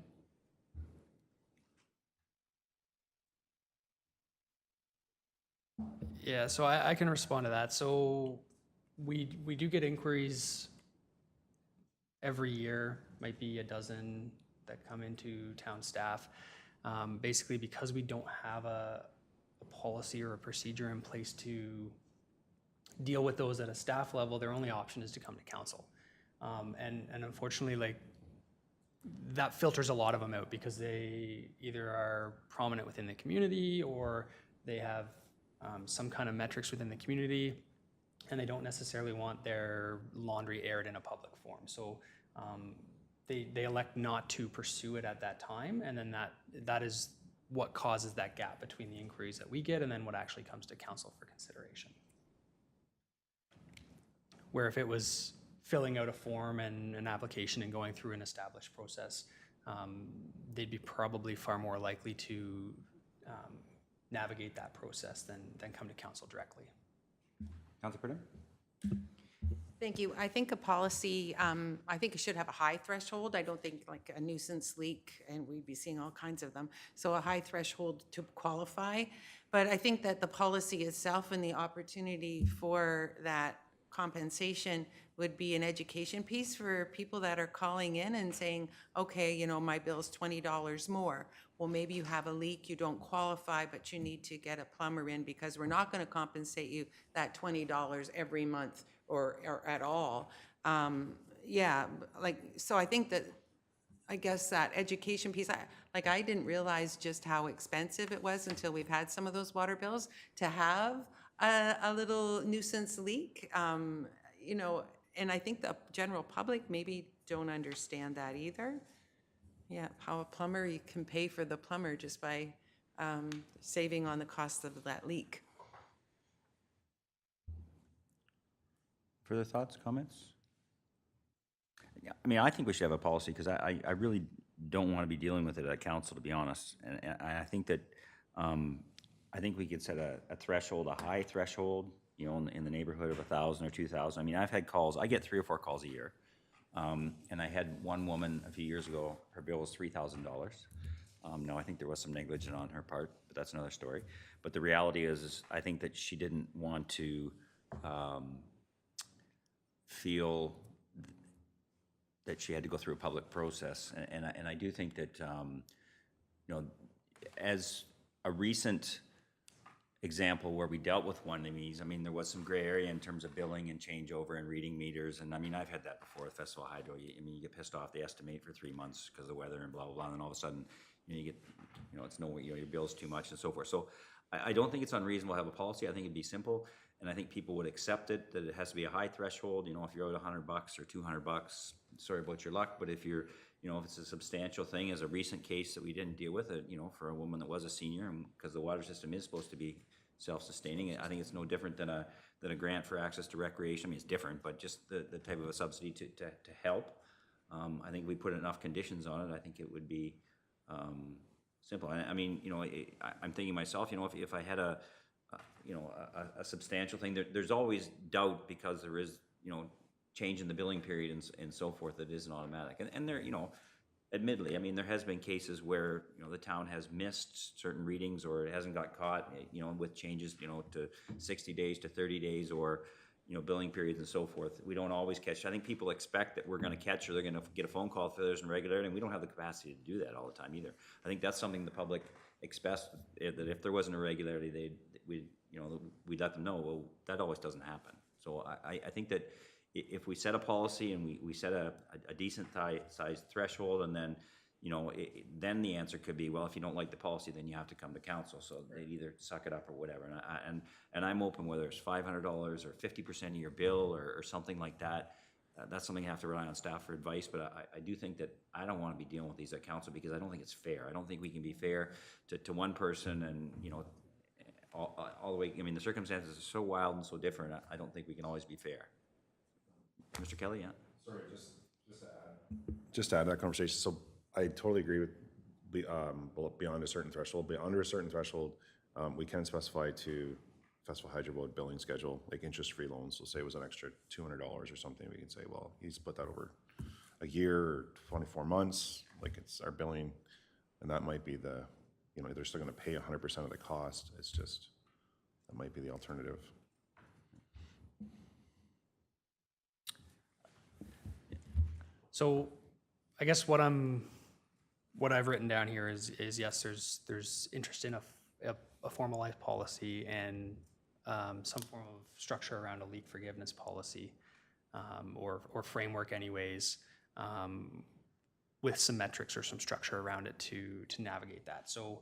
Yeah, so I can respond to that. So we do get inquiries every year, might be a dozen that come into town staff. Basically, because we don't have a policy or a procedure in place to deal with those at a staff level, their only option is to come to council. And unfortunately, like, that filters a lot of them out because they either are prominent within the community or they have some kind of metrics within the community, and they don't necessarily want their laundry aired in a public forum. So they elect not to pursue it at that time, and then that is what causes that gap between the inquiries that we get and then what actually comes to council for consideration. Where if it was filling out a form and an application and going through an established process, they'd be probably far more likely to navigate that process than come to council directly. Councilor Purdue? Thank you. I think a policy, I think it should have a high threshold. I don't think like a nuisance leak, and we'd be seeing all kinds of them. So a high threshold to qualify. But I think that the policy itself and the opportunity for that compensation would be an education piece for people that are calling in and saying, okay, you know, my bill's $20 more. Well, maybe you have a leak, you don't qualify, but you need to get a plumber in because we're not going to compensate you that $20 every month or at all. Yeah, like, so I think that, I guess that education piece, I didn't realize just how expensive it was until we've had some of those water bills to have a little nuisance leak, you know, and I think the general public maybe don't understand that either. Yeah, how a plumber, you can pay for the plumber just by saving on the cost of that leak. Further thoughts, comments? Yeah, I mean, I think we should have a policy because I really don't want to be dealing with it at council, to be honest. And I think that I think we could set a threshold, a high threshold, you know, in the neighborhood of 1,000 or 2,000. I mean, I've had calls, I get 3 or 4 calls a year. And I had one woman a few years ago, her bill was $3,000. No, I think there was some negligence on her part, but that's another story. But the reality is I think that she didn't want to feel that she had to go through a public process. And I do think that, you know, as a recent example where we dealt with one of these, I mean, there was some gray area in terms of billing and changeover and reading meters. And I mean, I've had that before with Festival Hydro. I mean, you get pissed off, they estimate for 3 months because of the weather and blah, blah, blah. And then all of a sudden, you know, you get, you know, it's no, you know, your bill's too much and so forth. So I don't think it's unreasonable to have a policy. I think it'd be simple. And I think people would accept it, that it has to be a high threshold. You know, if you're out $100 or $200, sorry about your luck. But if you're, you know, if it's a substantial thing, as a recent case that we didn't deal with, you know, for a woman that was a senior, and because the water system is supposed to be self-sustaining, I think it's no different than a grant for access to recreation. I mean, it's different, but just the type of a subsidy to help. I think if we put enough conditions on it, I think it would be simple. I mean, you know, I'm thinking myself, you know, if I had a substantial thing, there's always doubt because there is, you know, change in the billing period and so forth that isn't automatic. And there, you know, admittedly, I mean, there has been cases where, you know, the town has missed certain readings or it hasn't got caught, you know, with changes, you know, to 60 days to 30 days or, you know, billing periods and so forth. We don't always catch. I think people expect that we're going to catch or they're going to get a phone call if there's an irregularity, and we don't have the capacity to do that all the time either. I think that's something the public expects, that if there was an irregularity, we'd let them know. Well, that always doesn't happen. So I think that if we set a policy and we set a decent size threshold, and then, you know, then the answer could be, well, if you don't like the policy, then you have to come to council. So they'd either suck it up or whatever. And I'm open, whether it's $500 or 50% of your bill or something like that. That's something you have to rely on staff for advice. But I do think that I don't want to be dealing with these at council because I don't think it's fair. I don't think we can be fair to one person and, you know, all the way. I mean, the circumstances are so wild and so different. I don't think we can always be fair. Mr. Kelly, yeah. Sorry, just to add to that conversation. So I totally agree with beyond a certain threshold. But under a certain threshold, we can specify to Festival Hydro Board billing schedule, like interest-free loans. So say it was an extra $200 or something. We can say, well, you split that over a year or 24 months, like it's our billing, and that might be the, you know, they're still going to pay 100% of the cost. It's just, that might be the alternative. So I guess what I've written down here is yes, there's interest in a formalized policy and some form of structure around a leak forgiveness policy or framework anyways, with some metrics or some structure around it to navigate that. So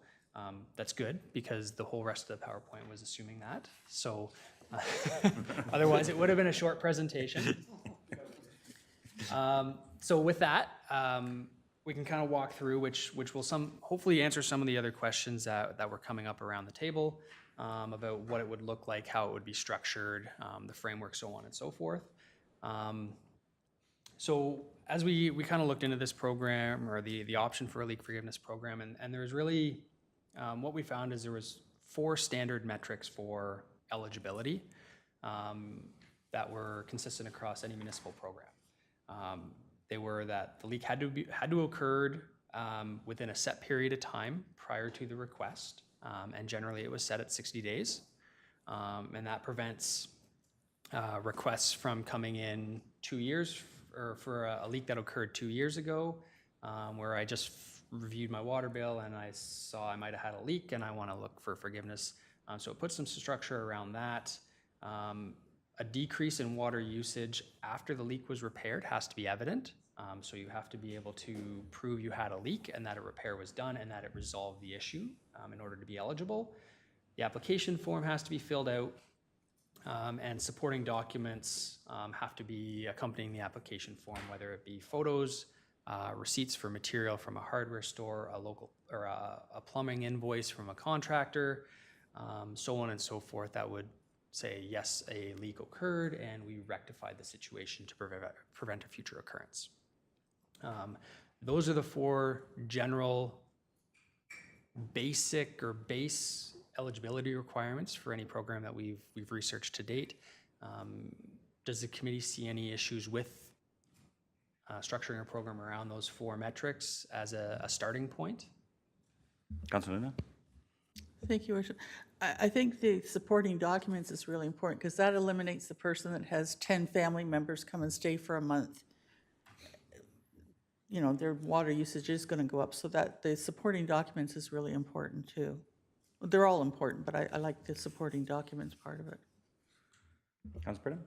that's good because the whole rest of the PowerPoint was assuming that. So otherwise it would have been a short presentation. So with that, we can kind of walk through which will hopefully answer some of the other questions that were coming up around the table about what it would look like, how it would be structured, the framework, so on and so forth. So as we kind of looked into this program or the option for a leak forgiveness program, and there was really, what we found is there was 4 standard metrics for eligibility that were consistent across any municipal program. They were that the leak had to occurred within a set period of time prior to the request, and generally it was set at 60 days, and that prevents requests from coming in 2 years or for a leak that occurred 2 years ago, where I just reviewed my water bill and I saw I might have had a leak and I want to look for forgiveness. So it puts some structure around that. A decrease in water usage after the leak was repaired has to be evident. So you have to be able to prove you had a leak and that a repair was done and that it resolved the issue in order to be eligible. The application form has to be filled out, and supporting documents have to be accompanying the application form, whether it be photos, receipts for material from a hardware store, a local or a plumbing invoice from a contractor, so on and so forth. That would say, yes, a leak occurred and we rectified the situation to prevent a future occurrence. Those are the 4 general basic or base eligibility requirements for any program that we've researched to date. Does the committee see any issues with structuring a program around those 4 metrics as a starting point? Councilor Luna? Thank you, Worship. I think the supporting documents is really important because that eliminates the person that has 10 family members come and stay for a month. You know, their water usage is going to go up, so that the supporting documents is really important too. They're all important, but I like the supporting documents part of it. Councilor Pridham?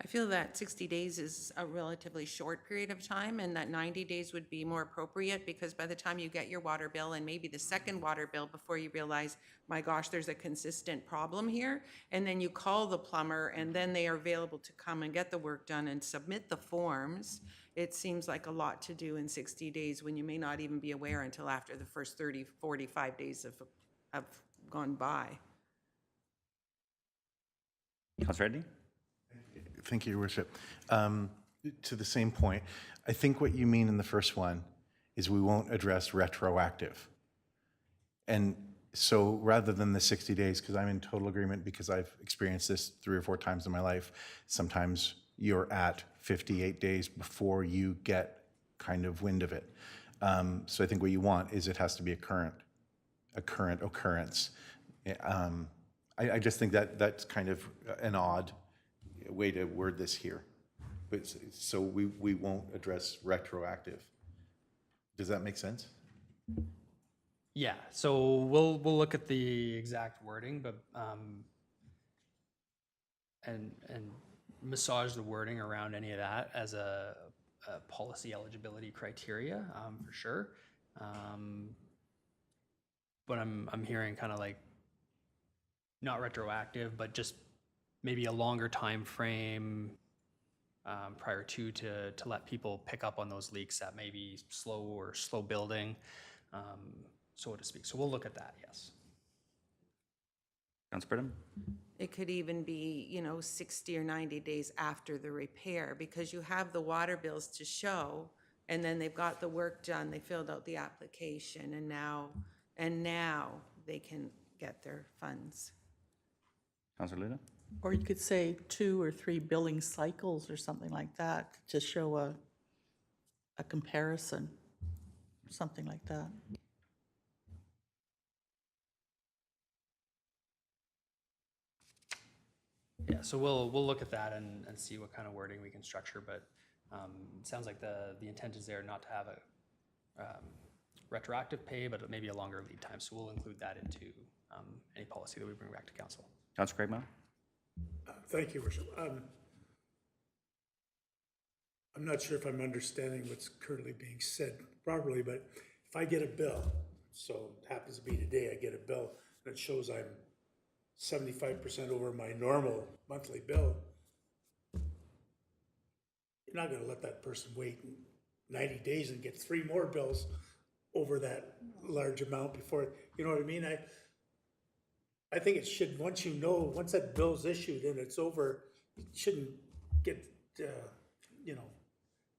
I feel that 60 days is a relatively short period of time, and that 90 days would be more appropriate, because by the time you get your water bill and maybe the second water bill before you realize, my gosh, there's a consistent problem here, and then you call the plumber and then they are available to come and get the work done and submit the forms, it seems like a lot to do in 60 days when you may not even be aware until after the first 30, 45 days have gone by. Councilor Reddy? Thank you, Your Worship. To the same point, I think what you mean in the first one is we won't address retroactive. And so rather than the 60 days, because I'm in total agreement because I've experienced this 3 or 4 times in my life, sometimes you're at 58 days before you get kind of wind of it. So I think what you want is it has to be a current occurrence. I just think that that's kind of an odd way to word this here. But so we won't address retroactive. Does that make sense? Yeah, so we'll look at the exact wording, but and massage the wording around any of that as a policy eligibility criteria for sure. But I'm hearing kind of like not retroactive, but just maybe a longer time frame prior to let people pick up on those leaks that may be slow building, so to speak. So we'll look at that, yes. Councilor Pridham? It could even be, 60 or 90 days after the repair, because you have the water bills to show, and then they've got the work done, they filled out the application, and now they can get their funds. Councilor Luna? Or you could say 2 or 3 billing cycles or something like that to show a comparison, something like that. Yeah, so we'll look at that and see what kind of wording we can structure, but it sounds like the intent is there not to have a retroactive pay, but maybe a longer lead time. So we'll include that into any policy that we bring back to council. Councilor Craigmile? Thank you, Worship. I'm not sure if I'm understanding what's currently being said properly, but if I get a bill, so it happens to be today, I get a bill that shows I'm 75% over my normal monthly bill, you're not gonna let that person wait 90 days and get 3 more bills over that large amount before, you know what I mean? I think it should, once that bill's issued and it's over, it shouldn't get,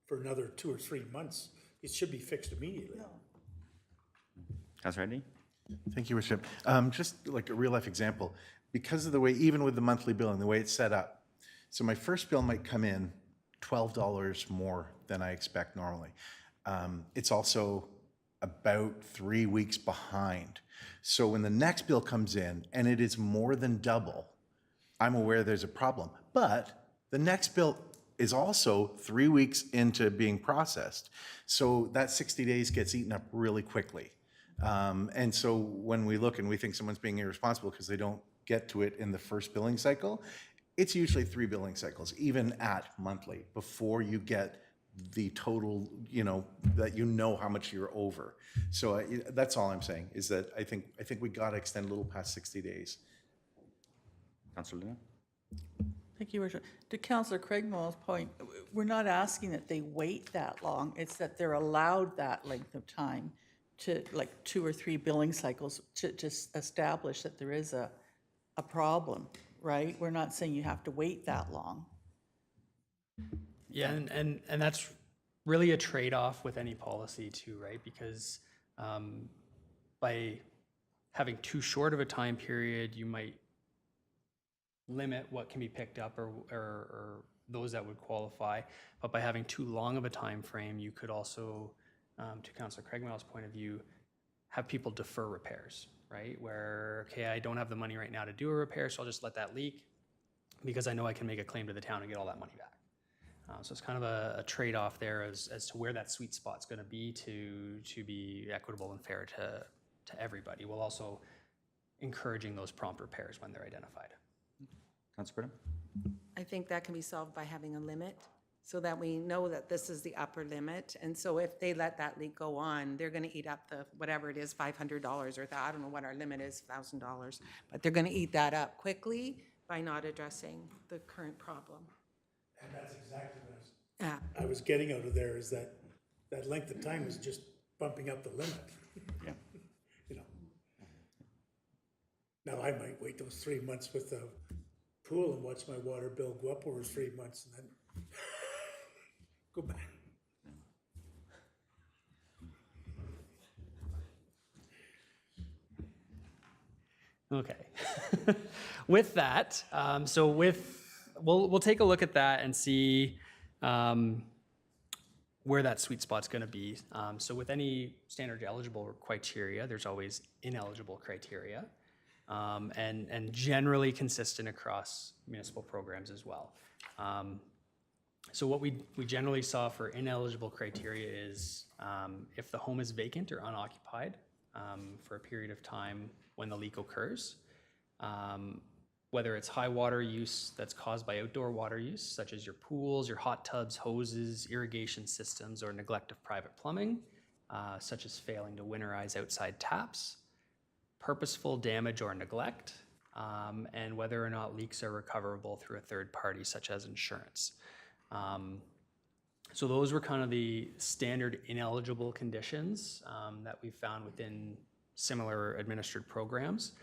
for another 2 or 3 months. It should be fixed immediately. Councilor Reddy? Thank you, Worship. Just like a real life example, because of the way, even with the monthly billing, the way it's set up. So my first bill might come in $12 more than I expect normally. It's also about 3 weeks behind. So when the next bill comes in and it is more than double, I'm aware there's a problem. But the next bill is also 3 weeks into being processed. So that 60 days gets eaten up really quickly. And so when we look and we think someone's being irresponsible because they don't get to it in the first billing cycle, it's usually 3 billing cycles, even at monthly, before you get the total, that how much you're over. So that's all I'm saying, is that I think we got to extend a little past 60 days. Councilor Luna? Thank you, Worship. To Councillor Craigmile's point, we're not asking that they wait that long. It's that they're allowed that length of time to, like 2 or 3 billing cycles to just establish that there is a problem, right? We're not saying you have to wait that long. Yeah, and that's really a trade-off with any policy too, right? Because by having too short of a time period, you might limit what can be picked up or those that would qualify. But by having too long of a time frame, you could also, to Councillor Craigmile's point of view, have people defer repairs, right? Where, okay, I don't have the money right now to do a repair, so I'll just let that leak because I know I can make a claim to the town and get all that money back. So it's kind of a trade-off there as to where that sweet spot's going to be to be equitable and fair to everybody, while also encouraging those prompt repairs when they're identified. Councilor Brenham? I think that can be solved by having a limit so that we know that this is the upper limit. And so if they let that leak go on, they're going to eat up the, whatever it is, $500 or I don't know what our limit is, $1,000, but they're going to eat that up quickly by not addressing the current problem. And that's exactly what Yeah. I was getting out of there, is that length of time is just bumping up the limit. Yeah. You know. Now, I might wait those 3 months with the pool and watch my water bill go up over 3 months and then go back. Okay. With that, we'll take a look at that and see where that sweet spot's going to be. So with any standard eligible criteria, there's always ineligible criteria, and generally consistent across municipal programs as well. So what we generally saw for ineligible criteria is if the home is vacant or unoccupied for a period of time when the leak occurs, whether it's high water use that's caused by outdoor water use, such as your pools, your hot tubs, hoses, irrigation systems, or neglect of private plumbing, such as failing to winterize outside taps, purposeful damage or neglect, and whether or not leaks are recoverable through a third party, such as insurance. So those were kind of the standard ineligible conditions that we found within similar administered programs.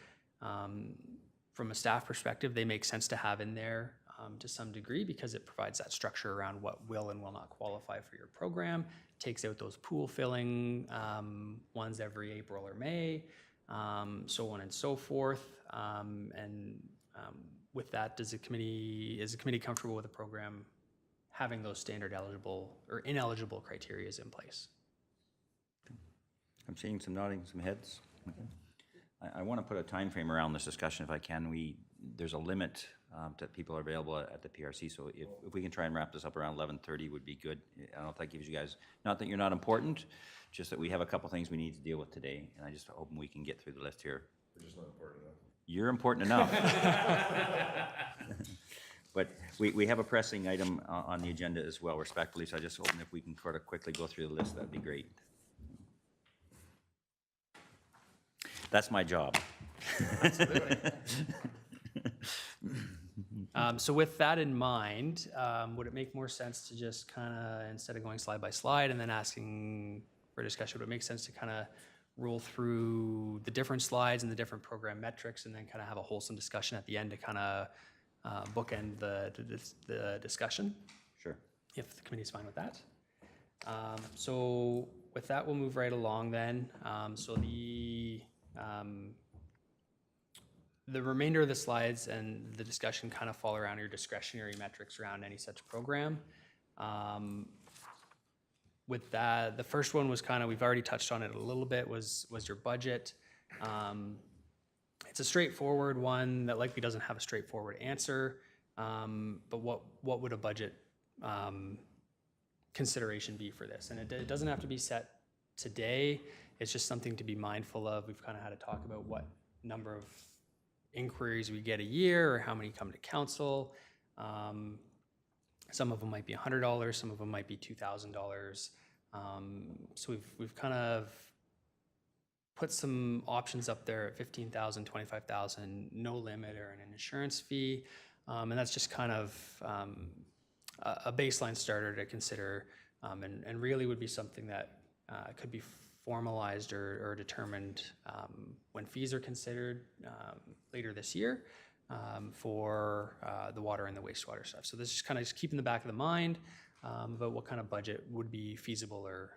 From a staff perspective, they make sense to have in there to some degree because it provides that structure around what will and will not qualify for your program, takes out those pool filling ones every April or May, so on and so forth. With that, is the committee comfortable with the program having those standard eligible or ineligible criteria in place? I'm seeing some nodding, some heads. Okay. I want to put a time frame around this discussion if I can. There's a limit that people are available at the PRC, so if we can try and wrap this up around 11:30 would be good. I don't know if that gives you guys, not that you're not important, just that we have a couple things we need to deal with today, and I just hope we can get through the list here. We're just not important enough. You're important enough. But we have a pressing item on the agenda as well, respectfully, so I just hope if we can sort of quickly go through the list, that'd be great. That's my job. So with that in mind, would it make more sense to just kind of, instead of going slide by slide and then asking for discussion, would it make sense to kind of roll through the different slides and the different program metrics and then kind of have a wholesome discussion at the end to kind of bookend the discussion? Sure. If the committee's fine with that. So with that, we'll move right along then. So the remainder of the slides and the discussion kind of fall around your discretionary metrics around any such program. With that, the first one was kind of, we've already touched on it a little bit, was your budget. It's a straightforward one that likely doesn't have a straightforward answer, but what would a budget consideration be for this? And it doesn't have to be set today. It's just something to be mindful of. We've kind of had to talk about what number of inquiries we get a year or how many come to council. Some of them might be $100, some of them might be $2,000. So we've kind of put some options up there at $15,000, $25,000, no limit or an insurance fee. And that's just kind of a baseline starter to consider, and really would be something that could be formalized or determined when fees are considered later this year for the water and the wastewater stuff. So this is kind of just keep in the back of the mind about what kind of budget would be feasible or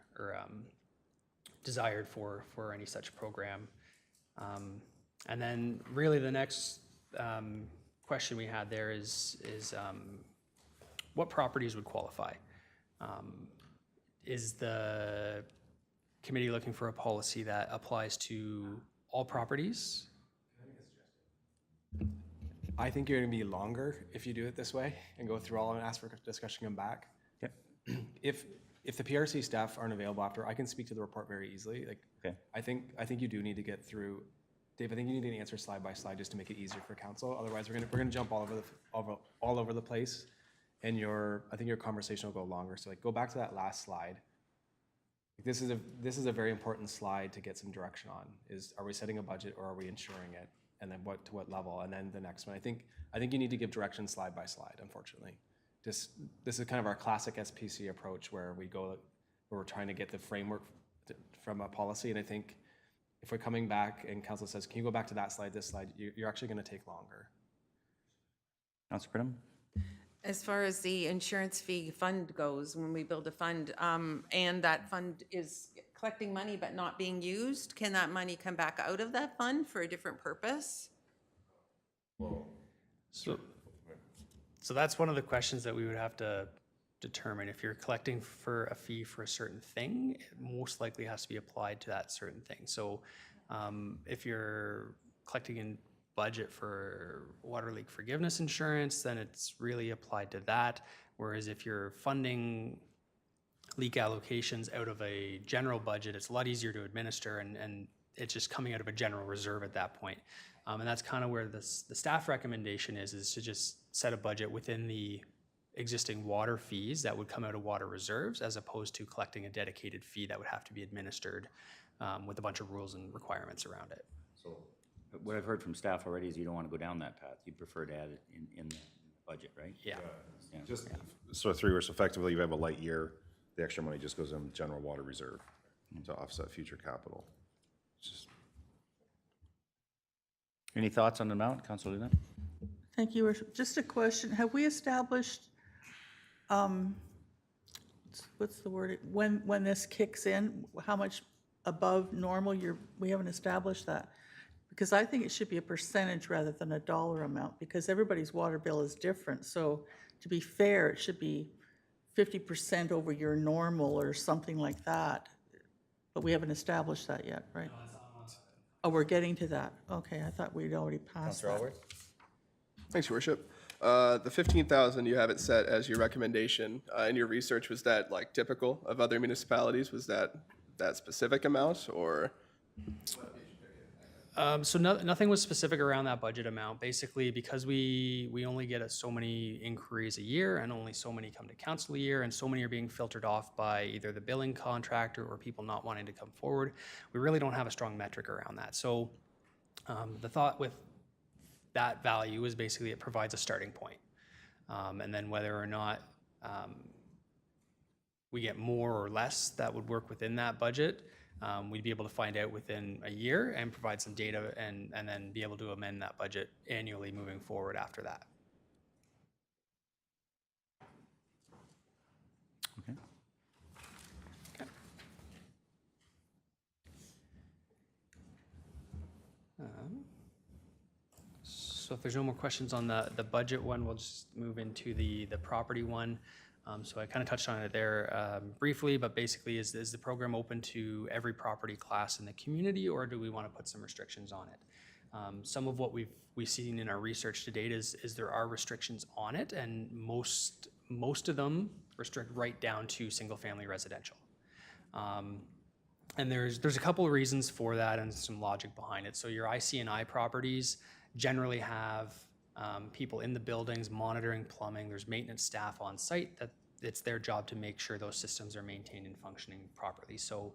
desired for any such program. And then really the next question we had there is what properties would qualify? Is the committee looking for a policy that applies to all properties? I think you're gonna be longer if you do it this way and go through all and ask for discussion and come back. Yep. If the PRC staff aren't available after, I can speak to the report very easily. Like, Okay. I think you do need to get through, Dave, I think you need to answer slide by slide just to make it easier for council. Otherwise, we're gonna jump all over the place. And I think your conversation will go longer. So like, go back to that last slide. This is a very important slide to get some direction on, is are we setting a budget or are we insuring it? And then to what level? And then the next one. I think you need to give direction slide by slide, unfortunately. This is kind of our classic SPC approach where we're trying to get the framework from a policy. And I think if we're coming back and council says, can you go back to that slide, this slide, you're actually going to take longer. Councilor Pridham? As far as the insurance fee fund goes, when we build a fund, and that fund is collecting money but not being used, can that money come back out of that fund for a different purpose? So that's one of the questions that we would have to determine. If you're collecting for a fee for a certain thing, it most likely has to be applied to that certain thing. So if you're collecting in budget for water leak forgiveness insurance, then it's really applied to that. Whereas if you're funding leak allocations out of a general budget, it's a lot easier to administer, and it's just coming out of a general reserve at that point. And that's kind of where the staff recommendation is to just set a budget within the existing water fees that would come out of water reserves, as opposed to collecting a dedicated fee that would have to be administered with a bunch of rules and requirements around it. What I've heard from staff already is you don't want to go down that path. You'd prefer to add it in the budget, right? Yeah. Just, so 3 years, effectively, you have a light year, the extra money just goes in general water reserve to offset future capital. It's just, Any thoughts on the amount, Councilor Luna? Thank you, Your Worship. Just a question. Have we established, what's the word, when this kicks in, how much above normal we haven't established that? Because I think it should be a percentage rather than a dollar amount, because everybody's water bill is different. So to be fair, it should be 50% over your normal or something like that. But we haven't established that yet, right? Oh, we're getting to that. Okay, I thought we'd already passed that. Thanks, Your Worship. The 15,000, you have it set as your recommendation. In your research, was that like typical of other municipalities? Was that specific amount, or? So nothing was specific around that budget amount. Basically, because we only get so many inquiries a year, and only so many come to council a year, and so many are being filtered off by either the billing contractor or people not wanting to come forward, we really don't have a strong metric around that. So the thought with that value is basically it provides a starting point. And then whether or not we get more or less that would work within that budget, we'd be able to find out within a year and provide some data, and then be able to amend that budget annually moving forward after that. Okay. So if there's no more questions on the budget one, we'll just move into the property one. So I kind of touched on it there briefly, but basically is the program open to every property class in the community, or do we want to put some restrictions on it? Some of what we've seen in our research to date is there are restrictions on it, and most of them restrict right down to single-family residential. And there's a couple of reasons for that and some logic behind it. So your IC&I properties generally have people in the buildings monitoring plumbing. There's maintenance staff on site that it's their job to make sure those systems are maintained and functioning properly. So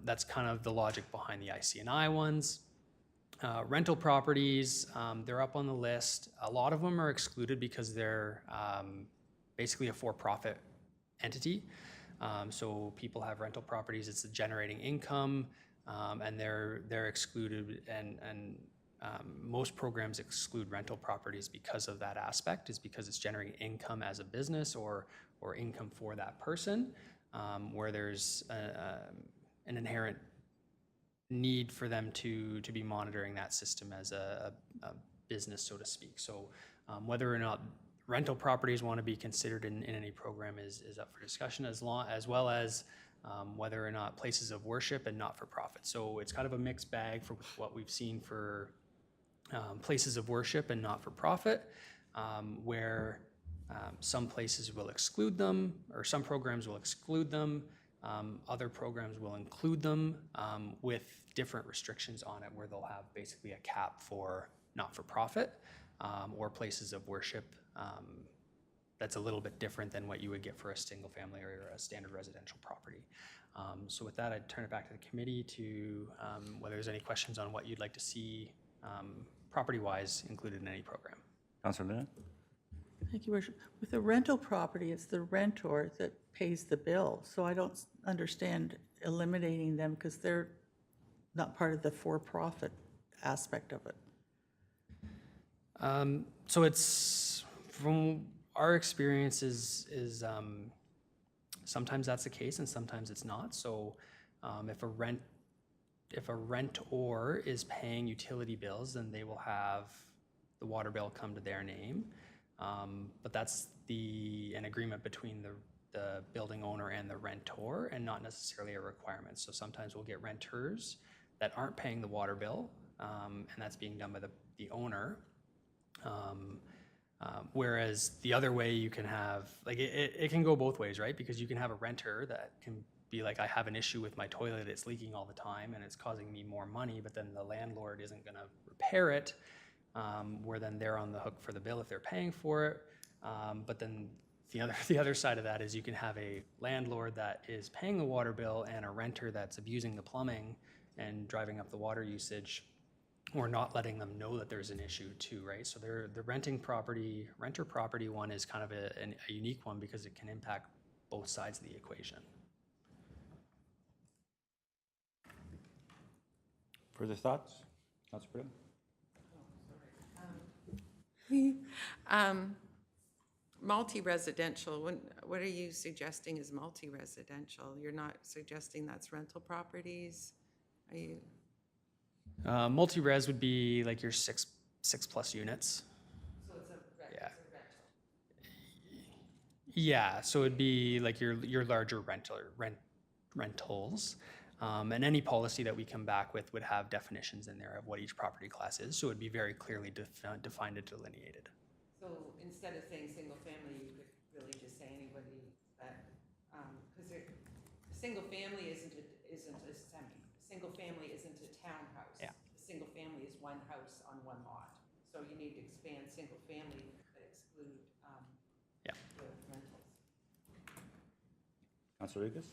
that's kind of the logic behind the IC&I ones. Rental properties, they're up on the list. A lot of them are excluded because they're basically a for-profit entity. So people have rental properties, it's generating income, and they're excluded, and most programs exclude rental properties because of that aspect, is because it's generating income as a business or income for that person, where there's an inherent need for them to be monitoring that system as a business, so to speak. So whether or not rental properties want to be considered in any program is up for discussion, as well as whether or not places of worship and not-for-profit. So it's kind of a mixed bag for what we've seen for places of worship and not-for-profit, where some places will exclude them, or some programs will exclude them. Other programs will include them with different restrictions on it, where they'll have basically a cap for not-for-profit or places of worship. That's a little bit different than what you would get for a single family or a standard residential property. So with that, I'd turn it back to the committee to whether there's any questions on what you'd like to see property-wise included in any program. Councilor Luna? Thank you, Worship. With a rental property, it's the rentor that pays the bill. So I don't understand eliminating them because they're not part of the for-profit aspect of it. So it's, from our experience, is sometimes that's the case and sometimes it's not. So if a rentor is paying utility bills, then they will have the water bill come to their name. But that's an agreement between the building owner and the rentor, and not necessarily a requirement. So sometimes we'll get renters that aren't paying the water bill, and that's being done by the owner. Whereas the other way, you can have, like, it can go both ways, right? Because you can have a renter that can be like, I have an issue with my toilet, it's leaking all the time and it's causing me more money, but then the landlord isn't gonna repair it, where then they're on the hook for the bill if they're paying for it. But then the other side of that is you can have a landlord that is paying the water bill and a renter that's abusing the plumbing and driving up the water usage, or not letting them know that there's an issue too, right? So the renter property one is kind of a unique one because it can impact both sides of the equation. Further thoughts? Councilor Purdom? Multi-residential, what are you suggesting is multi-residential? You're not suggesting that's rental properties? Are you? Multi-res would be like your six plus units. So it's a rental. Yeah, so it'd be like your larger rentals. And any policy that we come back with would have definitions in there of what each property class is, so it'd be very clearly defined and delineated. So instead of saying single family, you could really just say anybody that, because single family isn't a semi. Single family isn't a townhouse. Yeah. A single family is one house on one lot. So you need to expand single family, but exclude Yeah. the rentals. Councilor Lucas?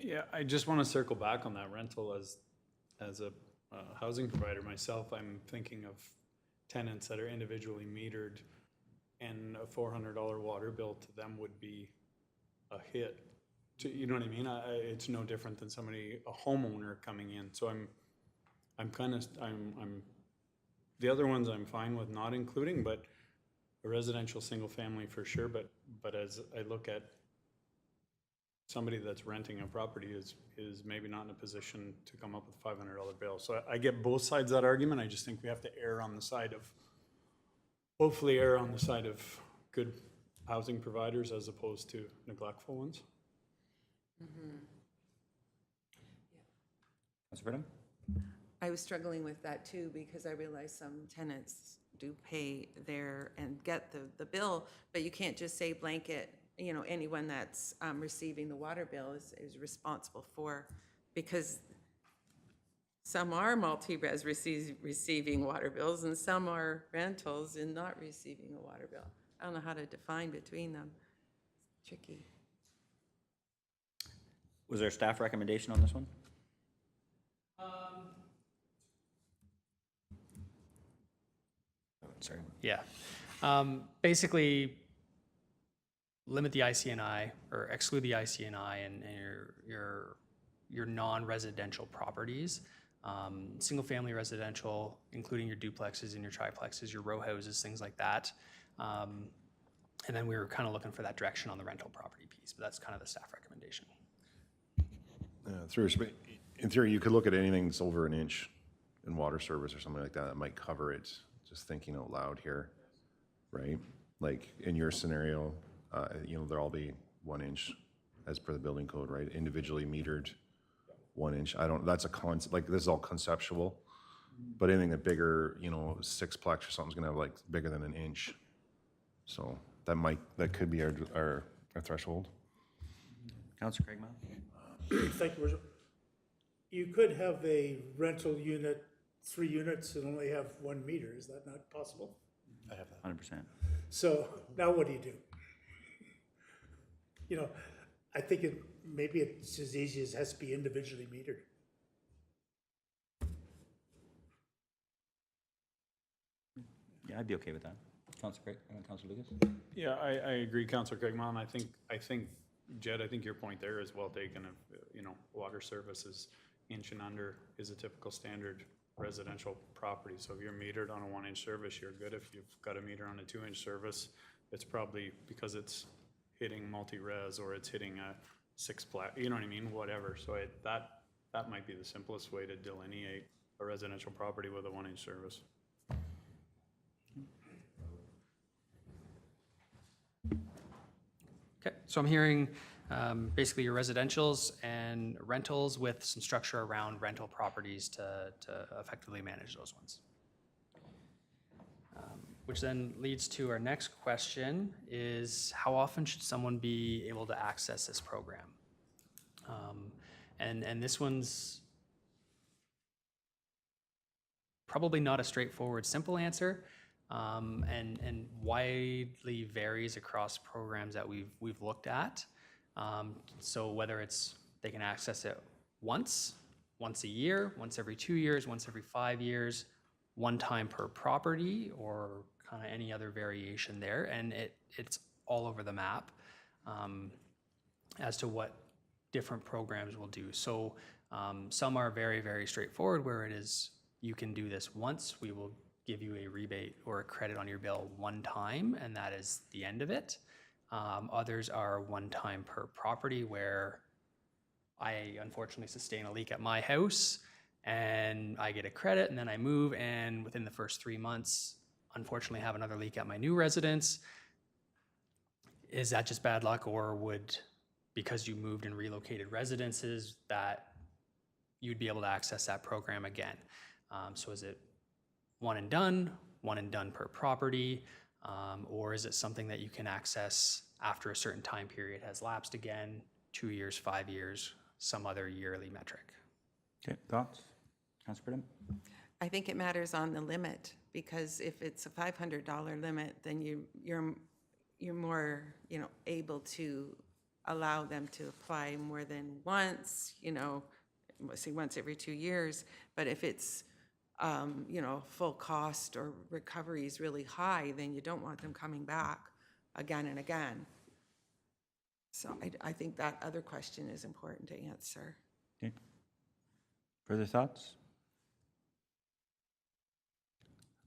Yeah, I just want to circle back on that rental as a housing provider myself. I'm thinking of tenants that are individually metered, and a $400 water bill to them would be a hit. You know what I mean? It's no different than a homeowner coming in. So I'm the other ones I'm fine with not including, but a residential single family for sure. But as I look at somebody that's renting a property is maybe not in a position to come up with a $500 bill. So I get both sides of that argument. I just think we have to hopefully err on the side of good housing providers as opposed to neglectful ones. Councilor Purdom? I was struggling with that too, because I realize some tenants do pay and get the bill, but you can't just say blanket, anyone that's receiving the water bill is responsible for, because some are multi-res receiving water bills and some are rentals and not receiving a water bill. I don't know how to define between them. It's tricky. Was there a staff recommendation on this one? Sorry. Yeah. Basically, limit the ICNI or exclude the ICNI and your non-residential properties. Single-family residential, including your duplexes and your triplexes, your row houses, things like that. And then we were kind of looking for that direction on the rental property piece, but that's kind of the staff recommendation. Through in theory, you could look at anything that's over an inch in water service or something like that, that might cover it, just thinking out loud here, right? Like in your scenario, you know, they'll all be 1 inch as per the building code, right? Individually metered 1 inch. That's a concept, like this is all conceptual, but anything that bigger, you know, 6-plex or something's gonna have like bigger than 1 inch. So that could be our threshold. Councilor Craigmile? Thank you, Worship. You could have a rental unit, 3 units, and only have 1 meter. Is that not possible? 100%. So now what do? You know, I think maybe it's as easy as it has to be individually metered. Yeah, I'd be okay with that. Councilor Lucas? Yeah, I agree, Councilor Craigmile. I think, Jed, I think your point there is well taken. Of, you know, water services inch and under is a typical standard residential property. So if you're metered on a 1 inch service, you're good. If you've got a meter on a 2 inch service, it's probably because it's hitting multi-res or it's hitting a 6-plex, you know what I mean? Whatever. So that might be the simplest way to delineate a residential property with a 1 inch service. Okay, so I'm hearing basically your residentials and rentals with some structure around rental properties to effectively manage those ones. Which then leads to our next question is how often should someone be able to access this program? And this one's probably not a straightforward, simple answer. And widely varies across programs that we've looked at. So whether it's they can access it once a year, once every 2 years, once every 5 years, 1 time per property, or kind of any other variation there, and it's all over the map as to what different programs will do. So some are very, very straightforward, where it is you can do this once, we will give you a rebate or a credit on your bill 1 time, and that is the end of it. Others are 1 time per property, where I unfortunately sustain a leak at my house and I get a credit, and then I move, and within the first 3 months, unfortunately have another leak at my new residence. Is that just bad luck, or would, because you moved and relocated residences, that you'd be able to access that program again? So is it one and done per property, or is it something that you can access after a certain time period has lapsed again, 2 years, 5 years, some other yearly metric? Okay, thoughts? Councilor Pridham? I think it matters on the limit, because if it's a $500 limit, then you're more, you know, able to allow them to apply more than once, you know, say once every 2 years. But if it's you know, full cost or recovery is really high, then you don't want them coming back again and again. So I think that other question is important to answer. Okay. Further thoughts?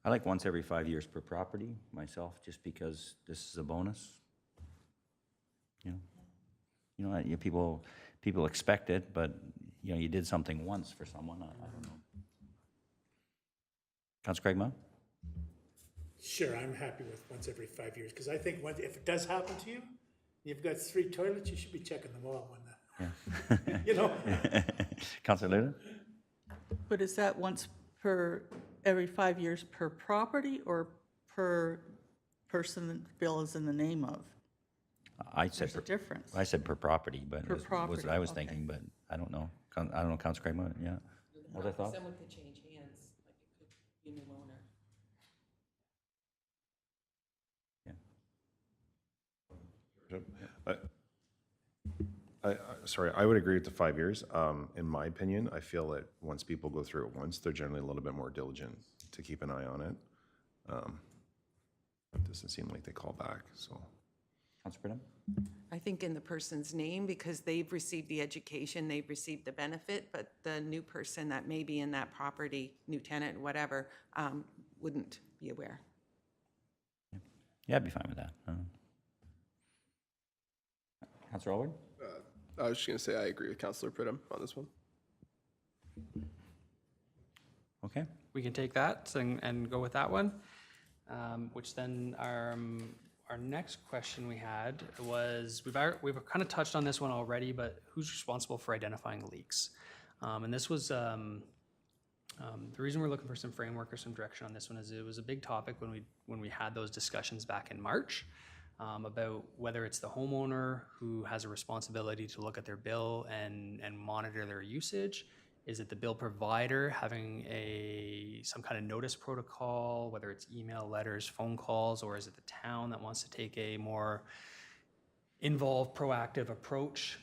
I like once every 5 years per property myself, just because this is a bonus. You know, people expect it, but you know, you did something once for someone. I don't know. Councilor Craigmile? Sure, I'm happy with once every 5 years, because I think if it does happen to you, you've got 3 toilets, you should be checking them all when you know? Councilor Luna? But is that once every 5 years per property, or per person the bill is in the name of? I said There's a difference. I said per property, but Per was what property, I was okay. thinking, but I don't know. I don't know, Councilor Craigmile, yeah. What was I thought? Someone could change hands, like it could be a new owner. Sorry, I would agree with the 5 years. In my opinion, I feel that once people go through it once, they're generally a little bit more diligent to keep an eye on it. It doesn't seem like they call back, so. Councilor Pridham? I think in the person's name, because they've received the education, they've received the benefit, but the new person that may be in that property, new tenant, whatever, wouldn't be aware. Yeah, I'd be fine with that. Councilor Alward? I was just going to say I agree with Councilor Pridham on this one. Okay. We can take that and go with that one. Which then our next question we had was, we've kind of touched on this one already, but who's responsible for identifying leaks? And this was, the reason we're looking for some framework or some direction on this one is it was a big topic when we had those discussions back in March about whether it's the homeowner who has a responsibility to look at their bill and monitor their usage. Is it the bill provider having some kind of notice protocol, whether it's email, letters, phone calls, or is it the town that wants to take a more involved, proactive approach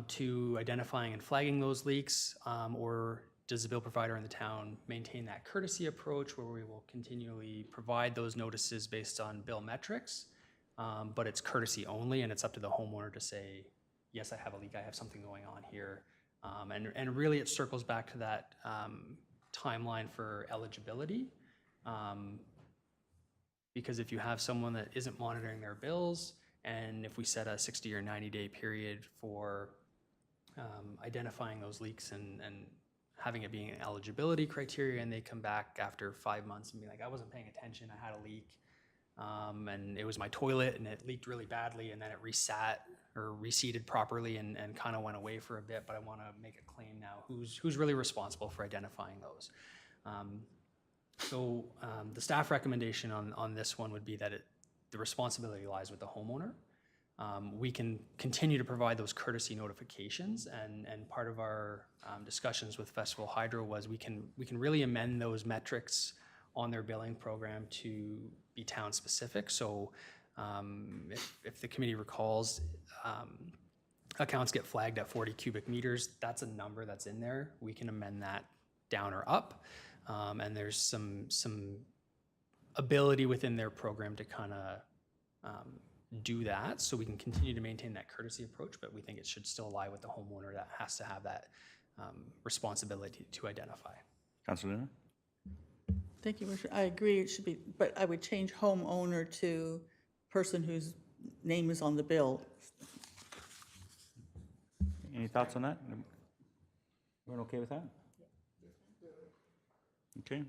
to identifying and flagging those leaks? Or does the bill provider in the town maintain that courtesy approach where we will continually provide those notices based on bill metrics, but it's courtesy only and it's up to the homeowner to say, yes, I have a leak, I have something going on here. And really it circles back to that timeline for eligibility. Because if you have someone that isn't monitoring their bills, and if we set a 60 or 90-day period for identifying those leaks and having it being an eligibility criteria, and they come back after 5 months and be like, I wasn't paying attention, I had a leak, and it was my toilet and it leaked really badly, and then it resat or reseated properly and kind of went away for a bit, but I want to make a claim now. Who's really responsible for identifying those? So the staff recommendation on this one would be that the responsibility lies with the homeowner. We can continue to provide those courtesy notifications, and part of our discussions with Festival Hydro was we can really amend those metrics on their billing program to be town specific. So if the committee recalls, accounts get flagged at 40 cubic meters, that's a number that's in there. We can amend that down or up. And there's some ability within their program to kind of do that, so we can continue to maintain that courtesy approach, but we think it should still lie with the homeowner that has to have that responsibility to identify. Councilor Luna? Thank you, Worship. I agree, it should be, but I would change homeowner to person whose name is on the bill. Any thoughts on that? Everyone okay with that? Okay.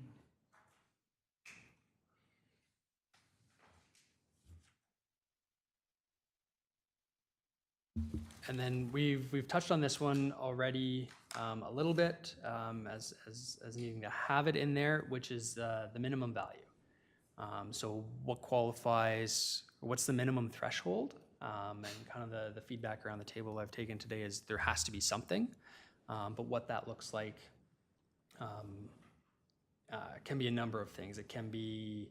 And then we've touched on this one already a little bit as needing to have it in there, which is the minimum value. So what qualifies, what's the minimum threshold? And kind of the feedback around the table I've taken today is there has to be something, but what that looks like can be a number of things. It can be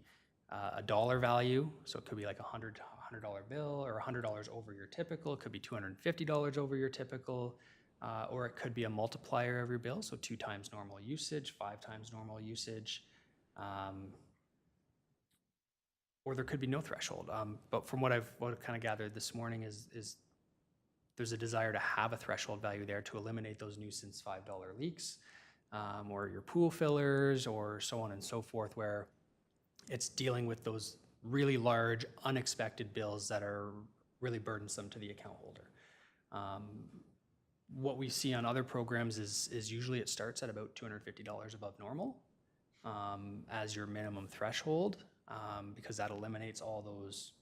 a dollar value, so it could be like $100 bill or $100 over your typical. It could be $250 over your typical, or it could be a multiplier of your bill, so 2 times normal usage, 5 times normal usage, or there could be no threshold. But from what I've kind of gathered this morning is there's a desire to have a threshold value there to eliminate those nuisance $5 leaks, or your pool fillers, or so on and so forth, where it's dealing with those really large, unexpected bills that are really burdensome to the account holder. What we see on other programs is usually it starts at about $250 above normal as your minimum threshold, because that eliminates all those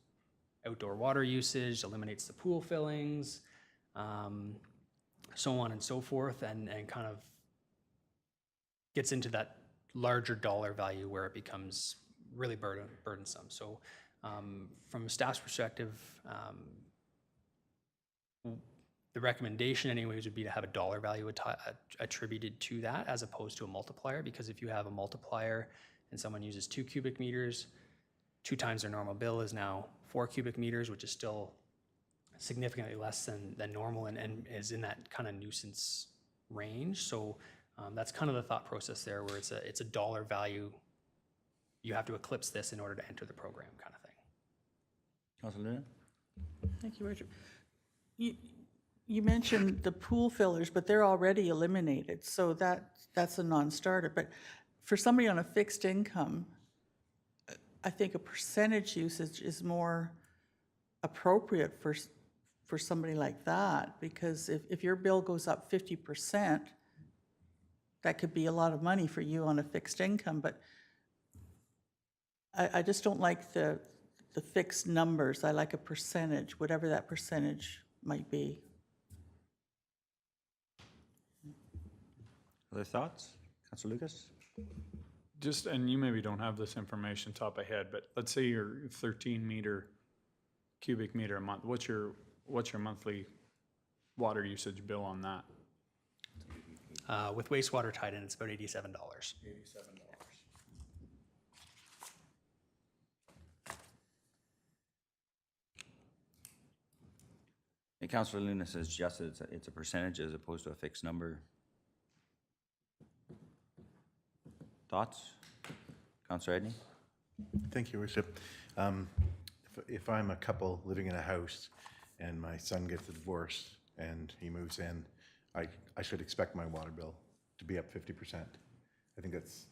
outdoor water usage, eliminates the pool fillings, so on and so forth, and kind of gets into that larger dollar value where it becomes really burdensome. So from a staff's perspective, the recommendation anyways would be to have a dollar value attributed to that as opposed to a multiplier, because if you have a multiplier and someone uses 2 cubic meters, 2 times their normal bill is now 4 cubic meters, which is still significantly less than normal and is in that kind of nuisance range. So that's kind of the thought process there, where it's a dollar value. You have to eclipse this in order to enter the program, kind of thing. Councilor Luna? Thank you, Richard. You mentioned the pool fillers, but they're already eliminated, so that's a non-starter. But for somebody on a fixed income, I think a percentage usage is more appropriate for somebody like that, because if your bill goes up 50%, that could be a lot of money for you on a fixed income, but I just don't like the fixed numbers. I like a percentage, whatever that percentage might be. Other thoughts? Councilor Lucas? Just, and you maybe don't have this information top of head, but let's say you're 13 cubic meter a month. What's your monthly water usage bill on that? With wastewater tied in, it's about $87. And Councilor Luna says just it's a percentage as opposed to a fixed number. Thoughts? Councilor Edney? Thank you, Worship. If I'm a couple living in a house and my son gets a divorce and he moves in, I should expect my water bill to be up 50%. I think that's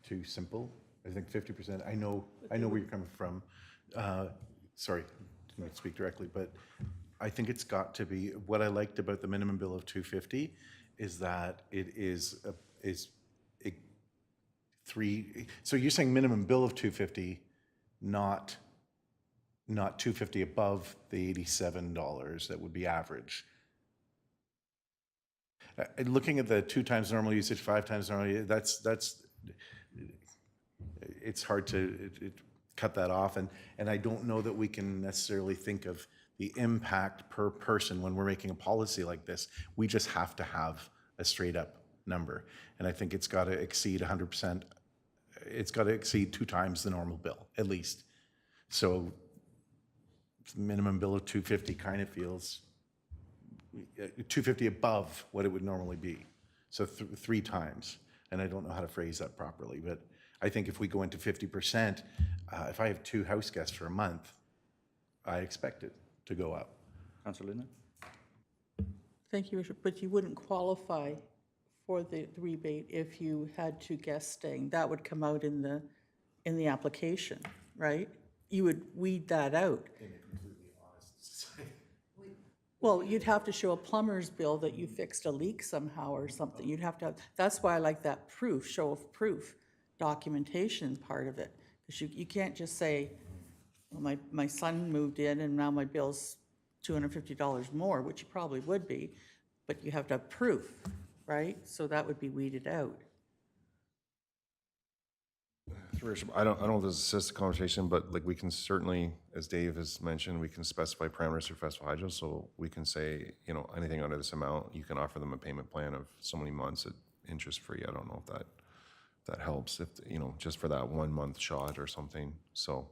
too simple. I think 50%, I know where you're coming from. Sorry, didn't speak directly, but I think it's got to be, what I liked about the minimum bill of $250 is that it is so you're saying minimum bill of $250, not $250 above the $87 that would be average. Looking at the 2 times normal usage, 5 times normal, it's hard to cut that off, and I don't know that we can necessarily think of the impact per person when we're making a policy like this. We just have to have a straight up number, and I think it's got to exceed 100%. It's got to exceed 2 times the normal bill, at least. So minimum bill of $250 kind of feels $250 above what it would normally be. So 3 times, and I don't know how to phrase that properly, but I think if we go into 50%, if I have 2 house guests for a month, I expect it to go up. Councilor Luna? Thank you, Richard, but you wouldn't qualify for the rebate if you had 2 guests staying. That would come out in the application, right? You would weed that out. Well, you'd have to show a plumber's bill that you fixed a leak somehow or something. You'd have to have, that's why I like that proof, show of proof, documentation part of it. Because you can't just say, well, my son moved in and now my bill's $250 more, which it probably would be, but you have to have proof, right? So that would be weeded out. I don't know if this assists the conversation, but like we can certainly, as Dave has mentioned, we can specify parameters for Festival Hydro. So we can say, anything under this amount, you can offer them a payment plan of so many months at interest free. I don't know if that helps, if, just for that 1 month shot or something. So,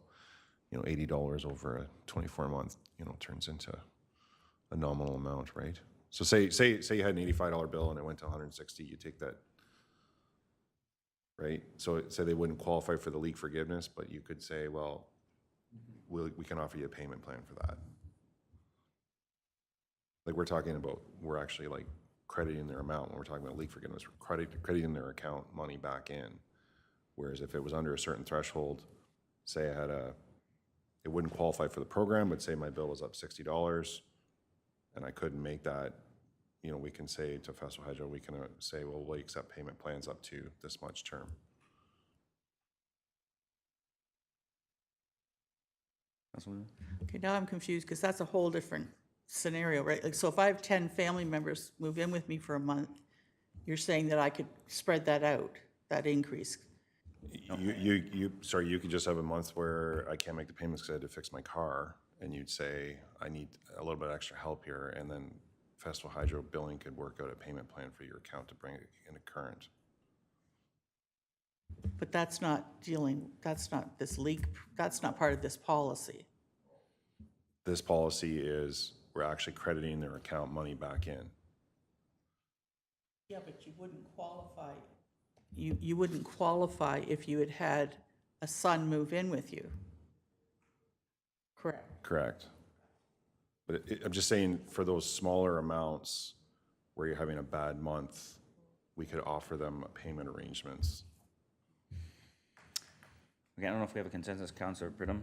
$80 over a 24 month, turns into a nominal amount, right? So say you had an $85 bill and it went to 160, you take that, right? So say they wouldn't qualify for the leak forgiveness, but you could say, well, we can offer you a payment plan for that. Like we're talking about, we're actually like crediting their amount when we're talking about leak forgiveness, we're crediting their account money back in. Whereas if it was under a certain threshold, say I had it wouldn't qualify for the program, but say my bill was up $60 and I couldn't make that, we can say to Festival Hydro, we can say, well, we accept payment plans up to this much term. Okay, now I'm confused because that's a whole different scenario, right? Like, so if I have 10 family members move in with me for a month, you're saying that I could spread that out, that increase? Sorry, you could just have a month where I can't make the payments because I had to fix my car, and you'd say, I need a little bit of extra help here, and then Festival Hydro billing could work out a payment plan for your account to bring it into current. But that's not this leak, that's not part of this policy. This policy is, we're actually crediting their account money back in. Yeah, but you wouldn't qualify. You wouldn't qualify if you had a son move in with you. Correct. Correct. But I'm just saying, for those smaller amounts where you're having a bad month, we could offer them payment arrangements. Okay, I don't know if we have a consensus, Councilor Pridham.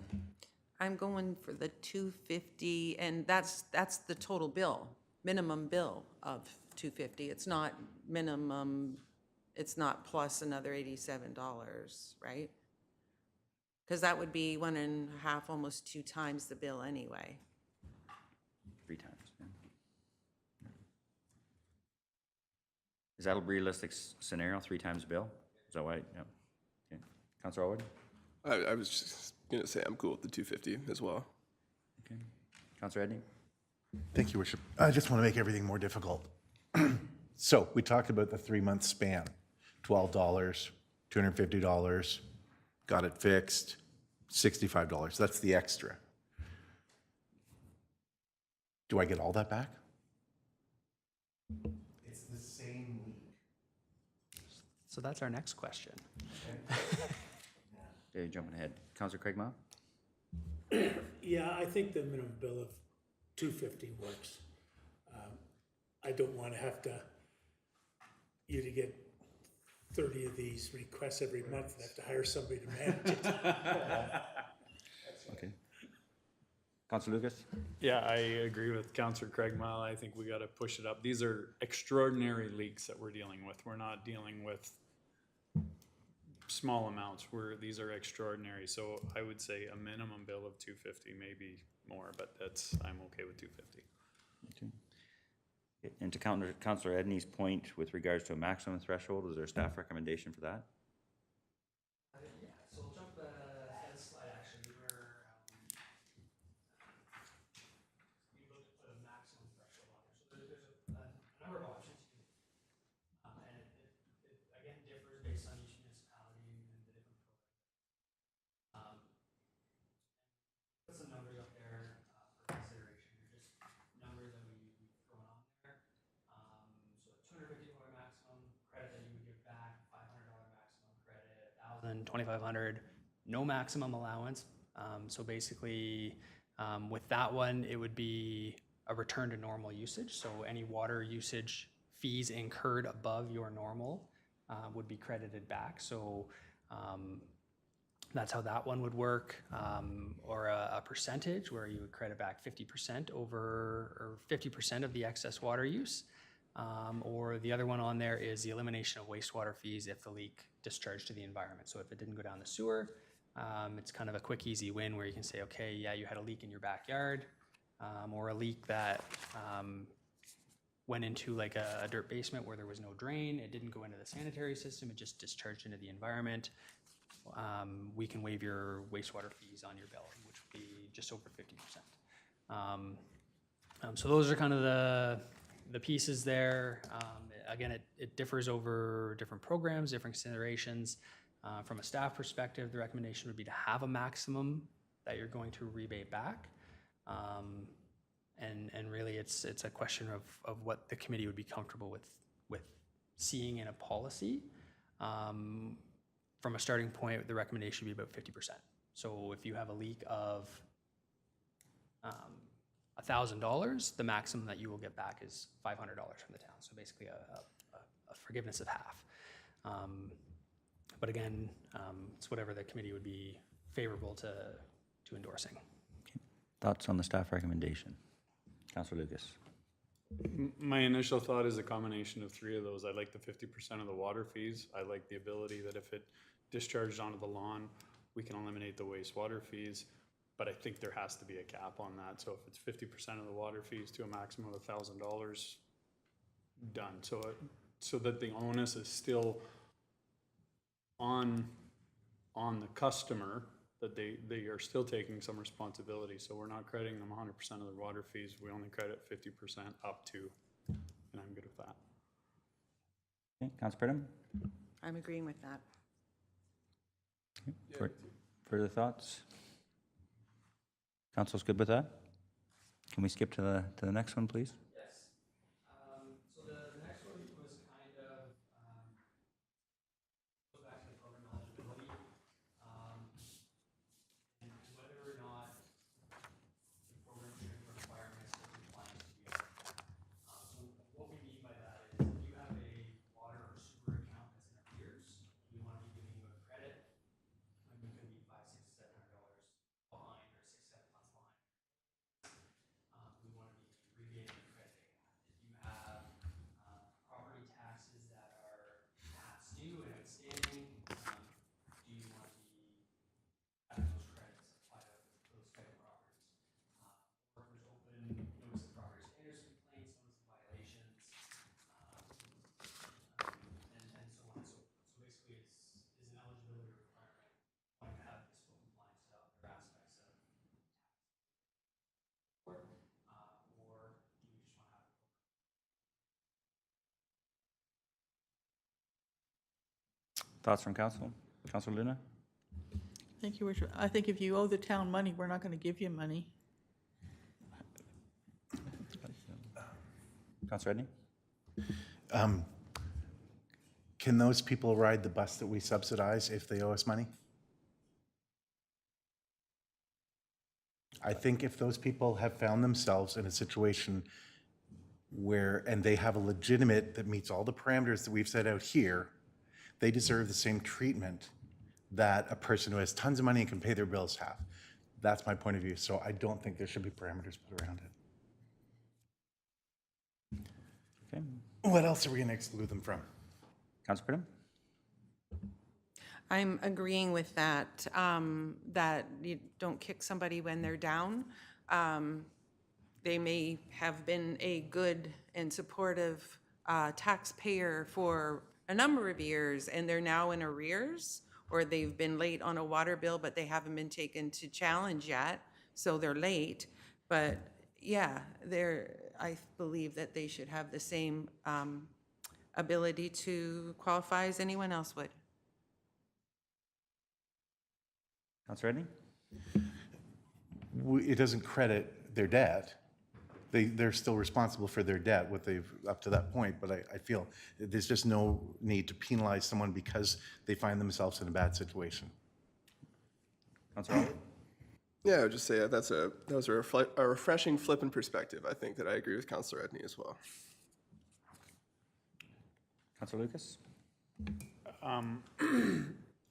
I'm going for the 250, and that's the total bill, minimum bill of 250. It's not minimum It's not plus another $87, right? Because that would be 1.5, almost 2 times the bill anyway. 3 times. Yeah. Is that a realistic scenario, 3 times bill? Is that why? Yeah. Okay. Councilor Elwood? I was just gonna say I'm cool with the 250 as well. Okay. Councilor Edney? Thank you, Worship. I just want to make everything more difficult. So we talked about the 3-month span, $12, $250, got it fixed, $65. That's the extra. Do I get all that back? It's the same leak. So that's our next question. Okay, jumping ahead. Councilor Craig Mah? Yeah, I think the minimum bill of $250 works. I don't want to have you to get 30 of these requests every month and have to hire somebody to manage it. Okay. Councilor Lucas? Yeah, I agree with Councillor Craig Mile. I think we gotta push it up. These are extraordinary leaks that we're dealing with. We're not dealing with small amounts. These are extraordinary. So I would say a minimum bill of $250, maybe more, but I'm okay with $250. Okay. And to Councilor Edney's point with regards to a maximum threshold, is there a staff recommendation for that? Yeah, so we'll jump ahead a slide actually where we looked at the maximum threshold on there. So there's a number of options. And it again differs based on each municipality and the different programs. Put some numbers up there for consideration. They're just numbers that we've thrown on there. So $250 maximum credit that you would give back, $500 maximum credit, $1,000, $2,500, no maximum allowance. So basically, with that one, it would be a return to normal usage. So any water usage fees incurred above your normal would be credited back. So that's how that one would work, or a percentage where you would credit back 50% or 50% of the excess water use. Or the other one on there is the elimination of wastewater fees if the leak discharged to the environment. So if it didn't go down the sewer, it's kind of a quick, easy win where you can say, okay, yeah, you had a leak in your backyard, or a leak that went into like a dirt basement where there was no drain. It didn't go into the sanitary system. It just discharged into the environment. We can waive your wastewater fees on your bill, which would be just over 50%. So those are kind of the pieces there. Again, it differs over different programs, different considerations. From a staff perspective, the recommendation would be to have a maximum that you're going to rebate back. And really it's a question of what the committee would be comfortable with seeing in a policy. From a starting point, the recommendation would be about 50%. So if you have a leak of $1,000, the maximum that you will get back is $500 from the town. So basically a forgiveness of half. But again, it's whatever the committee would be favorable to endorsing. Okay. Thoughts on the staff recommendation? Councilor Lucas? My initial thought is a combination of 3 of those. I like the 50% of the water fees. I like the ability that if it discharged onto the lawn, we can eliminate the wastewater fees. But I think there has to be a cap on that. So if it's 50% of the water fees to a maximum of $1,000, done. So that the onus is still on the customer, that they are still taking some responsibility. So we're not crediting them 100% of the water fees. We only credit 50% up to, and I'm good with that. Okay, Councilor Pridham? I'm agreeing with that. Okay. Further thoughts? Council's good with that? Can we skip to the next one, please? Yes. So the next one was kind of goes back to the program eligibility, and whether or not the program should require municipal compliance to be eligible. So what we mean by that is if you have a water or sewer account that's in arrears, we want to be giving you a credit when you could be $500, $600, $700 behind or 6, 7 months behind. We want to be rebating the credit Thoughts from council? Councilor Luna? Thank you, Worship. I think if you owe the town money, we're not going to give you money. Councilor Edney? Can those people ride the bus that we subsidize if they owe us money? I think if those people have found themselves in a situation where, and they have a legitimate that meets all the parameters that we've set out here, they deserve the same treatment that a person who has tons of money and can pay their bills have. That's my point of view. So I don't think there should be parameters put around it. Okay. What else are we going to exclude them from? Councilor Pridham? I'm agreeing with that, that you don't kick somebody when they're down. They may have been a good and supportive taxpayer for a number of years, and they're now in arrears, or they've been late on a water bill, but they haven't been taken to challenge yet, so they're late. But yeah, I believe that they should have the same ability to qualify as anyone else would. Councilor Edney? It doesn't credit their debt. They're still responsible for their debt, what they've up to that point, but I feel there's just no need to penalize someone because they find themselves in a bad situation. Councilor Howard? Yeah, I would just say that was a refreshing flip in perspective. I think that I agree with Councilor Edney as well. Councilor Lucas?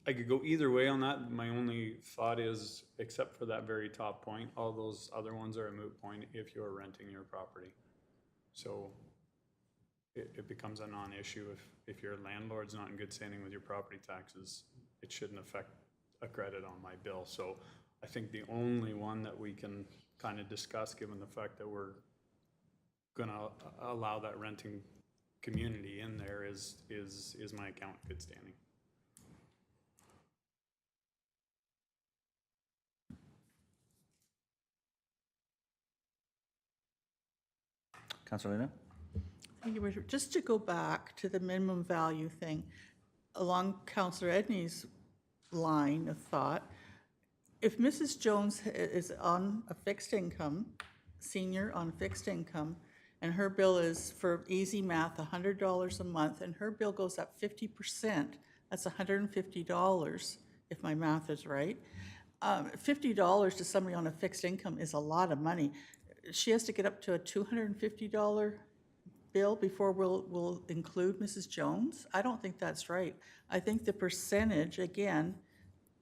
I could go either way on that. My only thought is, except for that very top point, all those other ones are a moot point if you're renting your property. So it becomes a non-issue if your landlord's not in good standing with your property taxes. It shouldn't affect a credit on my bill. So I think the only one that we can kind of discuss, given the fact that we're gonna allow that renting community in there, is my account in good standing. Councilor Luna? Thank you, Worship. Just to go back to the minimum value thing, along Councillor Edney's line of thought, if Mrs. Jones is on a fixed income, senior on fixed income, and her bill is, for easy math, $100 a month, and her bill goes up 50%, that's $150, if my math is right. $50 to somebody on a fixed income is a lot of money. She has to get up to a $250 bill before we'll include Mrs. Jones? I don't think that's right. I think the percentage, again,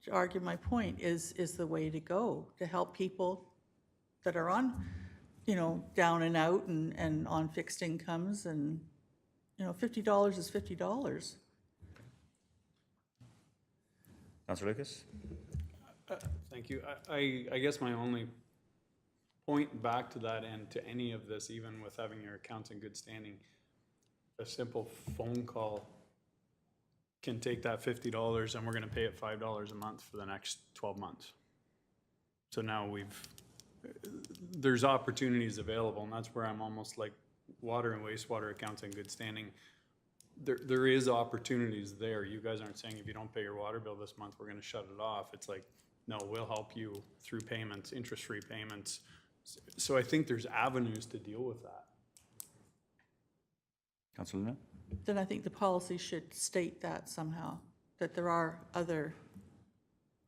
to argue my point, is the way to go, to help people that are on, down and out and on fixed incomes, and, $50 is $50. Councilor Lucas? Thank you. I guess my only point back to that and to any of this, even with having your accounts in good standing, a simple phone call can take that $50 and we're gonna pay it $5 a month for the next 12 months. So now there's opportunities available, and that's where I'm almost like water and wastewater accounts in good standing. There is opportunities there. You guys aren't saying if you don't pay your water bill this month, we're gonna shut it off. It's like, no, we'll help you through payments, interest-free payments. So I think there's avenues to deal with that. Councilor Luna? Then I think the policy should state that somehow, that there are other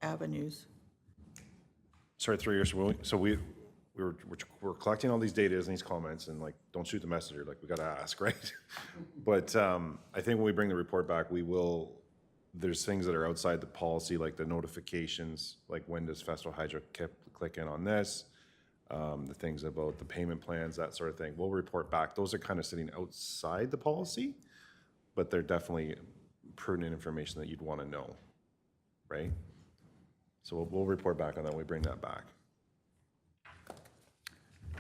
avenues. Sorry, 3 years, so we're collecting all these data and these comments, and like, don't shoot the messenger, like, we gotta ask, right? But I think when we bring the report back, there's things that are outside the policy, like the notifications, like when does Festival Hydro click in on this? The things about the payment plans, that sort of thing. We'll report back. Those are kind of sitting outside the policy, but they're definitely pertinent information that you'd want to know, right? So we'll report back on that when we bring that back.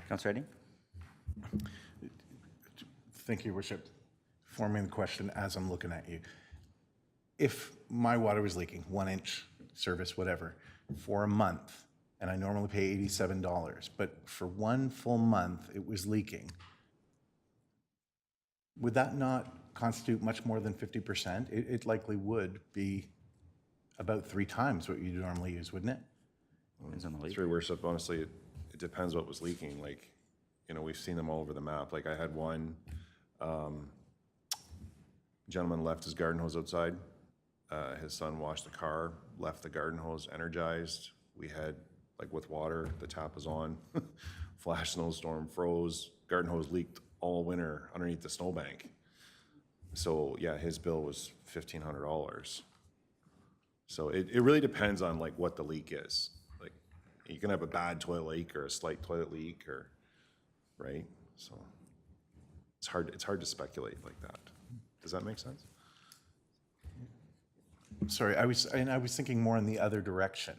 Councilor Edney? Thank you, Worship. Forming the question as I'm looking at you. If my water was leaking, 1-inch service, whatever, for a month, and I normally pay $87, but for one full month it was leaking, would that not constitute much more than 50%, it likely would be about 3 times what you normally use, wouldn't it? Depends on the leak. Through your worship, honestly, it depends what was leaking, like, you know, we've seen them all over the map, like I had one, gentleman left his garden hose outside, his son washed the car, left the garden hose energized, we had, like with water, the tap was on, flash snowstorm, froze, garden hose leaked all winter underneath the snowbank. So, yeah, his bill was $1,500. So it really depends on like what the leak is. Like, you can have a bad toilet leak or a slight toilet leak or, right? So it's hard to speculate like that. Does that make sense? Sorry, I was thinking more in the other direction.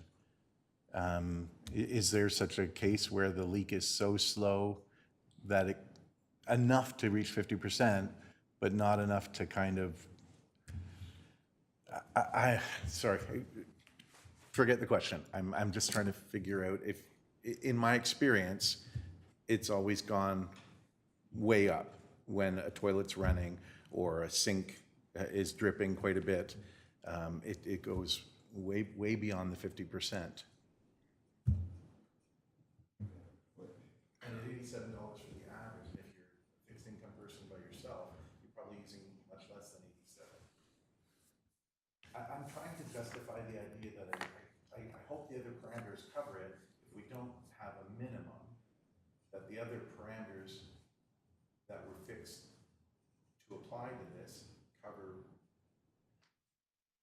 Is there such a case where the leak is so slow that enough to reach 50%, but not enough to kind of, sorry, forget the question. I'm just trying to figure out if, in my experience, it's always gone way up when a toilet's running or a sink is dripping quite a bit. It goes way beyond the 50%. And at $87 for the average, if you're a fixed income person by yourself, you're probably using much less than 87. I'm trying to justify the idea that I hope the other parameters cover it. If we don't have a minimum, that the other parameters that were fixed to apply to this cover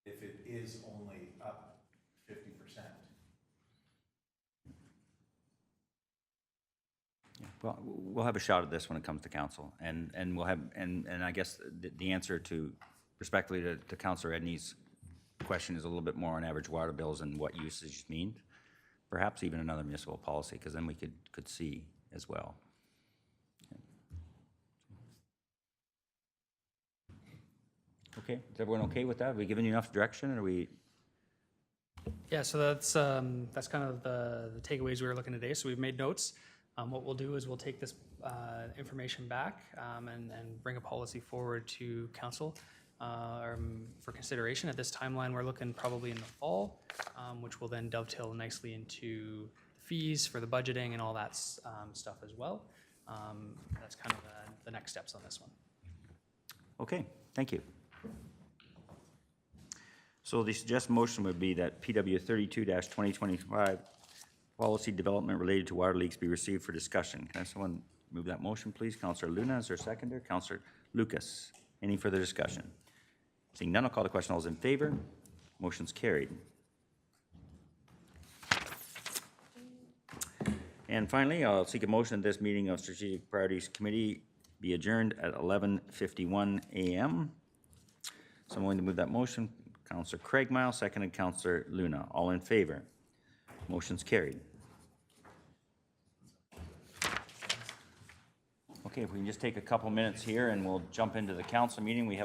if it is only up 50%. Well, we'll have a shot at this when it comes to council, and we'll have, and I guess the answer to, respectfully to Councillor Edney's question is a little bit more on average water bills and what usage mean. Perhaps even another municipal policy, because then we could see as well. Okay, is everyone okay with that? Have we given you enough direction, or are we? Yeah, so that's kind of the takeaways we were looking today. So we've made notes. What we'll do is we'll take this information back and bring a policy forward to council for consideration. At this timeline, we're looking probably in the fall, which will then dovetail nicely into fees for the budgeting and all that stuff as well. That's kind of the next steps on this one. Okay, thank you. So the suggested motion would be that PW 32-2025 policy development related to water leaks be received for discussion. Can someone move that motion, please? Councillor Luna, is there a seconder? Councillor Lucas. Any further discussion? Seeing none, I'll call the question. All those in favor? Motion's carried. And finally, I'll seek a motion that this meeting of Strategic Priorities Committee be adjourned at 11:51 a.m. Someone to move that motion? Councillor Craigmile, seconded Councillor Luna. All in favor? Motion's carried. Okay, if we can just take a couple minutes here and we'll jump into the council meeting. We have